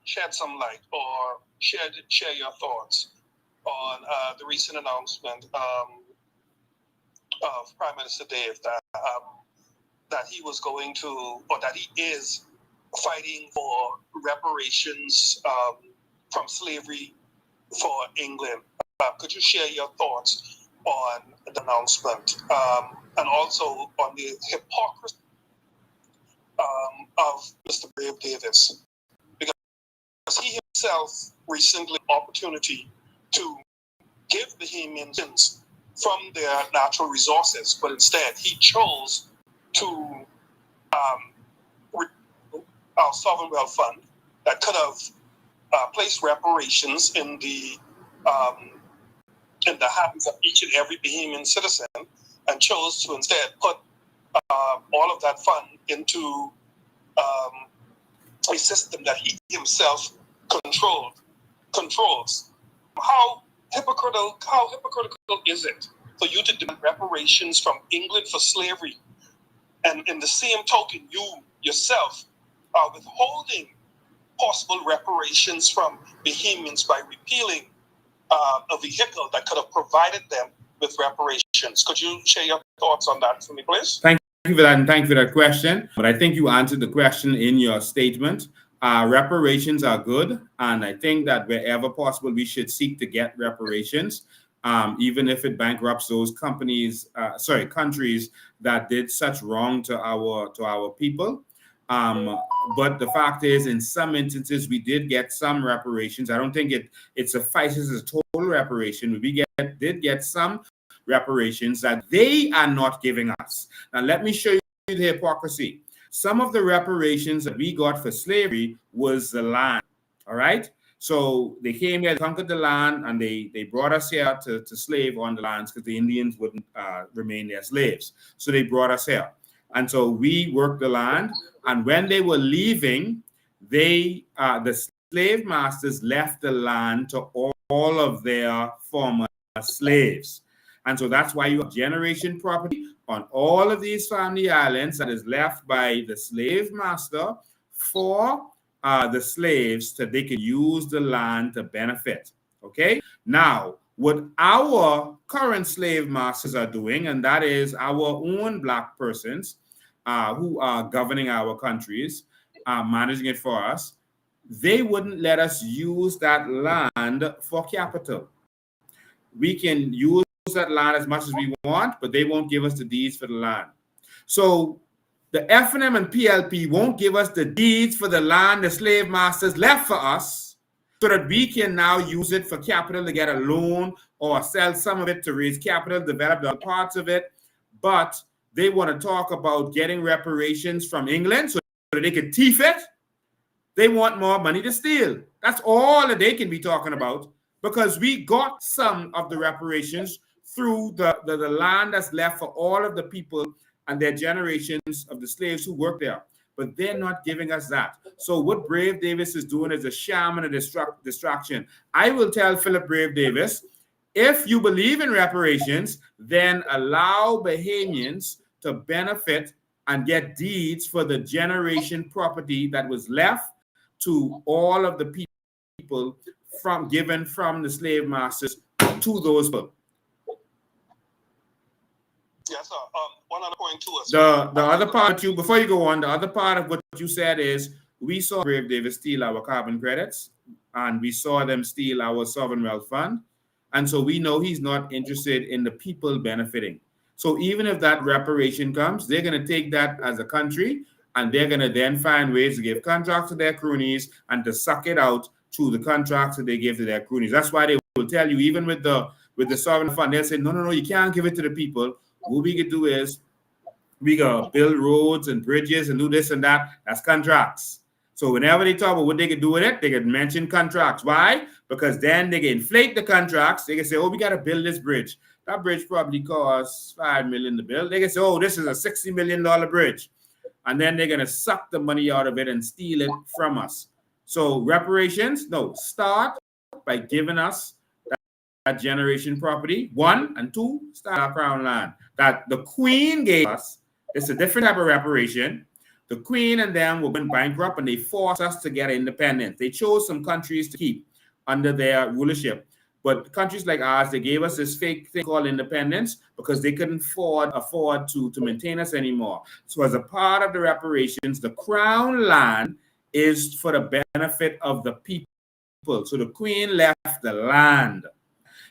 shed some light or share your thoughts on the recent announcement of Prime Minister Dave that he was going to, or that he is fighting for reparations from slavery for England? Could you share your thoughts on the announcement and also on the hypocrisy of Mr. Brave Davis? Because he himself recently had the opportunity to give Bahamians from their natural resources, but instead he chose to our sovereign wealth fund that could have placed reparations in the hands of each and every Bahamian citizen, and chose to instead put all of that fund into a system that he himself controls. How hypocritical is it for you to demand reparations from England for slavery, and in the same token, you yourself are withholding possible reparations from Bahamians by repealing a vehicle that could have provided them with reparations? Could you share your thoughts on that for me, please? Thank you for that, and thank you for that question. But I think you answered the question in your statement. Reparations are good, and I think that wherever possible, we should seek to get reparations, even if it bankrupts those countries that did such wrong to our people. But the fact is, in some instances, we did get some reparations. I don't think it suffices as a total reparation. We did get some reparations that they are not giving us. Now, let me show you the hypocrisy. Some of the reparations that we got for slavery was the land, all right? So they came here, conquered the land, and they brought us here to slave on the lands because the Indians wouldn't remain their slaves. So they brought us here. And so we worked the land, and when they were leaving, the slave masters left the land to all of their former slaves. And so that's why you have generation property on all of these family islands that is left by the slave master for the slaves so they can use the land to benefit. Okay? Now, what our current slave masters are doing, and that is our own black persons who are governing our countries, managing it for us, they wouldn't let us use that land for capital. We can use that land as much as we want, but they won't give us the deeds for the land. So the F&M and PLP won't give us the deeds for the land the slave masters left for us so that we can now use it for capital to get a loan or sell some of it to raise capital, develop the other parts of it. But they want to talk about getting reparations from England so that they can thief it. They want more money to steal. That's all that they can be talking about, because we got some of the reparations through the land that's left for all of the people and their generations of the slaves who worked there. But they're not giving us that. So what Brave Davis is doing is a sham and a distraction. I will tell Philip Brave Davis, if you believe in reparations, then allow Bahamians to benefit and get deeds for the generation property that was left to all of the people given from the slave masters to those people. Yes, sir. One other point too. The other part, before you go on, the other part of what you said is we saw Brave Davis steal our carbon credits, and we saw them steal our sovereign wealth fund, and so we know he's not interested in the people benefiting. So even if that reparation comes, they're going to take that as a country, and they're going to then find ways to give contracts to their cronies and to suck it out through the contracts that they give to their cronies. That's why they will tell you, even with the sovereign fund, they'll say, no, you can't give it to the people. What we could do is we go build roads and bridges and do this and that. That's contracts. So whenever they talk about what they could do with it, they could mention contracts. Why? Because then they can inflate the contracts. They can say, oh, we got to build this bridge. That bridge probably costs $5 million to build. They can say, oh, this is a $60 million bridge. And then they're going to suck the money out of it and steal it from us. So reparations, no, start by giving us that generation property, 1, and 2, start our crown land that the Queen gave us. It's a different type of reparation. The Queen and them were going bankrupt, and they forced us to get independence. They chose some countries to keep under their rulership. But countries like ours, they gave us this fake thing called independence because they couldn't afford to maintain us anymore. So as a part of the reparations, the crown land is for the benefit of the people. So the Queen left the land.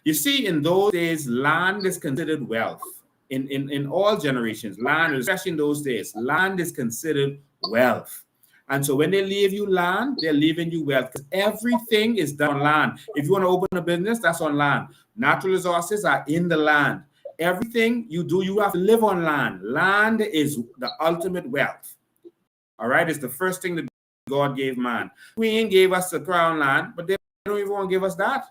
You see, in those days, land is considered wealth. In all generations, land, especially in those days, land is considered wealth. And so when they leave you land, they're leaving you wealth, because everything is done on land. If you want to open a business, that's on land. Natural resources are in the land. Everything you do, you have to live on land. Land is the ultimate wealth. All right? It's the first thing that God gave man. Queen gave us the crown land, but they don't even want to give us that.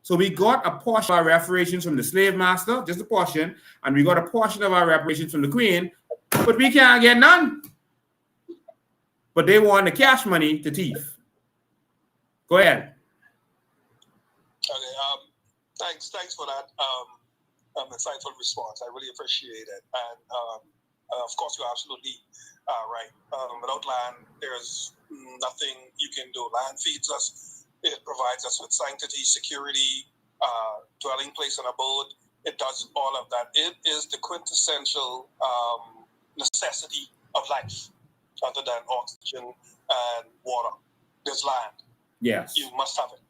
So we got a portion of our reparations from the slave master, just a portion, and we got a portion of our reparations from the Queen, but we can't get none. But they want the cash money to thief. Go ahead. Okay. Thanks for that insightful response. I really appreciate it. And of course, you're absolutely right. Without land, there's nothing you can do. Land feeds us. It provides us with sanctity, security, dwelling place and abode. It does all of that. It is the quintessential necessity of life, other than oxygen and water. There's land. Yes. You must have it.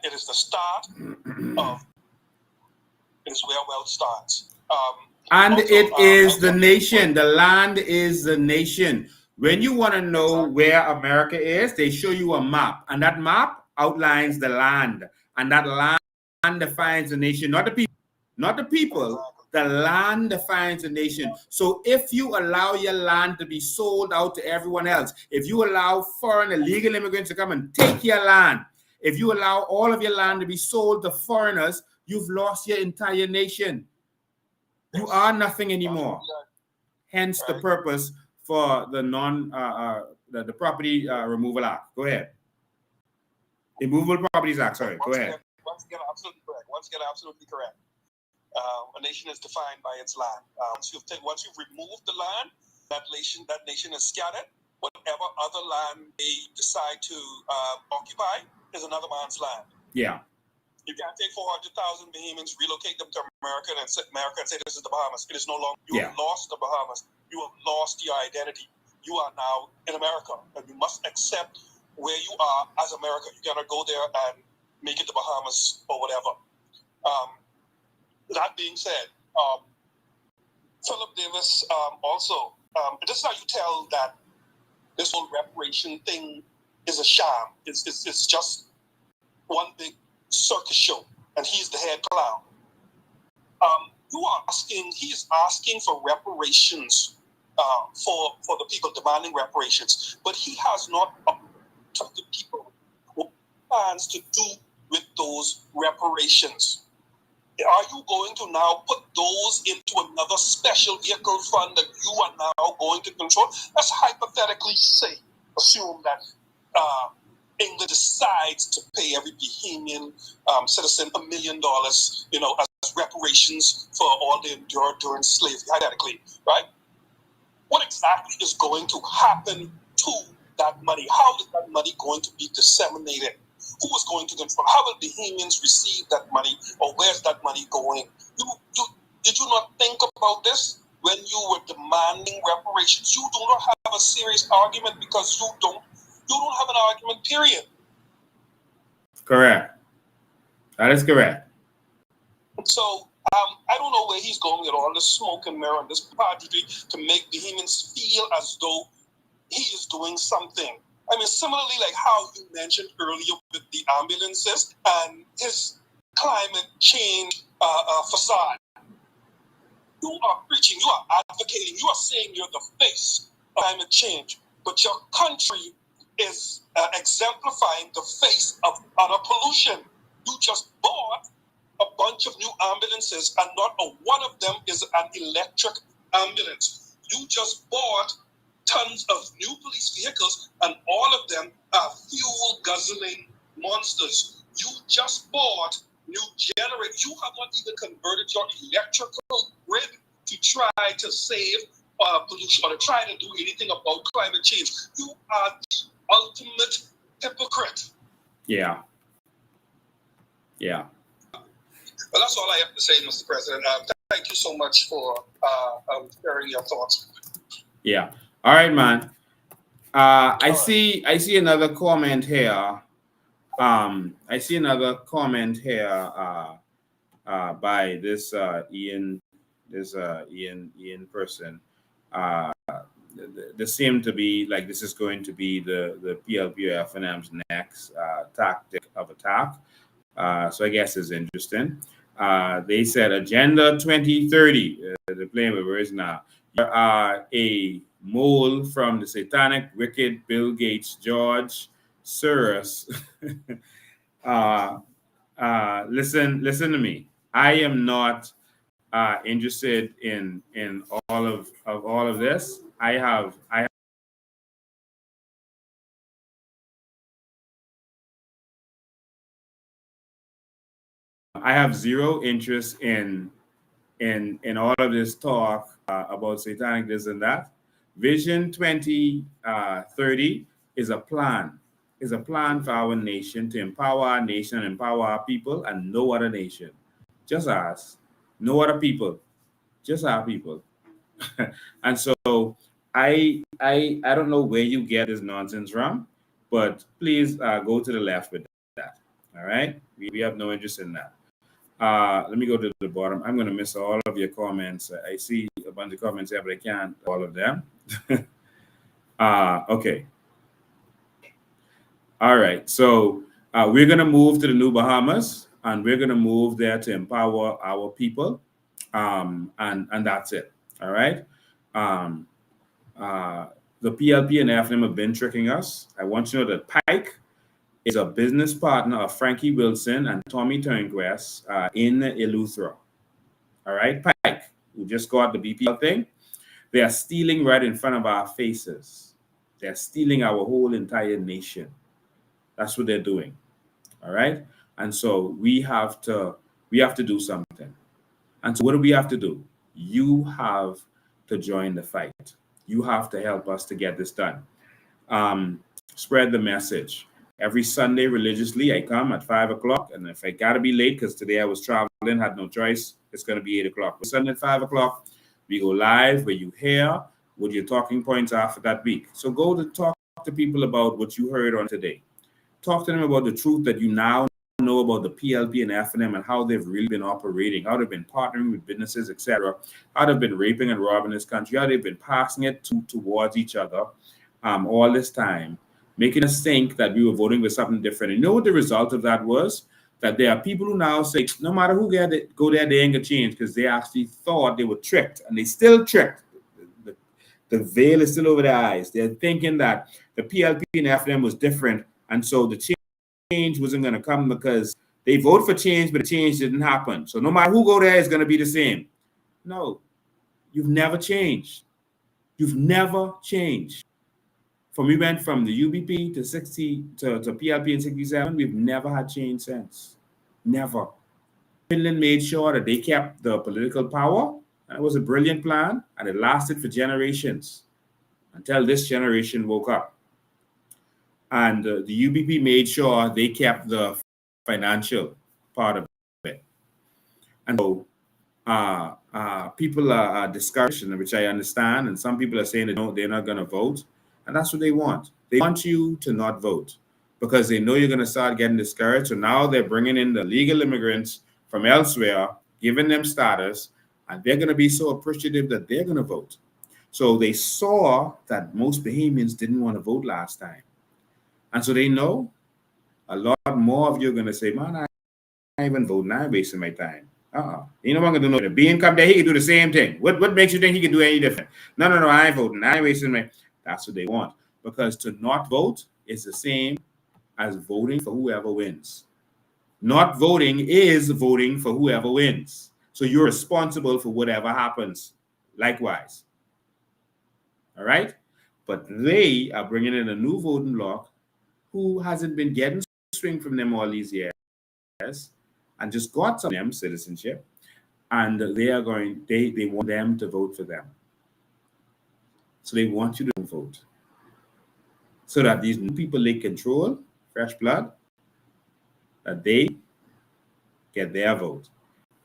It is the start of, it is where wealth starts. And also, it is the nation. The land is the nation. When you want to know where America is, they show you a map. And that map outlines the land. And that land defines the nation, not the people. Not the people. The land defines the nation. So if you allow your land to be sold out to everyone else, if you allow foreign illegal immigrants to come and take your land, if you allow all of your land to be sold to foreigners, you've lost your entire nation. You are nothing anymore. Hence the purpose for the the Property Removal Act. Go ahead. The Movable Properties Act. Sorry. Go ahead. Once again, absolutely correct. A nation is defined by its land. Once you've removed the land, that nation is scattered. Whatever other land they decide to occupy is another man's land. Yeah. You can't take 400,000 Bahamians, relocate them to America and say this is the Bahamas. It is no longer. You have lost the Bahamas. You have lost your identity. You are now in America, and you must accept where you are as America. You cannot go there and make it the Bahamas or whatever. That being said, Philip Davis also, this is how you tell that this whole reparation thing is a sham. It's just one big circus show, and he's the head clown. He's asking for reparations for the people demanding reparations, but he has not told the people what plans to do with those reparations. Are you going to now put those into another special vehicle fund that you are now going to control? Let's hypothetically assume that England decides to pay every Bahamian citizen $1 million, as reparations for all they endured during slavery, hypothetically, right? What exactly is going to happen to that money? How is that money going to be disseminated? Who is going to control? How will Bahamians receive that money, or where's that money going? Did you not think about this when you were demanding reparations? You do not have a serious argument because you don't have an argument, period. Correct. That is correct. So I don't know where he's going with all this smoke and mirror and this party to make Bahamians feel as though he is doing something. I mean, similarly, like how you mentioned earlier with the ambulances and his climate change facade. You are preaching, you are advocating, you are saying you're the face of climate change, but your country is exemplifying the face of utter pollution. You just bought a bunch of new ambulances, and not a one of them is an electric ambulance. You just bought tons of new police vehicles, and all of them are fuel guzzling monsters. You just bought new generators. You have not even converted your electrical grid to try to save pollution or to try to do anything about climate change. You are the ultimate hypocrite. Yeah. Yeah. Well, that's all I have to say, Mr. President. Thank you so much for sharing your thoughts. Yeah. All right, man. I see another comment here. I see another comment here by this Ian person. This seemed to be like this is going to be the PLP-FNM's next tactic of attack. So I guess it's interesting. They said Agenda 2030. They're playing with words now. You are a mole from the satanic, wicked Bill Gates, George Soros. Listen to me. I am not interested in all of this. I have zero interest in all of this talk about satanic this and that. Vision 2030 is a plan. Is a plan for our nation to empower our nation and empower our people, and no other nation. Just us. No other people. Just our people. And so I don't know where you get this nonsense from, but please go to the left with that. All right? We have no interest in that. Let me go to the bottom. I'm going to miss all of your comments. I see a bunch of comments here, but I can't all of them. Okay. All right. So we're going to move to the New Bahamas, and we're going to move there to empower our people. And that's it. All right. The PLP and FNM have been tricking us. I want you to know that Pike is a business partner of Frankie Wilson and Tommy Turnquest in Eleuthera. All right, Pike, who just got the BPL thing. They are stealing right in front of our faces. They're stealing our whole entire nation. That's what they're doing. All right, and so we have to do something. And so what do we have to do? You have to join the fight. You have to help us to get this done. Spread the message. Every Sunday religiously, I come at 5 o'clock. And if I got to be late, because today I was traveling, had no choice, it's going to be 8 o'clock. Sunday at 5 o'clock, we go live where you hear what your talking points are for that week. So go to talk to people about what you heard on today. Talk to them about the truth that you now know about the PLP and FNM and how they've really been operating, how they've been partnering with businesses, etc., how they've been raping and robbing this country, how they've been passing it towards each other all this time, making us think that we were voting for something different. And you know what the result of that was? That there are people who now say, no matter who go there, they ain't gonna change, because they actually thought they were tricked, and they still tricked. The veil is still over their eyes. They're thinking that the PLP and FNM was different, and so the change wasn't gonna come because they voted for change, but the change didn't happen. So no matter who go there, it's gonna be the same. No, you've never changed. You've never changed. We went from the UBP to 60 to PLP in 67. We've never had change since. Never. Finland made sure that they kept the political power. And it was a brilliant plan, and it lasted for generations until this generation woke up. And the UBP made sure they kept the financial part of it. And so people are discouraged, which I understand, and some people are saying that they're not going to vote. And that's what they want. They want you to not vote because they know you're going to start getting discouraged. So now they're bringing in the legal immigrants from elsewhere, giving them status, and they're going to be so appreciative that they're going to vote. So they saw that most Bahamians didn't want to vote last time. And so they know a lot more of you are going to say, man, I ain't even voting, I'm wasting my time. You know what I'm going to do? Being come there, he can do the same thing. What makes you think he can do any different? No, I ain't voting, I ain't wasting my. That's what they want. Because to not vote is the same as voting for whoever wins. Not voting is voting for whoever wins. So you're responsible for whatever happens. Likewise. All right? But they are bringing in a new voting bloc who hasn't been getting swing from them all these years and just got some of them citizenship. And they want them to vote for them. So they want you to vote. So that these new people they control, fresh blood, that they get their vote.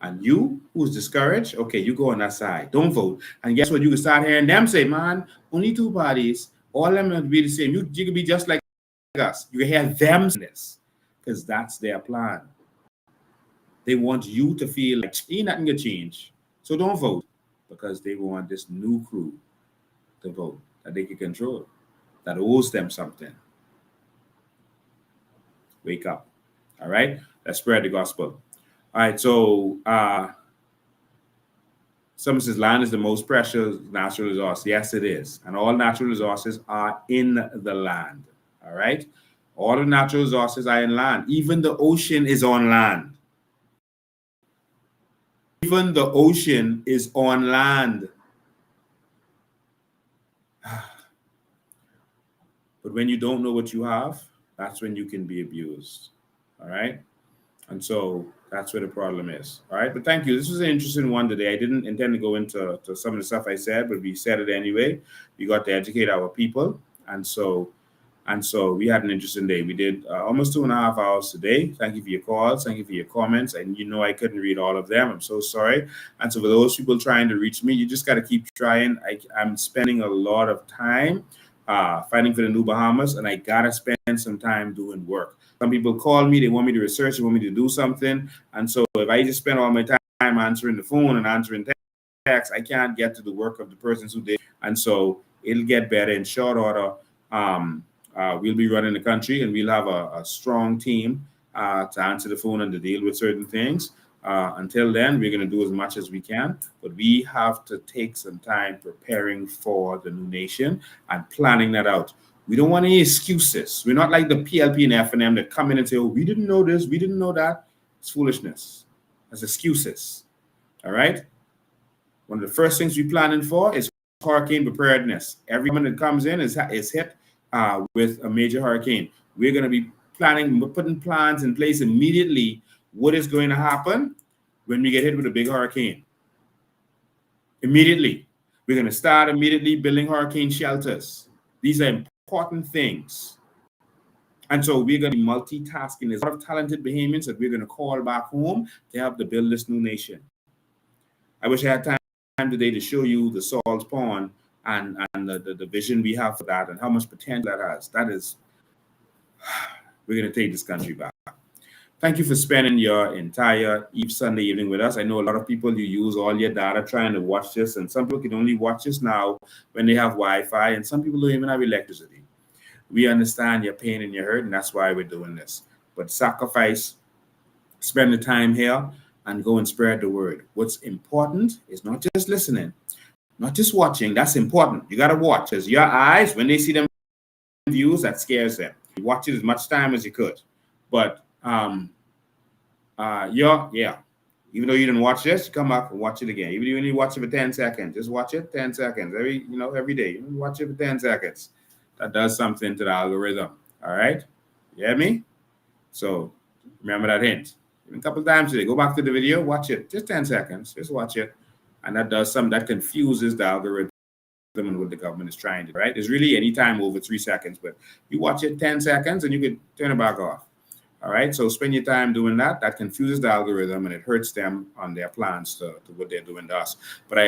And you, who's discouraged, okay, you go on that side. Don't vote. And guess what? You can start hearing them say, man, only two parties, all of them will be the same. You can be just like us. You can hear them say this because that's their plan. They want you to feel like ain't nothing gonna change. So don't vote because they want this new crew to vote that they can control, that owes them something. Wake up. All right? Let's spread the gospel. All right, so someone says land is the most precious natural resource. Yes, it is. And all natural resources are in the land. All right? All the natural resources are in land. Even the ocean is on land. Even the ocean is on land. But when you don't know what you have, that's when you can be abused. All right? And so that's where the problem is. All right? But thank you. This was an interesting one today. I didn't intend to go into some of the stuff I said, but we said it anyway. We got to educate our people. And so we had an interesting day. We did almost 2.5 hours today. Thank you for your calls. Thank you for your comments. And you know I couldn't read all of them. I'm so sorry. And so for those people trying to reach me, you just got to keep trying. I'm spending a lot of time fighting for the new Bahamas, and I got to spend some time doing work. Some people call me. They want me to research. They want me to do something. And so if I just spend all my time answering the phone and answering text, I can't get to the work of the persons who did. And so it'll get better in short order. We'll be running the country, and we'll have a strong team to answer the phone and to deal with certain things. Until then, we're going to do as much as we can, but we have to take some time preparing for the new nation and planning that out. We don't want any excuses. We're not like the PLP and F&M that come in and say, oh, we didn't know this, we didn't know that. It's foolishness. That's excuses. All right? One of the first things we're planning for is hurricane preparedness. Everyone that comes in is hit with a major hurricane. We're going to be putting plans in place immediately. What is going to happen when we get hit with a big hurricane? Immediately. We're going to start immediately building hurricane shelters. These are important things. And so we're going to be multitasking. There's a lot of talented Bahamians that we're going to call back home to help to build this new nation. I wish I had time today to show you the salt pond and the vision we have for that and how much potential that has. That is, we're going to take this country back. Thank you for spending your entire Sunday evening with us. I know a lot of people, you use all your data trying to watch this, and some people can only watch this now when they have Wi-Fi, and some people don't even have electricity. We understand your pain and your hurt, and that's why we're doing this. But sacrifice, spend the time here, and go and spread the word. What's important is not just listening, not just watching. That's important. You got to watch. Because your eyes, when they see them views, that scares them. You watch it as much time as you could. But even though you didn't watch this, you come back and watch it again. Even if you only watch it for 10 seconds, just watch it 10 seconds every day. You watch it for 10 seconds. That does something to the algorithm. All right, you hear me? So remember that hint. Even a couple times today, go back to the video, watch it just 10 seconds. Just watch it, and that does something that confuses the algorithm and what the government is trying to. Right? There's really any time over 3 seconds, but you watch it 10 seconds and you can turn it back off. All right, so spend your time doing that. That confuses the algorithm and it hurts them on their plans to what they're doing to us. But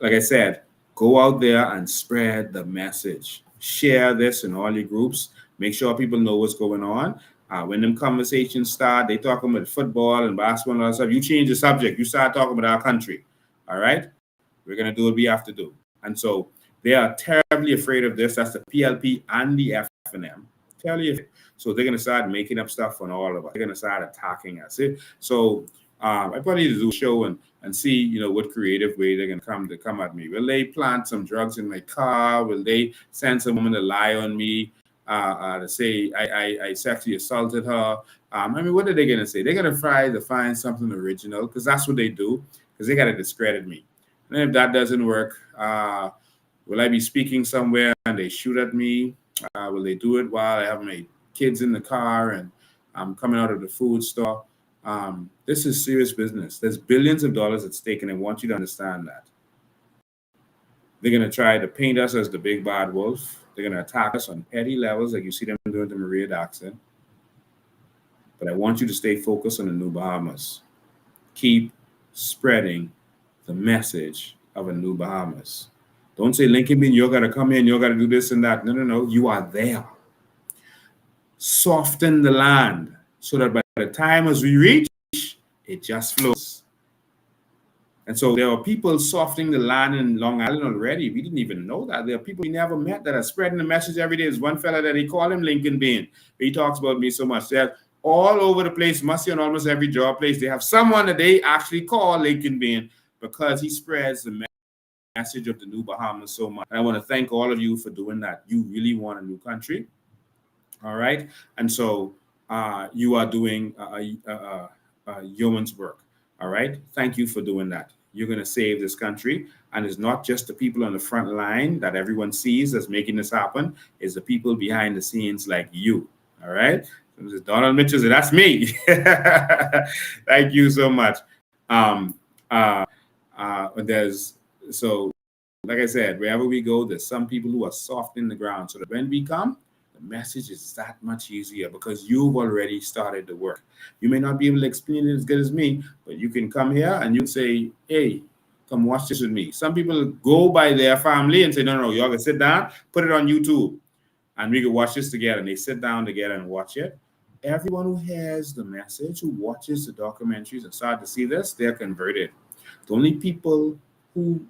like I said, go out there and spread the message. Share this in all your groups. Make sure people know what's going on. When them conversations start, they talking about football and basketball and all that stuff. You change the subject. You start talking about our country. All right? We're going to do what we have to do. And so they are terribly afraid of this. That's the PLP and the FNM. So they're going to start making up stuff on all of us. They're going to start attacking us. So I probably need to do a show and see, what creative way they're going to come at me. Will they plant some drugs in my car? Will they send some woman to lie on me? To say I sexually assaulted her. What are they going to say? They're going to try to find something original because that's what they do, because they got to discredit me. And if that doesn't work, will I be speaking somewhere and they shoot at me? Will they do it while I have my kids in the car and I'm coming out of the food store? This is serious business. There's billions of dollars at stake, and I want you to understand that. They're going to try to paint us as the big bad wolf. They're going to attack us on petty levels like you see them doing to Maria Daxon. But I want you to stay focused on the new Bahamas. Keep spreading the message of a new Bahamas. Don't say, Lincoln Bean, you got to come in, you got to do this and that. No. You are there. Soften the land so that by the time as we reach, it just flows. And so there are people softening the land in Long Island already. We didn't even know that. There are people we never met that are spreading the message every day. There's one fella that he called him Lincoln Bean. He talks about me so much. They're all over the place, must be on almost every job place. They have someone that they actually call Lincoln Bean because he spreads the message of the new Bahamas so much. And I want to thank all of you for doing that. You really want a new country. All right. And so you are doing yeoman's work. All right. Thank you for doing that. You're going to save this country. And it's not just the people on the front line that everyone sees that's making this happen. It's the people behind the scenes like you. All right. So Donald Mitchell said, that's me. Thank you so much. So like I said, wherever we go, there's some people who are soft in the ground so that when we come, the message is that much easier because you've already started the work. You may not be able to explain it as good as me, but you can come here and you can say, hey, come watch this with me. Some people go by their family and say, no, y'all can sit down, put it on YouTube, and we can watch this together. And they sit down together and watch it. Everyone who hears the message, who watches the documentaries and start to see this, they're converted. The only people who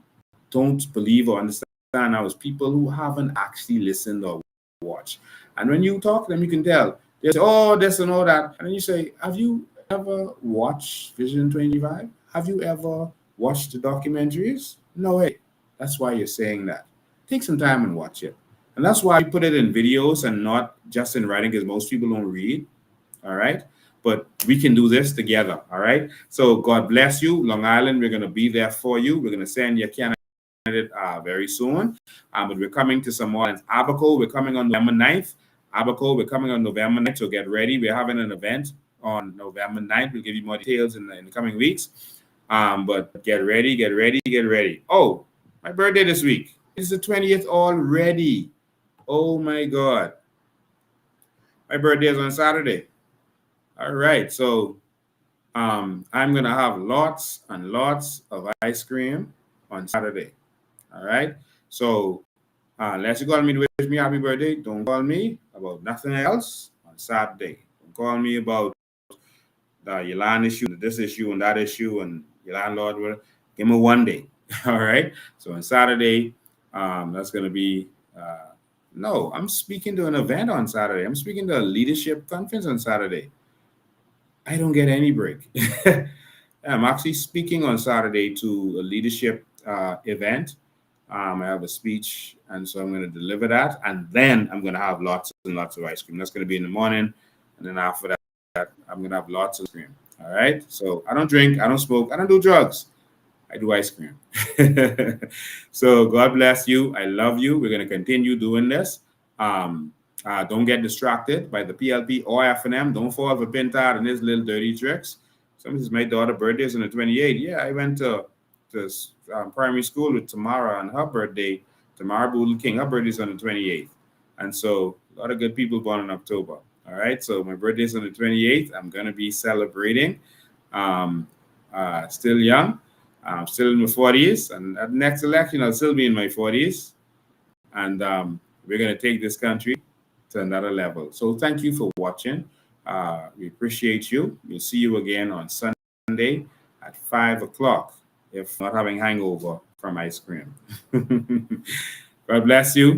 don't believe or understand now is people who haven't actually listened or watched. And when you talk to them, you can tell. They say, oh, this and all that. And then you say, have you ever watched Vision 25? Have you ever watched the documentaries? No way. That's why you're saying that. Take some time and watch it. And that's why we put it in videos and not just in writing, because most people don't read. All right. But we can do this together. All right. So God bless you. Long Island, we're going to be there for you. We're going to send your candidate very soon. But we're coming to some more. Abaco, we're coming on November 9th. Abaco, we're coming on November 9th. So get ready. We're having an event on November 9th. We'll give you more details in the coming weeks. But get ready. Oh, my birthday this week. It's the 20th already. Oh my God. My birthday is on Saturday. All right. So I'm going to have lots and lots of ice cream on Saturday. All right. So unless you call me to wish me happy birthday, don't call me about nothing else on Saturday. Don't call me about your land issue, this issue, and that issue, and your landlord will give me one day. All right. So on Saturday, that's going to be no, I'm speaking to an event on Saturday. I'm speaking to a leadership conference on Saturday. I don't get any break. I'm actually speaking on Saturday to a leadership event. I have a speech, and so I'm going to deliver that. And then I'm going to have lots and lots of ice cream. That's going to be in the morning. And then after that, I'm going to have lots of ice cream. All right. So I don't drink. I don't smoke. I don't do drugs. I do ice cream. So God bless you. I love you. We're going to continue doing this. Don't get distracted by the PLP or FNM. Don't fall for Pintard and his little dirty tricks. Somebody says my daughter's birthday is on the 28th. Yeah, I went to primary school with Tamara on her birthday. Tamara Boodle King, her birthday is on the 28th. And so a lot of good people born in October. All right, so my birthday is on the 28th. I'm going to be celebrating. Still young. I'm still in my 40s. And at the next election, I'll still be in my 40s. And we're going to take this country to another level. So thank you for watching. We appreciate you. We'll see you again on Sunday at 5 o'clock, if not having hangover from ice cream. God bless you.